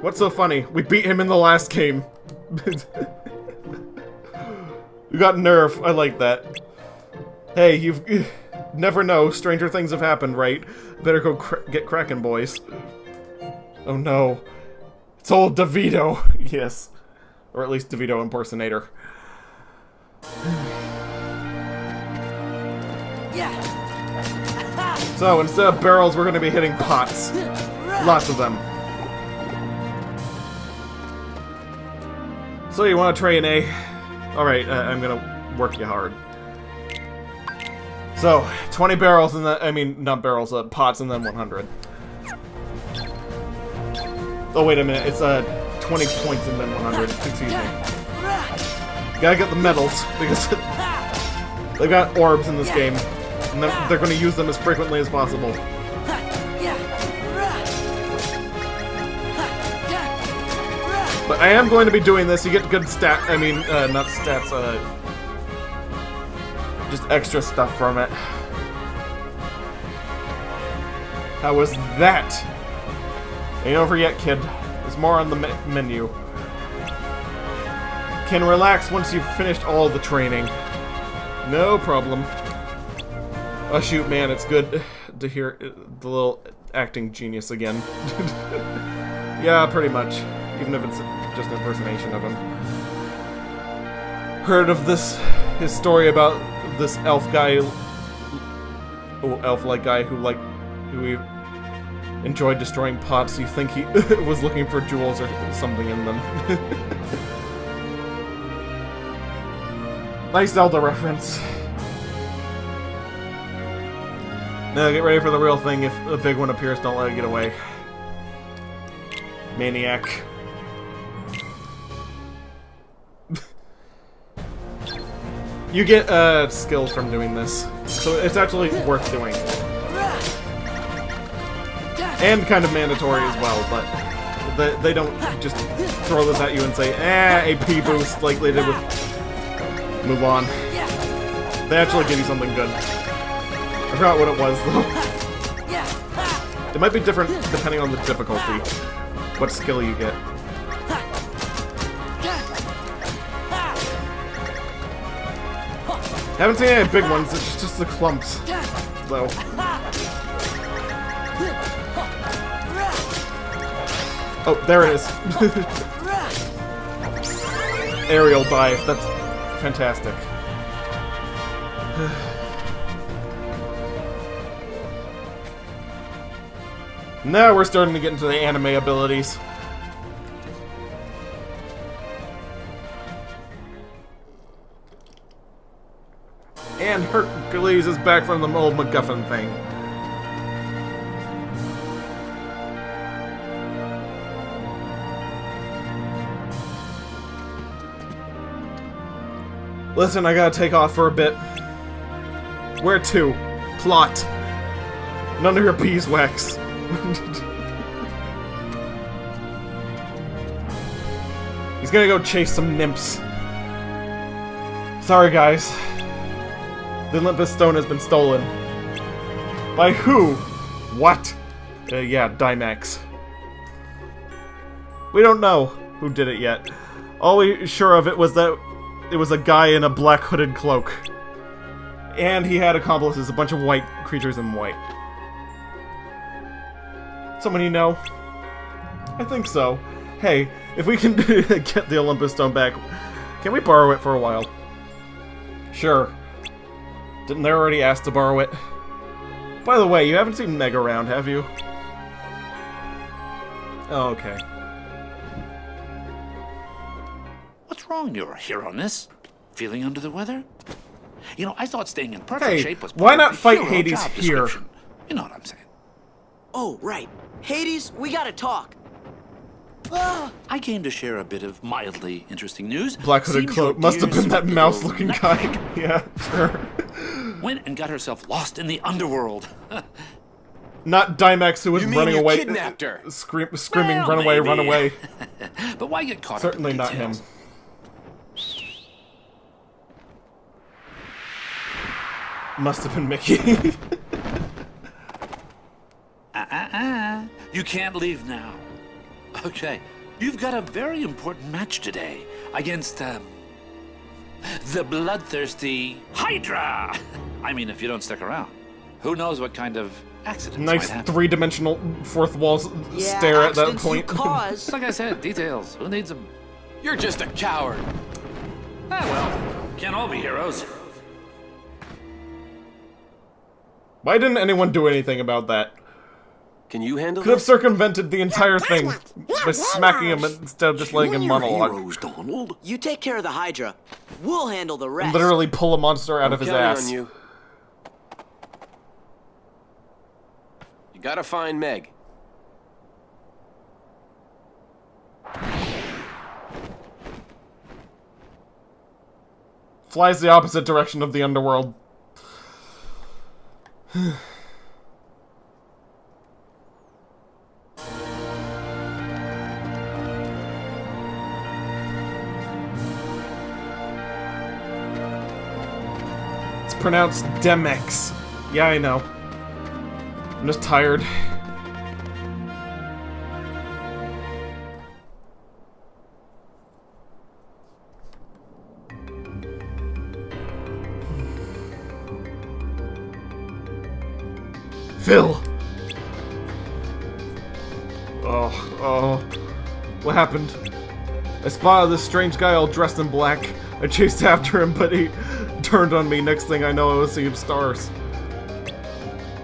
What's so funny? We beat him in the last game. You got nerf. I like that. Hey, you've never know. Stranger things have happened, right? Better go get cracking, boys. Oh no. It's old DeVito. Yes. Or at least DeVito impersonator. So, instead of barrels, we're gonna be hitting pots. Lots of them. So, you want to train, eh? Alright, I'm gonna work you hard. So, 20 barrels and then, I mean, not barrels, pots and then 100. Oh, wait a minute, it's 20 points and then 100, excuse me. Gotta get the medals, because they've got orbs in this game, and they're gonna use them as frequently as possible. But I am going to be doing this, you get good not stats, just extra stuff from it. How was that? Ain't over yet, kid. There's more on the menu. Can relax once you've finished all the training. No problem. Oh shoot, man, it's good to hear the little acting genius again. Yeah, pretty much. Even if it's just an impersonation of him. Heard of his story about this elf guy, elf-like guy who he enjoyed destroying pots. You think he was looking for jewels or something in them. Nice Zelda reference. Now get ready for the real thing. If a big one appears, don't let it get away. Maniac. You get skills from doing this, so it's actually worth doing. And kind of mandatory as well, but they don't just throw this at you and say, AP boost like they did with Mulan. They actually give you something good. I forgot what it was, though. It might be different depending on the difficulty, what skill you get. Haven't seen any big ones, it's just the clumps, though. Oh, there it is. Aerial dive, that's fantastic. Now we're starting to get into the anime abilities. And Hercules is back from the old MacGuffin thing. Listen, I gotta take off for a bit. Where to? Plot. None of your beeswax. He's gonna go chase some nymphs. Sorry, guys. The Olympus Stone has been stolen. By who? What? Yeah, Dymax. We don't know who did it yet. All we're sure of it was that it was a guy in a black hooded cloak. And he had accomplices, a bunch of white creatures in white. Someone you know? I think so. Hey, if we can get the Olympus Stone back, can we borrow it for a while? Sure. Didn't they already ask to borrow it? By the way, you haven't seen Meg around, have you? Oh, okay. What's wrong, your Hero-ness? Feeling under the weather? You know, I thought staying in perfect shape was part why of not the fight hero Hades job here? description. You know what I'm saying. Oh, right. Hades, we gotta talk. I came to share a bit of mildly interesting news. Black hooded Seems cloak. your Must have dear been that sweet mouse-looking little guy. nutmeg Yeah, sure. went and got herself lost in the underworld. Not Dymax, who was running away. Kidnapped her. Screaming, Well, run away, run maybe. away. But why get caught Certainly up in the not him. details? Must have been Mickey. You can't leave now. Okay, you've got a very important match today against, the bloodthirsty Hydra! I mean, if you don't stick around, who knows what kind of accidents Nice might happen. three-dimensional fourth wall stare at that point. Cause. Like I said, details. Who needs them? You're just a coward. Ah, well, can't all be heroes. Why didn't anyone do anything about that? Can you handle Could have this? circumvented the entire thing by smacking him instead of just letting him monologue. Heroes, Donald. You take care of the Hydra. We'll handle the rest. Literally pull a monster out of his Counting ass. on you. You gotta find Meg. Flies the opposite direction of the underworld. It's pronounced Demex. Yeah, I know. I'm just tired. Phil! Oh. What happened? I spotted this strange guy all dressed in black. I chased after him, but he turned on me. Next thing I know, I was seeing stars.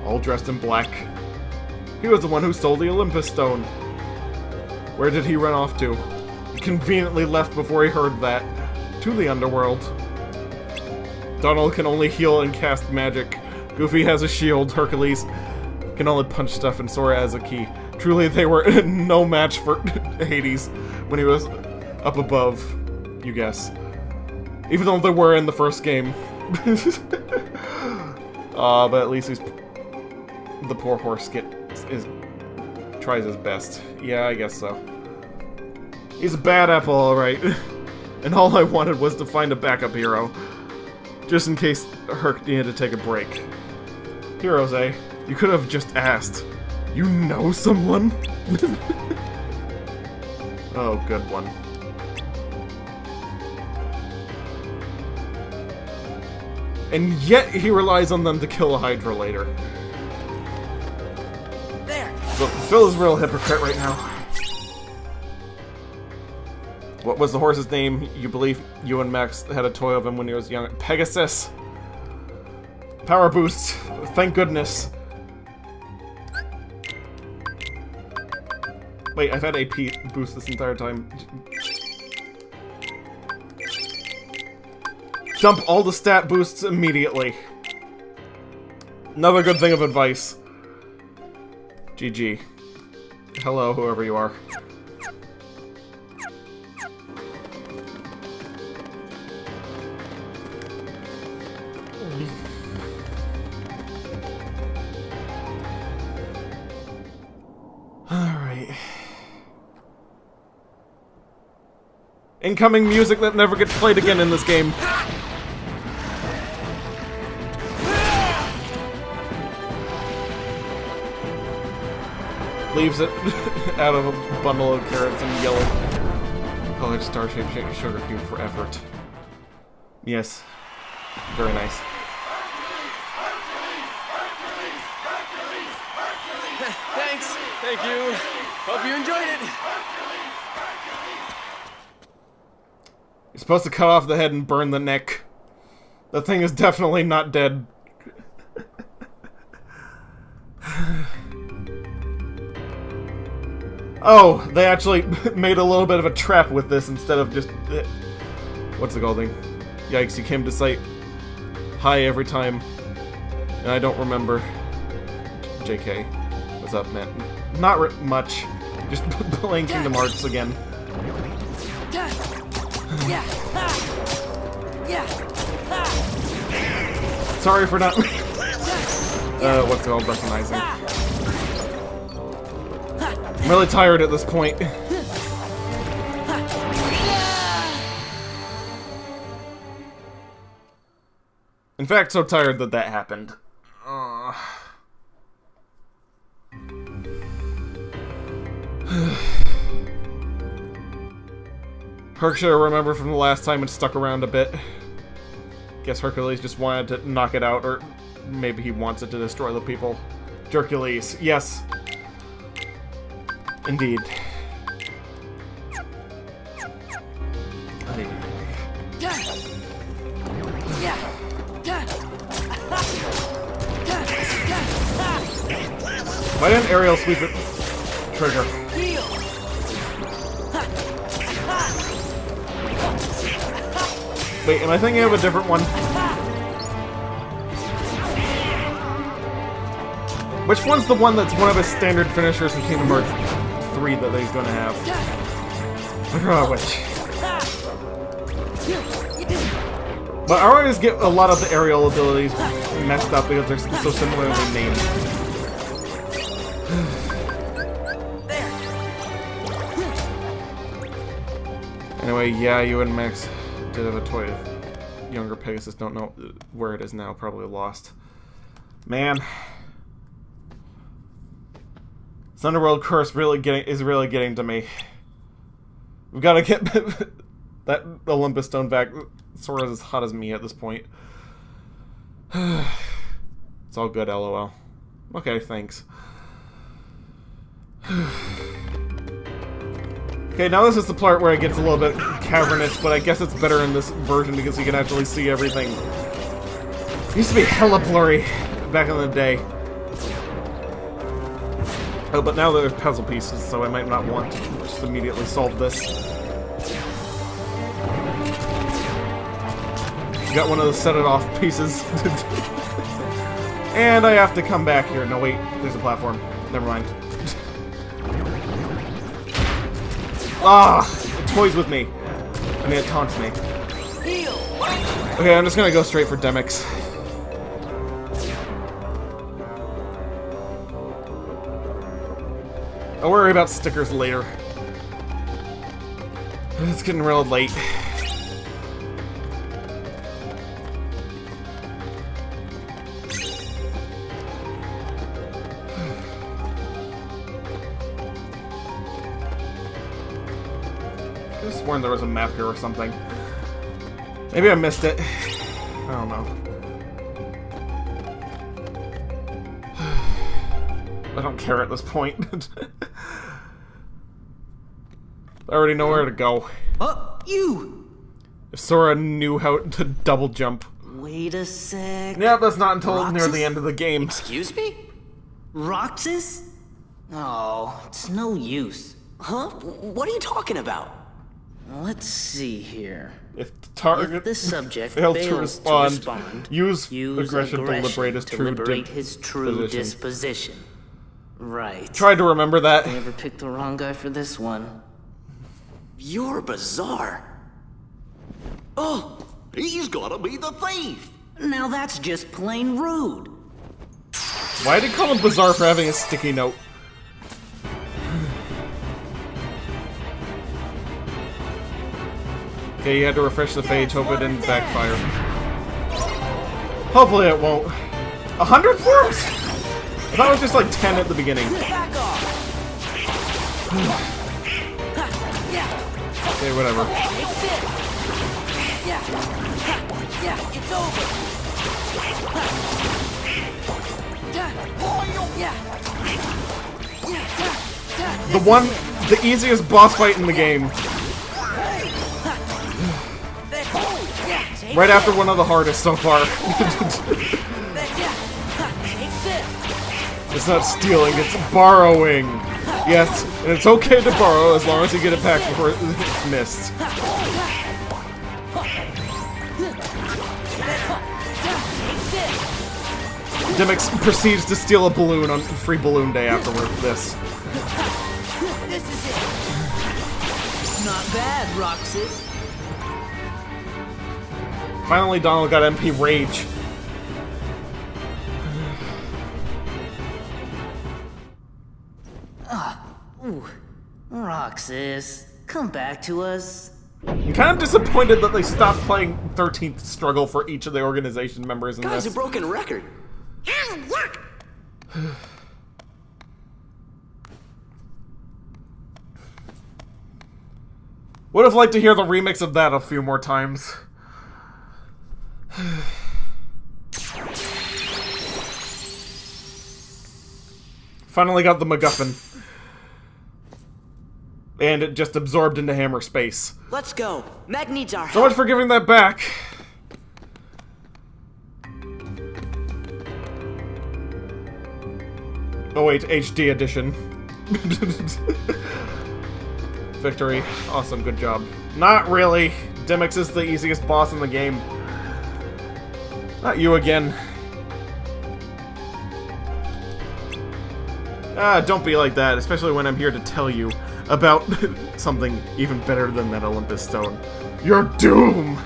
All dressed in black. He was the one who stole the Olympus Stone. Where did he run off to? He conveniently left before he heard that. To the underworld. Donald can only heal and cast magic. Goofy has a shield. Hercules can only punch stuff, and Sora has a key. Truly, they were no match for Hades when he was up above, you guess. Even though they were in the first game. But at least he's... The poor horse tries his best. Yeah, I guess so. He's a bad apple, alright. And all I wanted was to find a backup hero. Just in case Herc needed to take a break. Heroes, eh? You could have just asked. You know someone? Oh, good one. And yet he relies on them to kill a Hydra later. There. So Phil is a real hypocrite right now. What was the horse's name? You believe you and Max had a toy of him when he was young. Pegasus! Power boost. Thank goodness. Wait, I've had AP boost this entire time. Dump all the stat boosts immediately. Another good thing of advice. GG. Hello, whoever you are. Alright. Incoming music that never gets played again in this game. Leaves it out of a bundle of carrots and yellow colored star-shaped sugar cube for effort. Yes. Very nice. Thanks. Thank you. Hope you enjoyed it. You're supposed to cut off the head and burn the neck. The thing is definitely not dead. Oh, they actually made a little bit of a trap with this instead of just... what's the called thing? Yikes, you came to sight high every time. And I don't remember. JK. What's up, man? Not much. Just playing Kingdom Hearts again. Sorry for not... what's it called? Recognizing. I'm really tired at this point. In fact, so tired that that happened. Herc should have remembered from the last time and stuck around a bit. Guess Hercules just wanted to knock it out, or maybe he wants it to destroy the people. Hercules, yes. Indeed. Why didn't Ariel sweep it? Trigger. Wait, am I thinking of a different one? Which one's the one that's one of his standard finishers in Kingdom Hearts 3 that he's gonna have? I don't know which. But I always get a lot of the aerial abilities messed up because they're so similarly named. Anyway, yeah, you and Max did have a toy. Younger Pegasus don't know where it is now, probably lost. Man. This Underworld curse is really getting to me. We've got to get that Olympus stone back. Sora's as hot as me at this point. It's all good, LOL. Okay, thanks. Okay, now this is the part where it gets a little bit cavernous, but I guess it's better in this version because you can actually see everything. It used to be hella blurry back in the day. Oh, but now there's puzzle pieces, so I might not want to just immediately solve this. Got one of the set-it-off pieces. And I have to come back here. No, wait. There's a platform. Never mind. Ah! It toys with me. I mean, it taunts me. Okay, I'm just gonna go straight for Demix. I'll worry about stickers later. It's getting real late. I could have sworn there was a map here or something. Maybe I missed it. I don't know. I don't care at this point. I already know where to go. Oh, you! If Sora knew how to double jump. Wait a sec. Yeah, that's not until Roxas? near the end of the game. Excuse me? Roxas? Oh, it's no use. Huh? What are you talking about? Let's see here. If the target the subject fails fails to respond, use aggression to liberate his true disposition. Right. Tried to remember that. Never picked the wrong guy for this one. You're bizarre. Oh, he's gotta be the thief. Now that's just plain rude. Why did he call him bizarre for having a sticky note? Okay, you had to refresh the page, hope it didn't backfire. Hopefully it won't. 100 forms? I thought it was just like 10 at the beginning. Okay, whatever. Yeah, it's over. The easiest boss fight in the game. Right after one of the hardest so far. It's not stealing, it's borrowing. Yes, and it's okay to borrow as long as you get it back before it's missed. Demix proceeds to steal a balloon on Free Balloon Day afterward. This is it. Not bad, Roxas. Finally, Donald got MP Rage. Ooh, Roxas, come back to us. I'm kind of disappointed that they stopped playing 13th Struggle for each of the organization members in Guy's this. a broken record. Would have liked to hear the remix of that a few more times. Finally got the MacGuffin. And it just absorbed into hammer space. Let's go. Meg needs our help. So much for giving that back. Oh wait, HD edition. Victory. Awesome, good job. Not really. Demix is the easiest boss in the game. Not you again. Ah, don't be like that, especially when I'm here to tell you about something even better than that Olympus Stone. Your doom!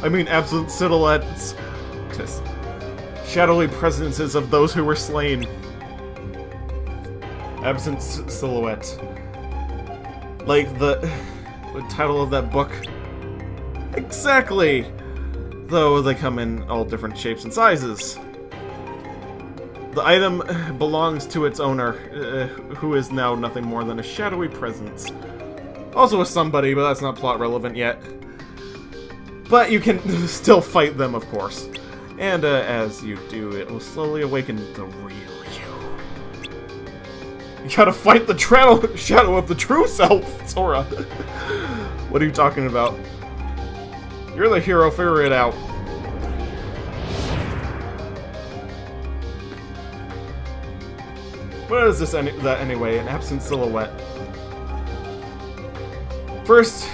I mean, absolute silhouettes. Just shadowy presences of those who were slain. Absent silhouette. Like the title of that book. Exactly! Though they come in all different shapes and sizes. The item belongs to its owner, who is now nothing more than a shadowy presence. Also a somebody, but that's not plot relevant yet. But you can still fight them, of course. And as you do, it will slowly awaken the real you. You gotta fight the shadow of the true self, Sora. What are you talking about? You're the hero, figure it out. What is that anyway? An absent silhouette. First,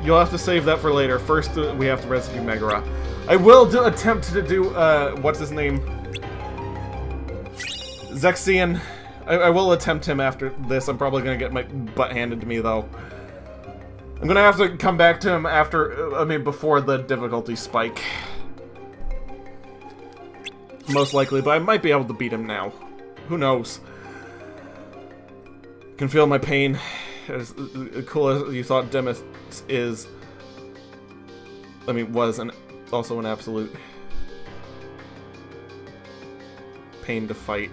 you'll have to save that for later. First, we have to rescue Megara. I will attempt to do, what's his name? Zexion. I will attempt him after this. I'm probably gonna get my butt handed to me, though. I'm gonna have to come back to him after, before the difficulty spike. Most likely, but I might be able to beat him now. Who knows? Can feel my pain. As cool as you thought Demis is, was also an absolute pain to fight.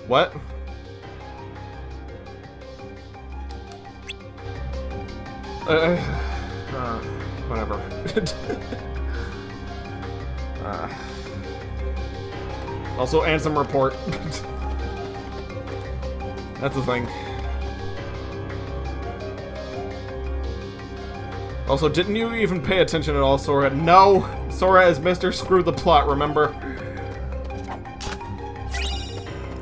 What? Whatever. Also, Ansem report. That's the thing. Also, didn't you even pay attention at all, Sora? No! Sora is Mr. Screw the Plot, remember?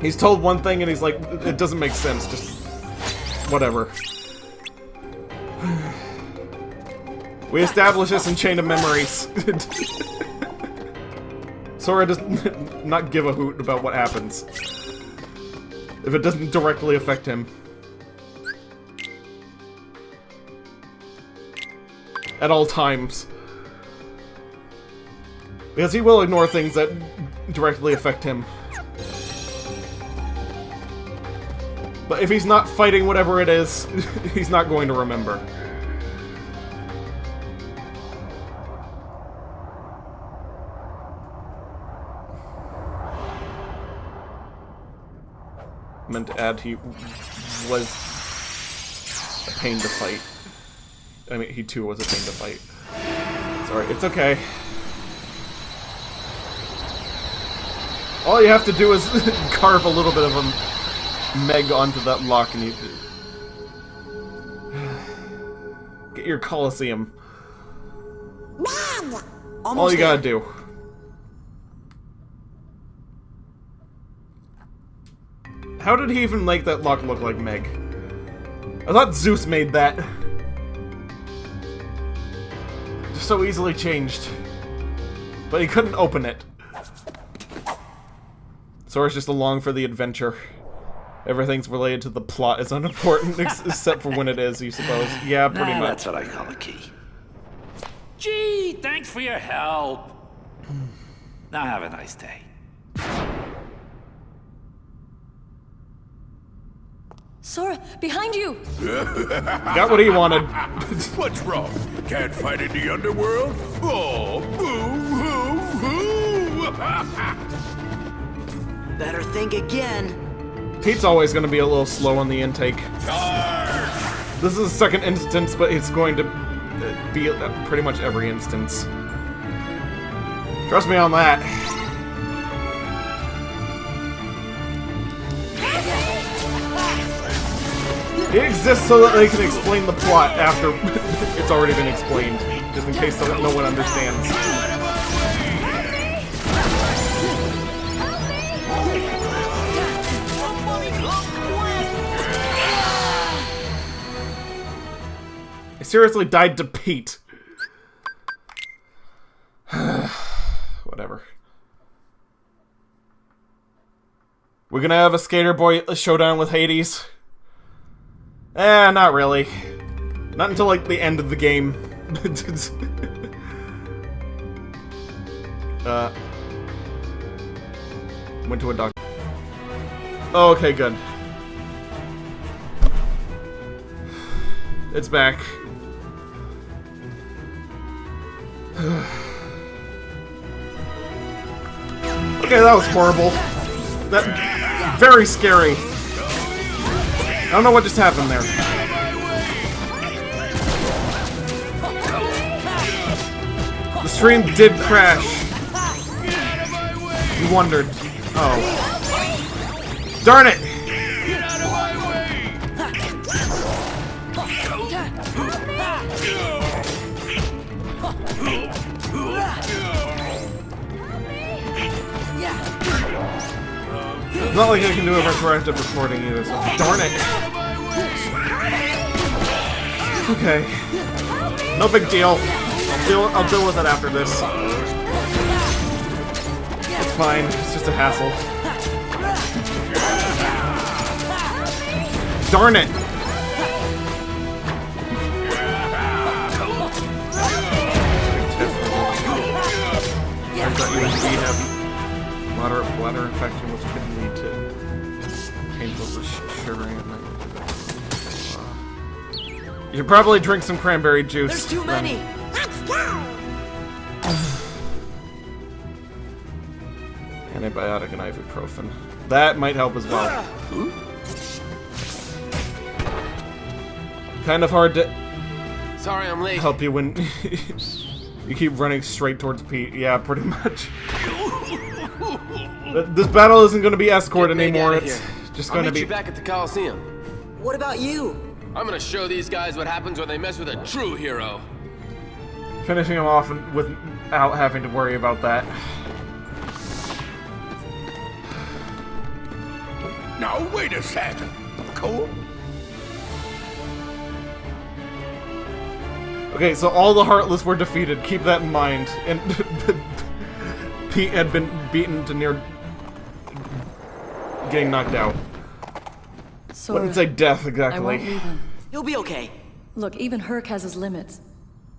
He's told one thing and he's like, it doesn't make sense, just... whatever. We establish this in Chain of Memories. Sora does not give a hoot about what happens. If it doesn't directly affect him. At all times. Because he will ignore things that directly affect him. But if he's not fighting whatever it is, he's not going to remember. Meant to add he was a pain to fight. He too was a pain to fight. Sorry, it's okay. All you have to do is carve a little bit of a Meg onto that lock and you... get your Colosseum. All you gotta do. How did he even make that lock look like Meg? I thought Zeus made that. Just so easily changed. But he couldn't open it. Sora's just along for the adventure. Everything's related to the plot is unimportant, except for when it is, you suppose. Yeah, pretty much. That's what I call a key. Gee, thanks for your help. Now have a nice day. Sora, behind you! Got what he wanted. What's wrong? Can't fight in the underworld? Oh, boo-hoo-hoo! Better think again. Pete's always going to be a little slow on the intake. Charge! This is the second instance, but it's going to be pretty much every instance. Trust me on that. It exists so that they can explain the plot after it's already been explained, just in case no one understands. I seriously died to Pete. Whatever. We're gonna have a Skater Boy showdown with Hades. Not really. Not until, like, the end of the game. Went to a doctor. Oh, okay, good. It's back. Okay, that was horrible. That very scary. I don't know what just happened there. The stream did crash. You wondered. Oh. Darn it! It's not like I can do a retroactive recording either, so darn it. Okay. No big deal. I'll deal with it after this. It's fine. It's just a hassle. Darn it! Turns out you have moderate bladder infection, which could lead to painful shivering at night. You should probably drink some cranberry juice. There's too many! Let's go! Antibiotic and ibuprofen. That might help as well. Kind of hard to Sorry I'm late. help you when you keep running straight towards Pete. Yeah, pretty much. This battle isn't going to be escort anymore. It's just going to be. I'll meet you back at the Coliseum. What about you? I'm gonna show these guys what happens when they mess with a true hero. Finishing him off without having to worry about that. Now wait a second. Cool. Okay, so all the Heartless were defeated. Keep that in mind. And Pete had been beaten to near getting knocked out. Wouldn't say death exactly. I won't leave him. He'll be okay. Look, even Herc has his limits.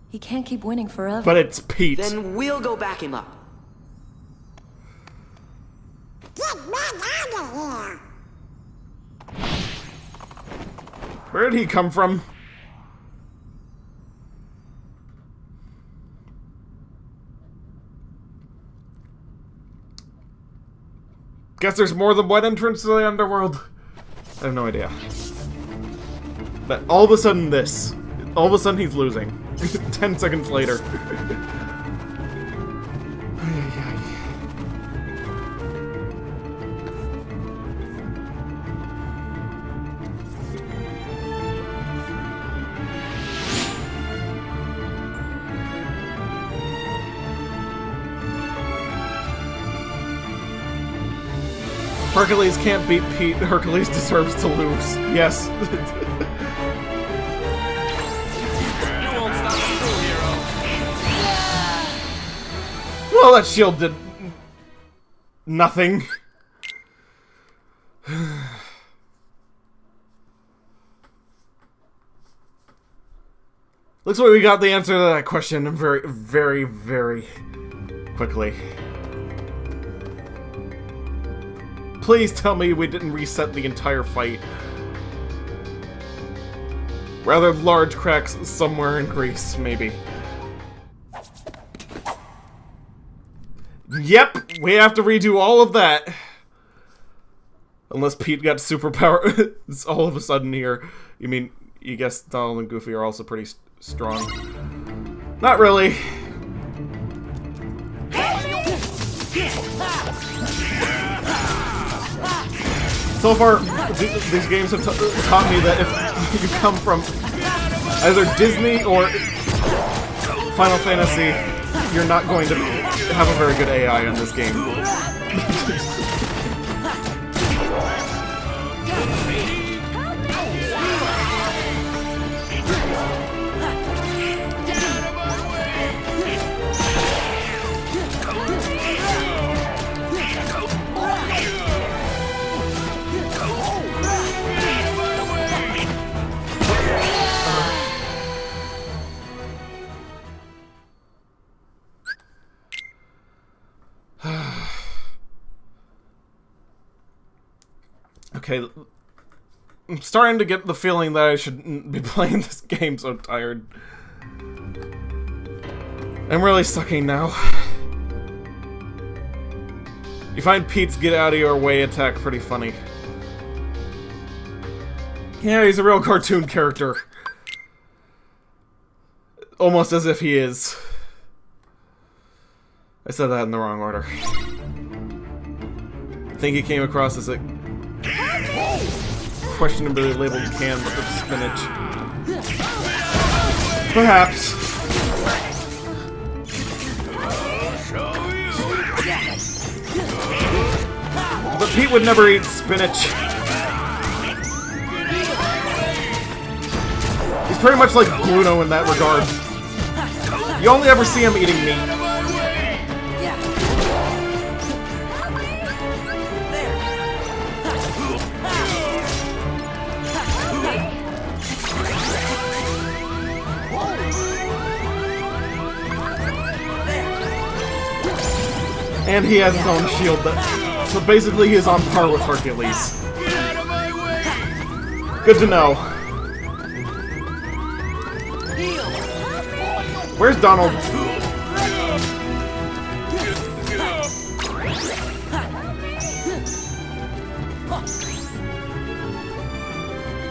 He can't keep winning forever. But it's Pete. Then we'll go back him up. Get back out of here! Where did he come from? Guess there's more than one entrance to the underworld. I have no idea. But all of a sudden this. All of a sudden he's losing. 10 seconds later. Hercules can't beat Pete. Hercules deserves to lose. Yes. You won't stop a true hero. Well, that shield did nothing. Looks like we got the answer to that question very, very, very quickly. Please tell me we didn't reset the entire fight. Rather large cracks somewhere in Greece, maybe. Yep, we have to redo all of that. Unless Pete got superpower all of a sudden here. You mean you guess Donald and Goofy are also pretty strong. Not really. So far, these games have taught me that if you come from either Disney or Final Fantasy, you're not going to have a very good AI in this game. Okay, I'm starting to get the feeling that I shouldn't be playing this game, so tired. I'm really sucking now. You find Pete's get out of your way attack pretty funny. Yeah, he's a real cartoon character. Almost as if he is. I said that in the wrong order. I think he came across as a questionably labeled can of spinach. Perhaps. But Pete would never eat spinach. He's pretty much like Bruno in that regard. You only ever see him eating meat. And he has his own shield, so basically he's on par with Hercules. Good to know. Where's Donald?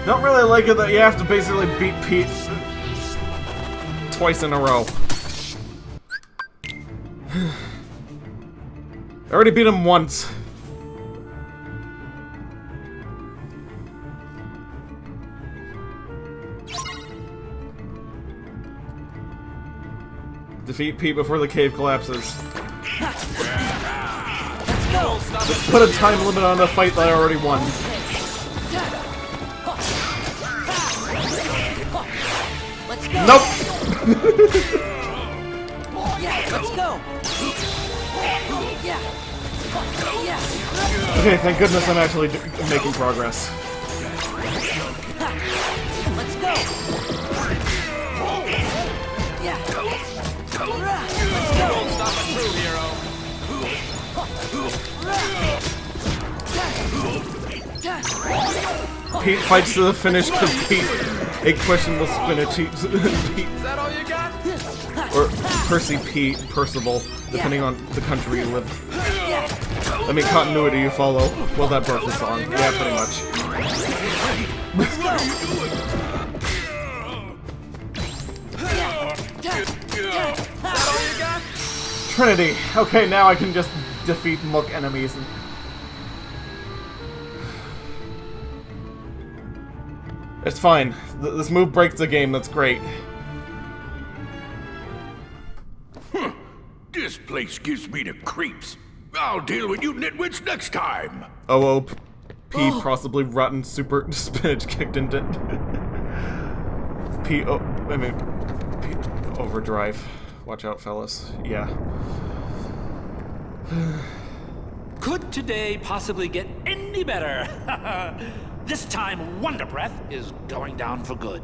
Don't really like it that you have to basically beat Pete twice in a row. I already beat him once. Defeat Pete before the cave collapses. Put a time limit on a fight that I already won. Nope! Let's go! Okay, thank goodness I'm actually making progress. Let's go! Yeah. Let's go! Don't stop a true hero. Pete fights to the finish because Pete ate questionable spinach. Pete, Is that all you got? or Percy Pete, Percival, depending on the country you live. I mean, continuity you follow. Well, that broke the song. Yeah, pretty much. Trinity. Okay, now I can just defeat Mook enemies. It's fine. This move breaks the game. That's great. This place gives me the creeps. I'll deal with you nitwits next time. Oh, P possibly rotten super spinach kicked into P. Oh, I mean P overdrive. Watch out, fellas. Yeah. Could today possibly get any better? This time, Wonder Breath is going down for good.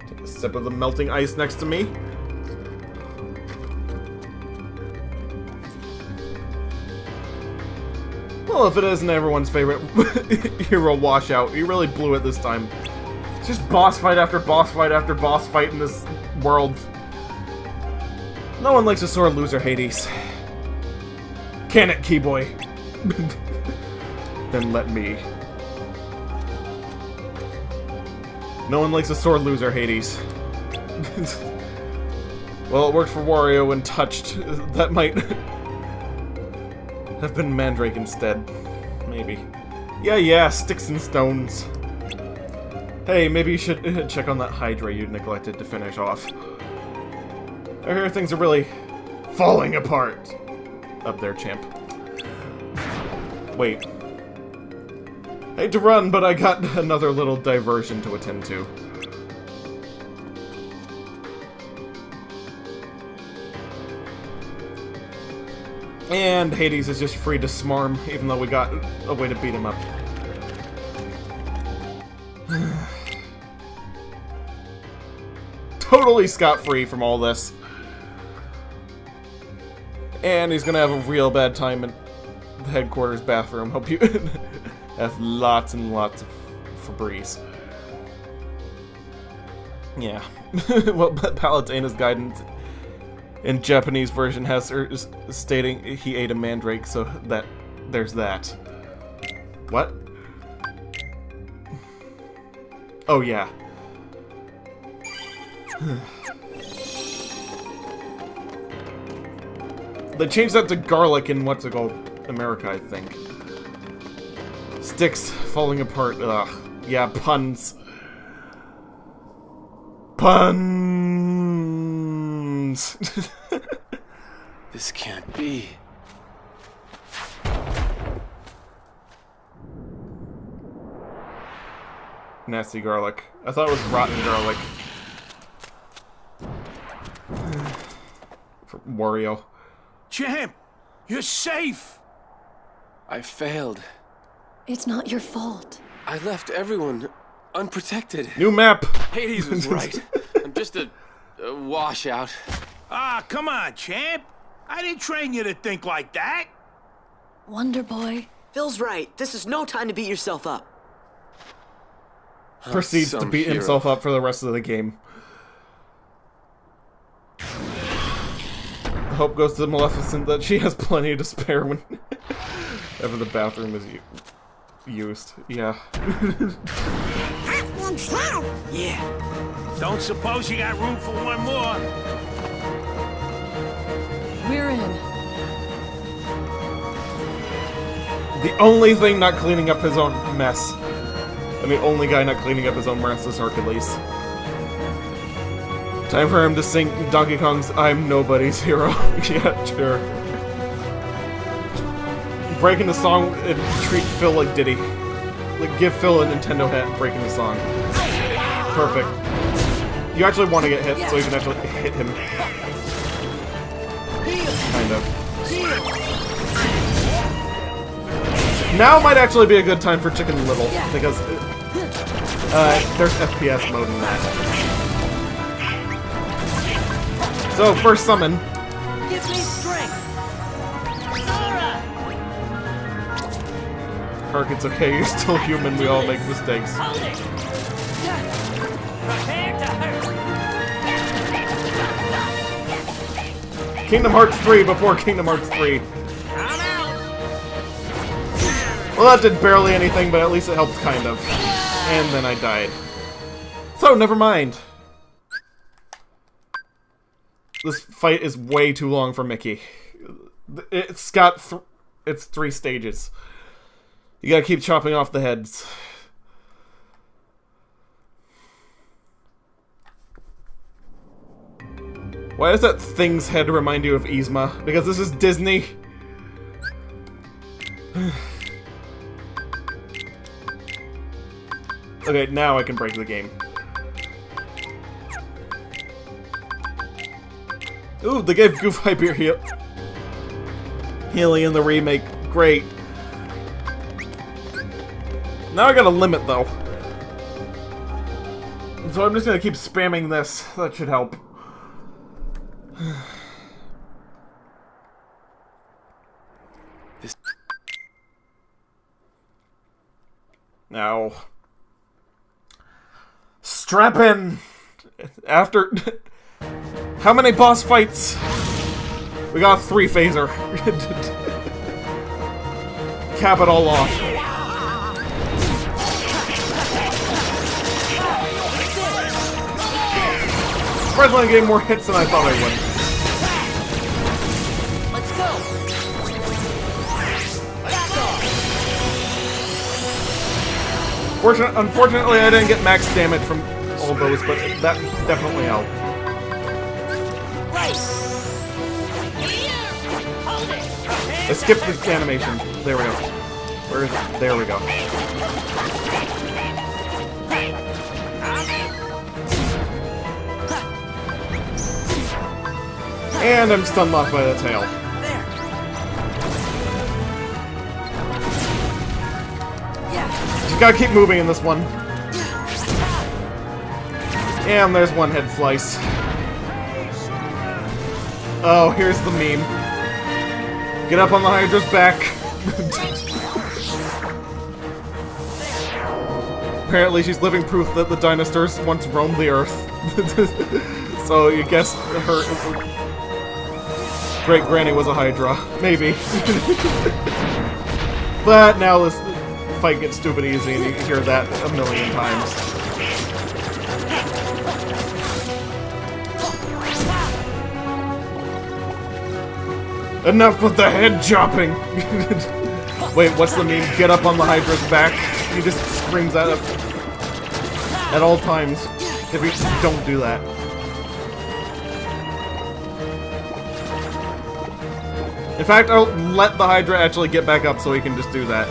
Take a sip of the melting ice next to me. Well, if it isn't everyone's favorite hero washout, he really blew it this time. It's just boss fight after boss fight after boss fight in this world. No one likes a sore loser, Hades. Can it, Keyboy? Then let me. No one likes a sore loser, Hades. Well, it worked for Wario when touched. That might have been Mandrake instead. Maybe. Yeah, sticks and stones. Hey, maybe you should check on that Hydra you neglected to finish off. I hear things are really falling apart. Up there, champ. Wait. Hate to run, but I got another little diversion to attend to. And Hades is just free to smarm, even though we got a way to beat him up. Totally scot-free from all this. And he's gonna have a real bad time in the headquarters bathroom. Hope you have lots and lots of Febreze. Yeah. Well, Palutena's guidance in Japanese version has her stating he ate a mandrake, so that there's that. What? Oh, yeah. They changed that to garlic in what's it called? America, I think. Sticks falling apart. Ugh. Yeah, puns. Puns! This can't be. Nasty garlic. I thought it was rotten garlic. For Wario. Champ, you're safe. I failed. It's not your fault. I left everyone unprotected. New map! Hades was right. I'm just a washout. Ah, come on, champ. I didn't train you to think like that. Wonder Boy. Phil's right. This is no time to beat yourself up. Proceeds to beat himself up for the rest of the game. The hope goes to Maleficent that she has plenty to spare whenever the bathroom is used. Yeah. Yeah. Don't suppose you got room for one more? We're in. The only thing not cleaning up his own mess. And the only guy not cleaning up his own mess is Hercules. Time for him to sing Donkey Kong's I'm Nobody's Hero. Yeah, sure. Breaking the song and treat Phil like Diddy. Like, give Phil a Nintendo hat breaking the song. Perfect. You actually want to get hit, so you can actually hit him. Kind of. Now might actually be a good time for Chicken Little, because there's FPS mode in that. So, first summon. Give me strength. Herc, it's okay, you're still human, we all make mistakes. Kingdom Hearts 3 before Kingdom Hearts 3. Well, that did barely anything, but at least it helped kind of. And then I died. So, never mind. This fight is way too long for Mickey. It's got it's 3 stages. You gotta keep chopping off the heads. Why does that thing's head remind you of Yzma? Because this is Disney. Okay, now I can break the game. Ooh, they gave Goof Hyper Healy in the remake. Great. Now I got a limit, though. So I'm just gonna keep spamming this. That should help. Now. Strap in! After... How many boss fights? We got a 3 phaser. cap it all off. Surprisingly, I'm getting more hits than I thought I would. Let's go. Unfortunately, I didn't get max damage from all those, but that definitely helped. I skipped the animation. There we go. Where is it? There we go. And I'm stun locked by the tail. Just gotta keep moving in this one. And there's one head slice. Oh, here's the meme. Get up on the Hydra's back. Apparently she's living proof that the dinosaurs once roamed the earth. So you guess her great-granny was a Hydra. Maybe. But now this fight gets stupid easy and you hear that a million times. Enough with the head chopping! Wait, what's the meme? Get up on the Hydra's back. He just screams that up at all times. If you don't do that. In fact, I'll let the Hydra actually get back up so he can just do that.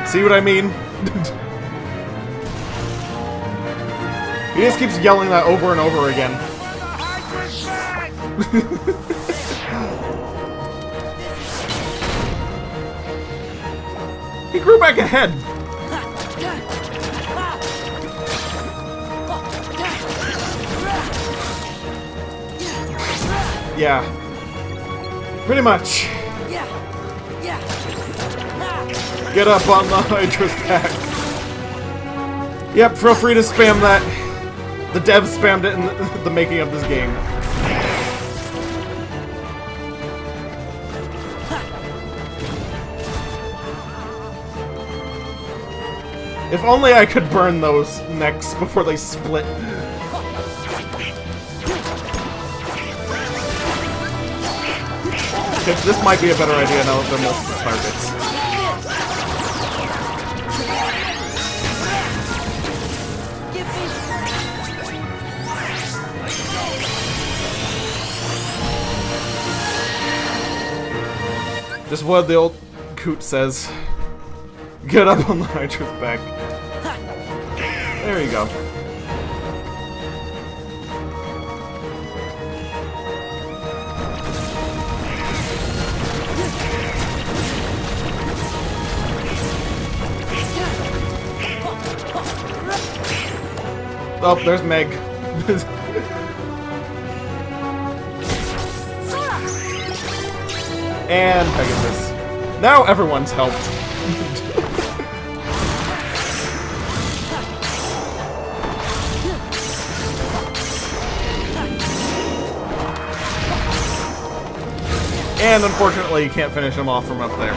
See what I mean? He just keeps yelling that over and over again. He grew back a head. Yeah. Pretty much. Get up on the Hydra's back. Yep, feel free to spam that. The devs spammed it in the making of this game. If only I could burn those necks before they split. This might be a better idea now that they're multiple targets. Just what the old coot says. Get up on the Hydra's back. There you go. Oh, there's Meg. And Pegasus. Now everyone's helped. And unfortunately, you can't finish him off from up there.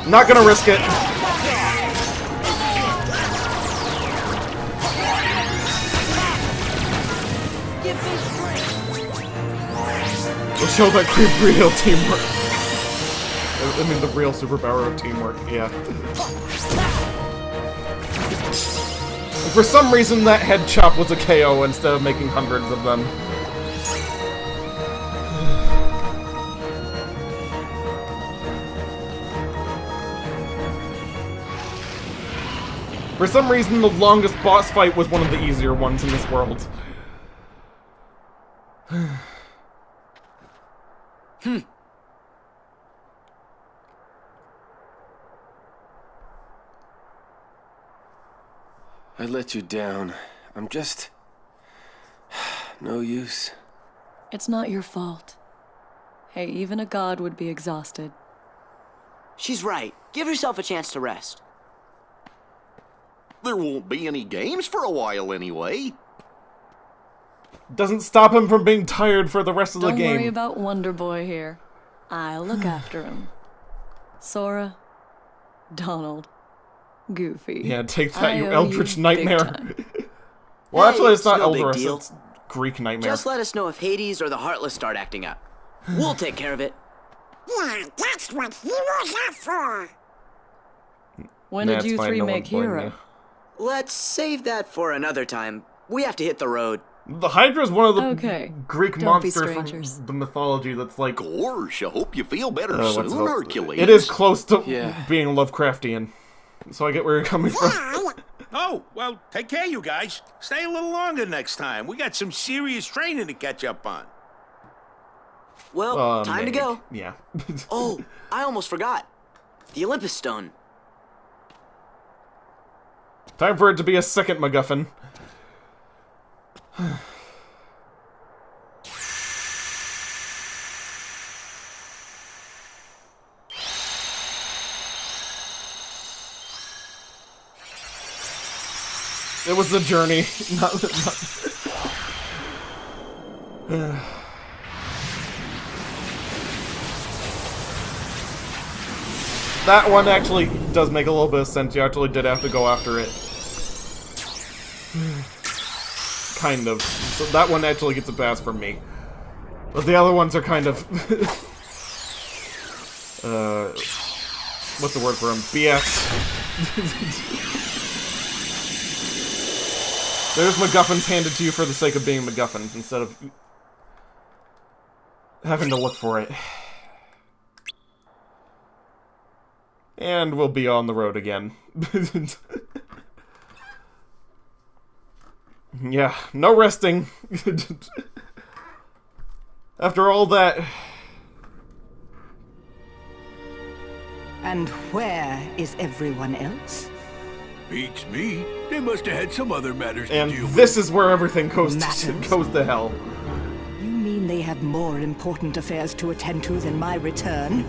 Not gonna risk it. We'll show that real teamwork. I mean, the real superpower of teamwork, yeah. For some reason, that head chop was a KO instead of making hundreds of them. For some reason, the longest boss fight was one of the easier ones in this world. I let you down. I'm just... no use. It's not your fault. Hey, even a god would be exhausted. She's right. Give yourself a chance to rest. There won't be any games for a while anyway. Doesn't stop him from being tired for the rest of the game. Don't worry about Wonder Boy here. I'll look after him. Sora, Donald, Goofy. Yeah, take that, you I owe Eldritch you Nightmare. big time. Well, Hey, actually, it's not no big Eldritch, deal. it's Greek Nightmare. Just let us know if Hades or the Heartless start acting up. We'll take care of it. Yeah, that's what heroes are for. When Nah, did it's you fine, three no make one's blaming Hero? you. Let's save that for another time. We have to hit the road. The Hydra is one of the Okay, Greek don't be monsters strangers. from the mythology that's like... Gosh, I hope you feel better what's soon, it called? Hercules. It is close to Yeah. being Lovecraftian. So I get where you're coming from. Oh, well, take care, you guys. Stay a little longer next time. We got some serious training to catch up on. Well, time to maybe. go. Yeah. Oh, I almost forgot. The Olympus Stone. Time for it to be a second MacGuffin. It was the journey, not... That one actually does make a little bit of sense. You actually did have to go after it. Kind of. So that one actually gets a pass from me. But the other ones are kind of... what's the word for them? BS. There's MacGuffins handed to you for the sake of being MacGuffins, instead of having to look for it. And we'll be on the road again. Yeah, no resting. After all that... And where is everyone else? Beats me. They must have had some other matters to And deal with. this is where everything goes Matters? goes to hell. You mean they have more important affairs to attend to than my return?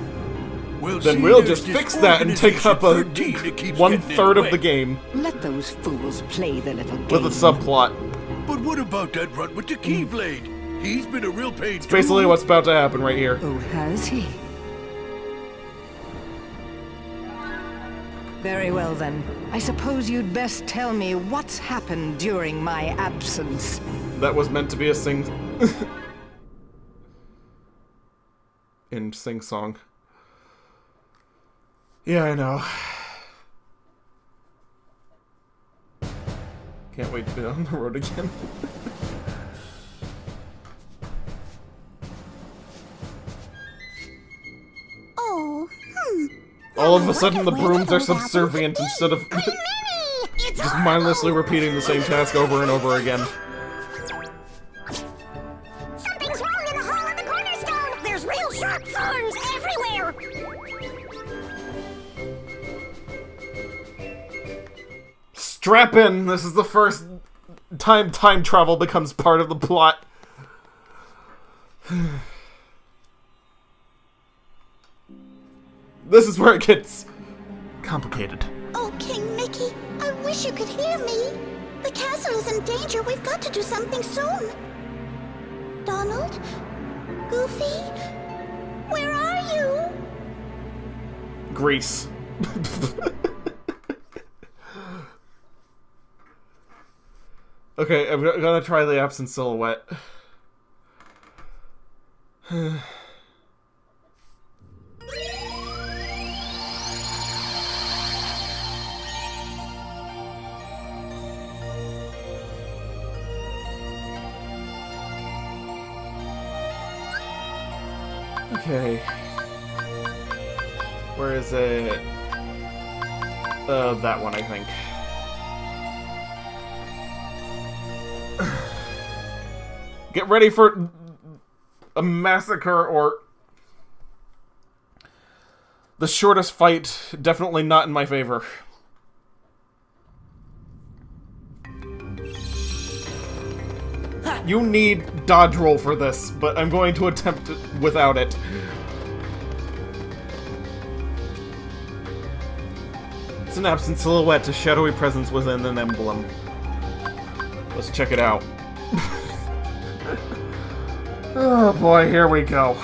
Well, Then see, we'll there's just this fix that and take up a organization 13 that keeps getting in 1/3 of way. the game Let those fools play their little game. with a subplot. But what about that runt with the Keyblade? He's been a real pain It's basically what's about to happen right here. Oh, has he? Very well then. I suppose you'd best tell me what's happened during my absence. That was meant to be a sing song. Yeah, I know. Can't wait to be on the road again. Oh, All of a sudden the brooms are subservient instead of just mindlessly repeating the same task over and over again. Something's wrong in the hall of the cornerstone. There's real sharp thorns everywhere. Strap in! This is the first time time travel becomes part of the plot. This is where it gets complicated. Oh, King Mickey, I wish you could hear me. The castle is in danger. We've got to do something soon. Donald? Goofy? Where are you? Grease. Okay, I'm gonna try the absent silhouette. Okay. Where is it? That one, I think. Get ready for a massacre or the shortest fight. Definitely not in my favor. Ha! You need dodge roll for this, but I'm going to attempt it without it. It's an absent silhouette, a shadowy presence within an emblem. Let's check it out. Oh boy, here we go.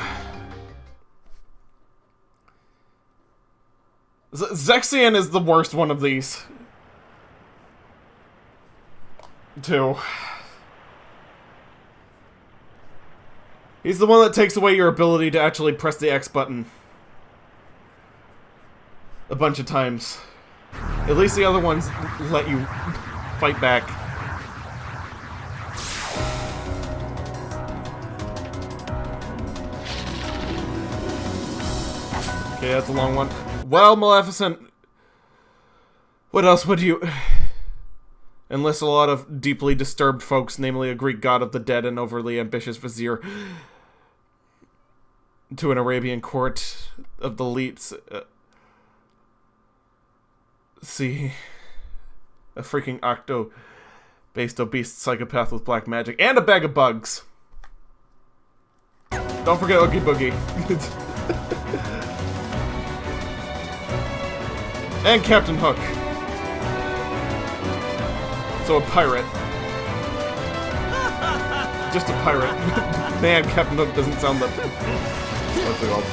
Zexion is the worst one of these. Two. He's the one that takes away your ability to actually press the X button. A bunch of times. At least the other ones let you fight back. Okay, that's a long one. Well, Maleficent, what else would you... Enlist a lot of deeply disturbed folks, namely a Greek god of the dead and overly ambitious vizier, to an Arabian court of the elites. See, a freaking octo-based obese psychopath with black magic, and a bag of bugs. Don't forget Oogie Boogie. And Captain Hook. So a pirate. Just a pirate. Man, Captain Hook doesn't sound that... What's it called?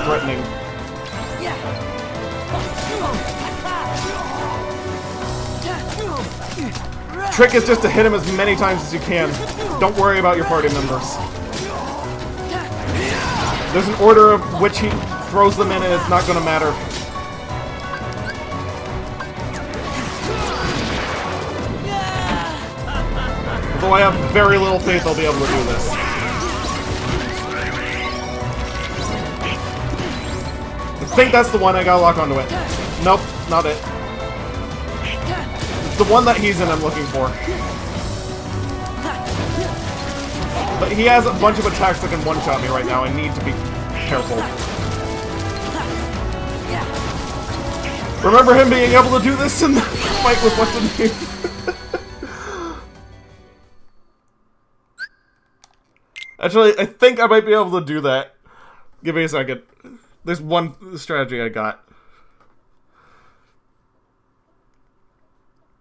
Threatening. Trick is just to hit him as many times as you can. Don't worry about your party members. There's an order of which he throws them in and it's not gonna matter. Although I have very little faith I'll be able to do this. I think that's the one. I gotta lock onto it. Nope, not it. It's the one that he's in I'm looking for. But he has a bunch of attacks that can one-shot me right now. I need to be careful. Remember him being able to do this in the fight with what's in here? Actually, I think I might be able to do that. Give me a second. There's one strategy I got.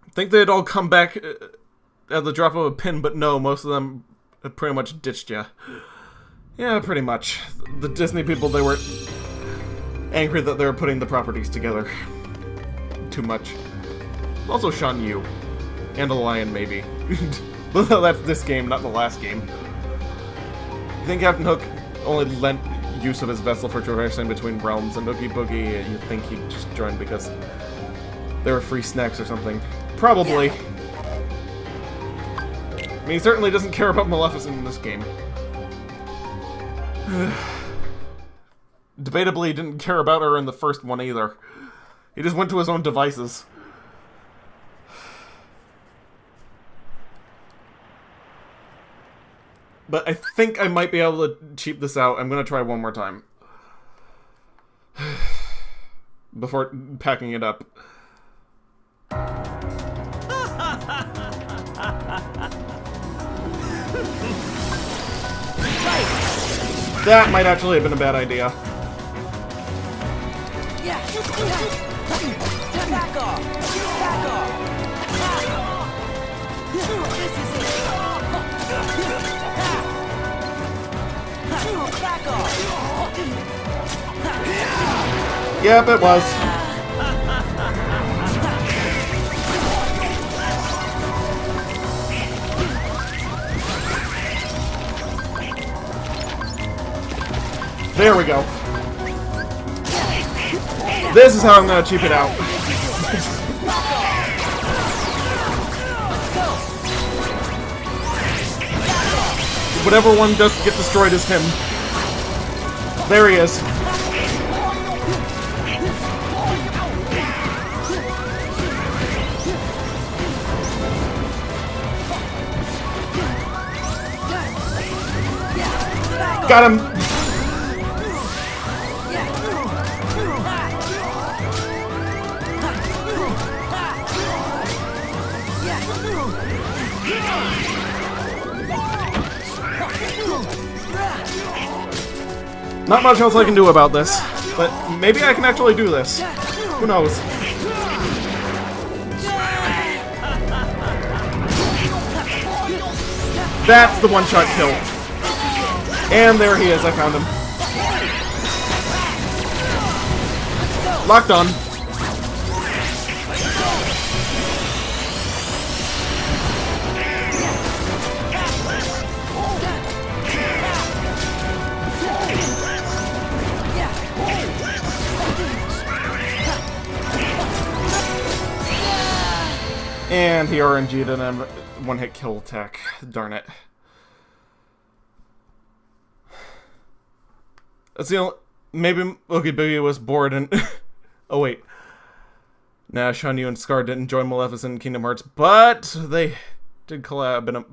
I think they'd all come back at the drop of a pin, but no, most of them have pretty much ditched ya. Yeah, pretty much. The Disney people, they were angry that they were putting the properties together. Too much. Also Shan Yu. And a lion, maybe. But that's this game, not the last game. I think Captain Hook only lent use of his vessel for traversing between realms, and Oogie Boogie, you think he just joined because there were free snacks or something. Probably. Yeah. I mean, he certainly doesn't care about Maleficent in this game. Debatably, he didn't care about her in the first one either. He just went to his own devices. But I think I might be able to cheap this out. I'm gonna try one more time. Before packing it up. That might actually have been a bad idea. Back off! Back off! This is it! Back off! Yep, it was. There we go. This is how I'm gonna cheap it out. Whatever one doesn't get destroyed is him. There he is. Got him. Not much else I can do about this, but maybe I can actually do this. Who knows? That's the one-shot kill. And there he is, I found him. Locked on. And he RNG'd and then one-hit kill attack. Darn it. That's the only... Maybe Oogie Boogie was bored and... Oh, wait. Nah, Shan Yu and Scar didn't join Maleficent and Kingdom Hearts, but they did collab in a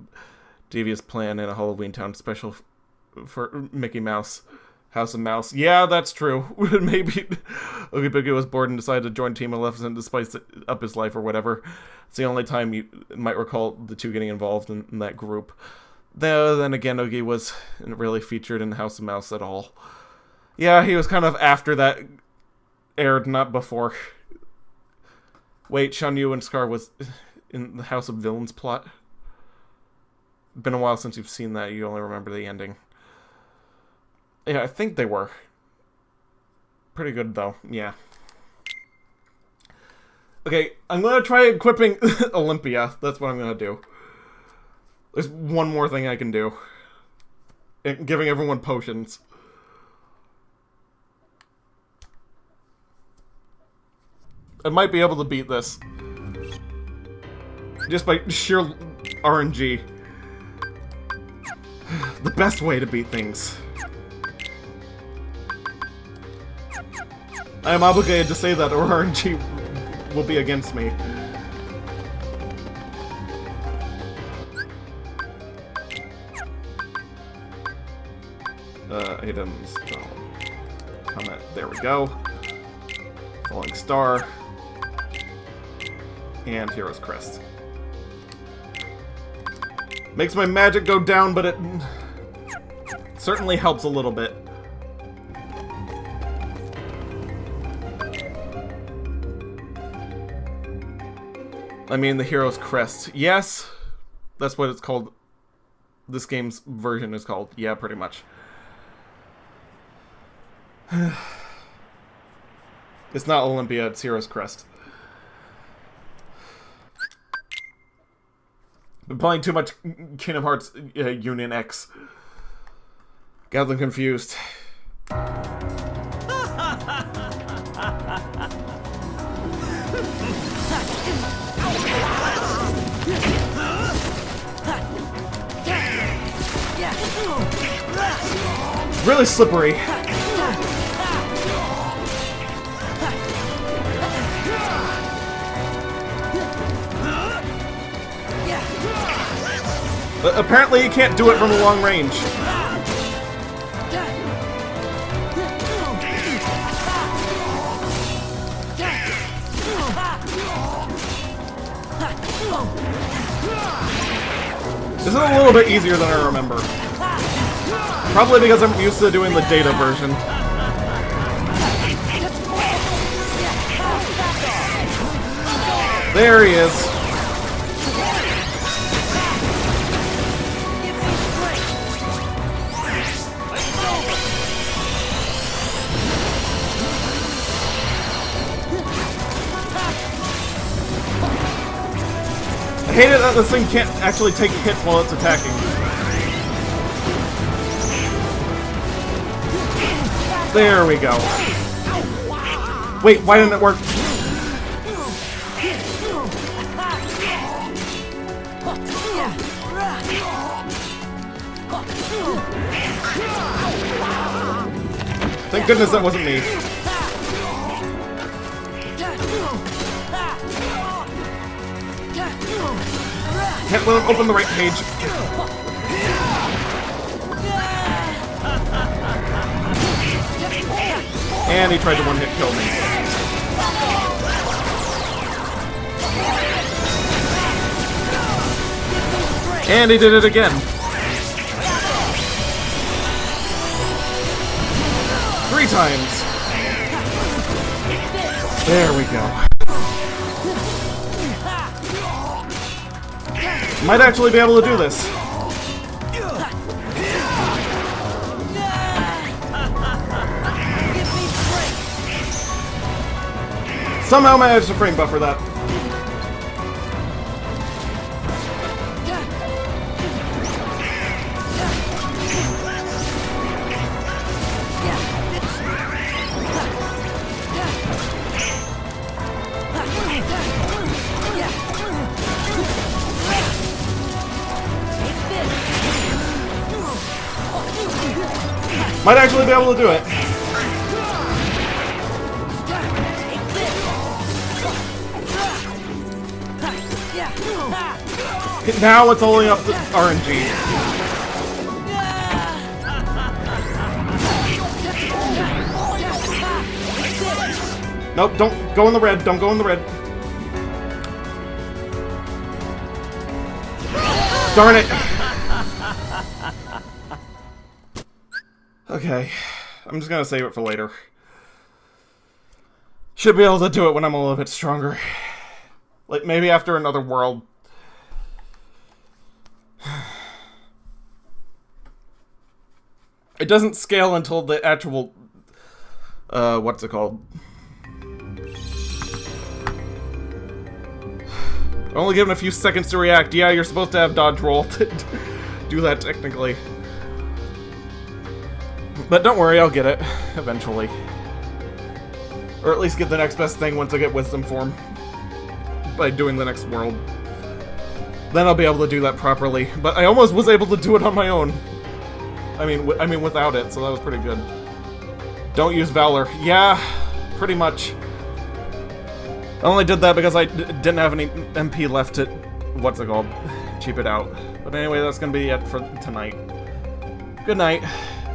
devious plan in a Halloween Town special for Mickey Mouse. House of Mouse. Yeah, that's true. Maybe Oogie Boogie was bored and decided to join Team Maleficent to spice up his life or whatever. It's the only time you might recall the two getting involved in that group. Then again, Oogie wasn't really featured in House of Mouse at all. Yeah, he was kind of after that aired, not before. Wait, Shan Yu and Scar was in the House of Villains plot? Been a while since you've seen that, you only remember the ending. Yeah, I think they were. Pretty good, though. Yeah. Okay, I'm gonna try equipping Olympia. That's what I'm gonna do. There's one more thing I can do. Giving everyone potions. I might be able to beat this. Just by sheer RNG. The best way to beat things. I am obligated to say that or RNG will be against me. Items. Comment. There we go. Falling Star. And Hero's Crest. Makes my magic go down, but it certainly helps a little bit. I mean, the Hero's Crest. Yes, that's what it's called. This game's version is called. Yeah, pretty much. It's not Olympia, it's Hero's Crest. Been playing too much Kingdom Hearts Union X. Got them confused. Really slippery. But apparently you can't do it from a long range. This is a little bit easier than I remember. Probably because I'm used to doing the data version. There he is. I hate it that this thing can't actually take hits while it's attacking. There we go. Wait, why didn't it work? Thank goodness that wasn't me. Can't let him open the right page. And he tried to one-hit kill me. And he did it again. 3 times. There we go. Might actually be able to do this. Somehow managed to frame buffer that. Might actually be able to do it. Now it's only up to RNG. Nope, don't go in the red. Don't go in the red. Darn it. Okay, I'm just gonna save it for later. Should be able to do it when I'm a little bit stronger. Like, maybe after another world. It doesn't scale until the actual... what's it called? Only given a few seconds to react. Yeah, you're supposed to have dodge roll to do that technically. But don't worry, I'll get it, eventually. Or at least get the next best thing once I get Wisdom Form. By doing the next world. Then I'll be able to do that properly. But I almost was able to do it on my own. I mean without it, so that was pretty good. Don't use Valor. Yeah, pretty much. I only did that because I didn't have any MP left to... what's it called? Cheap it out. But anyway, that's gonna be it for tonight. Good night.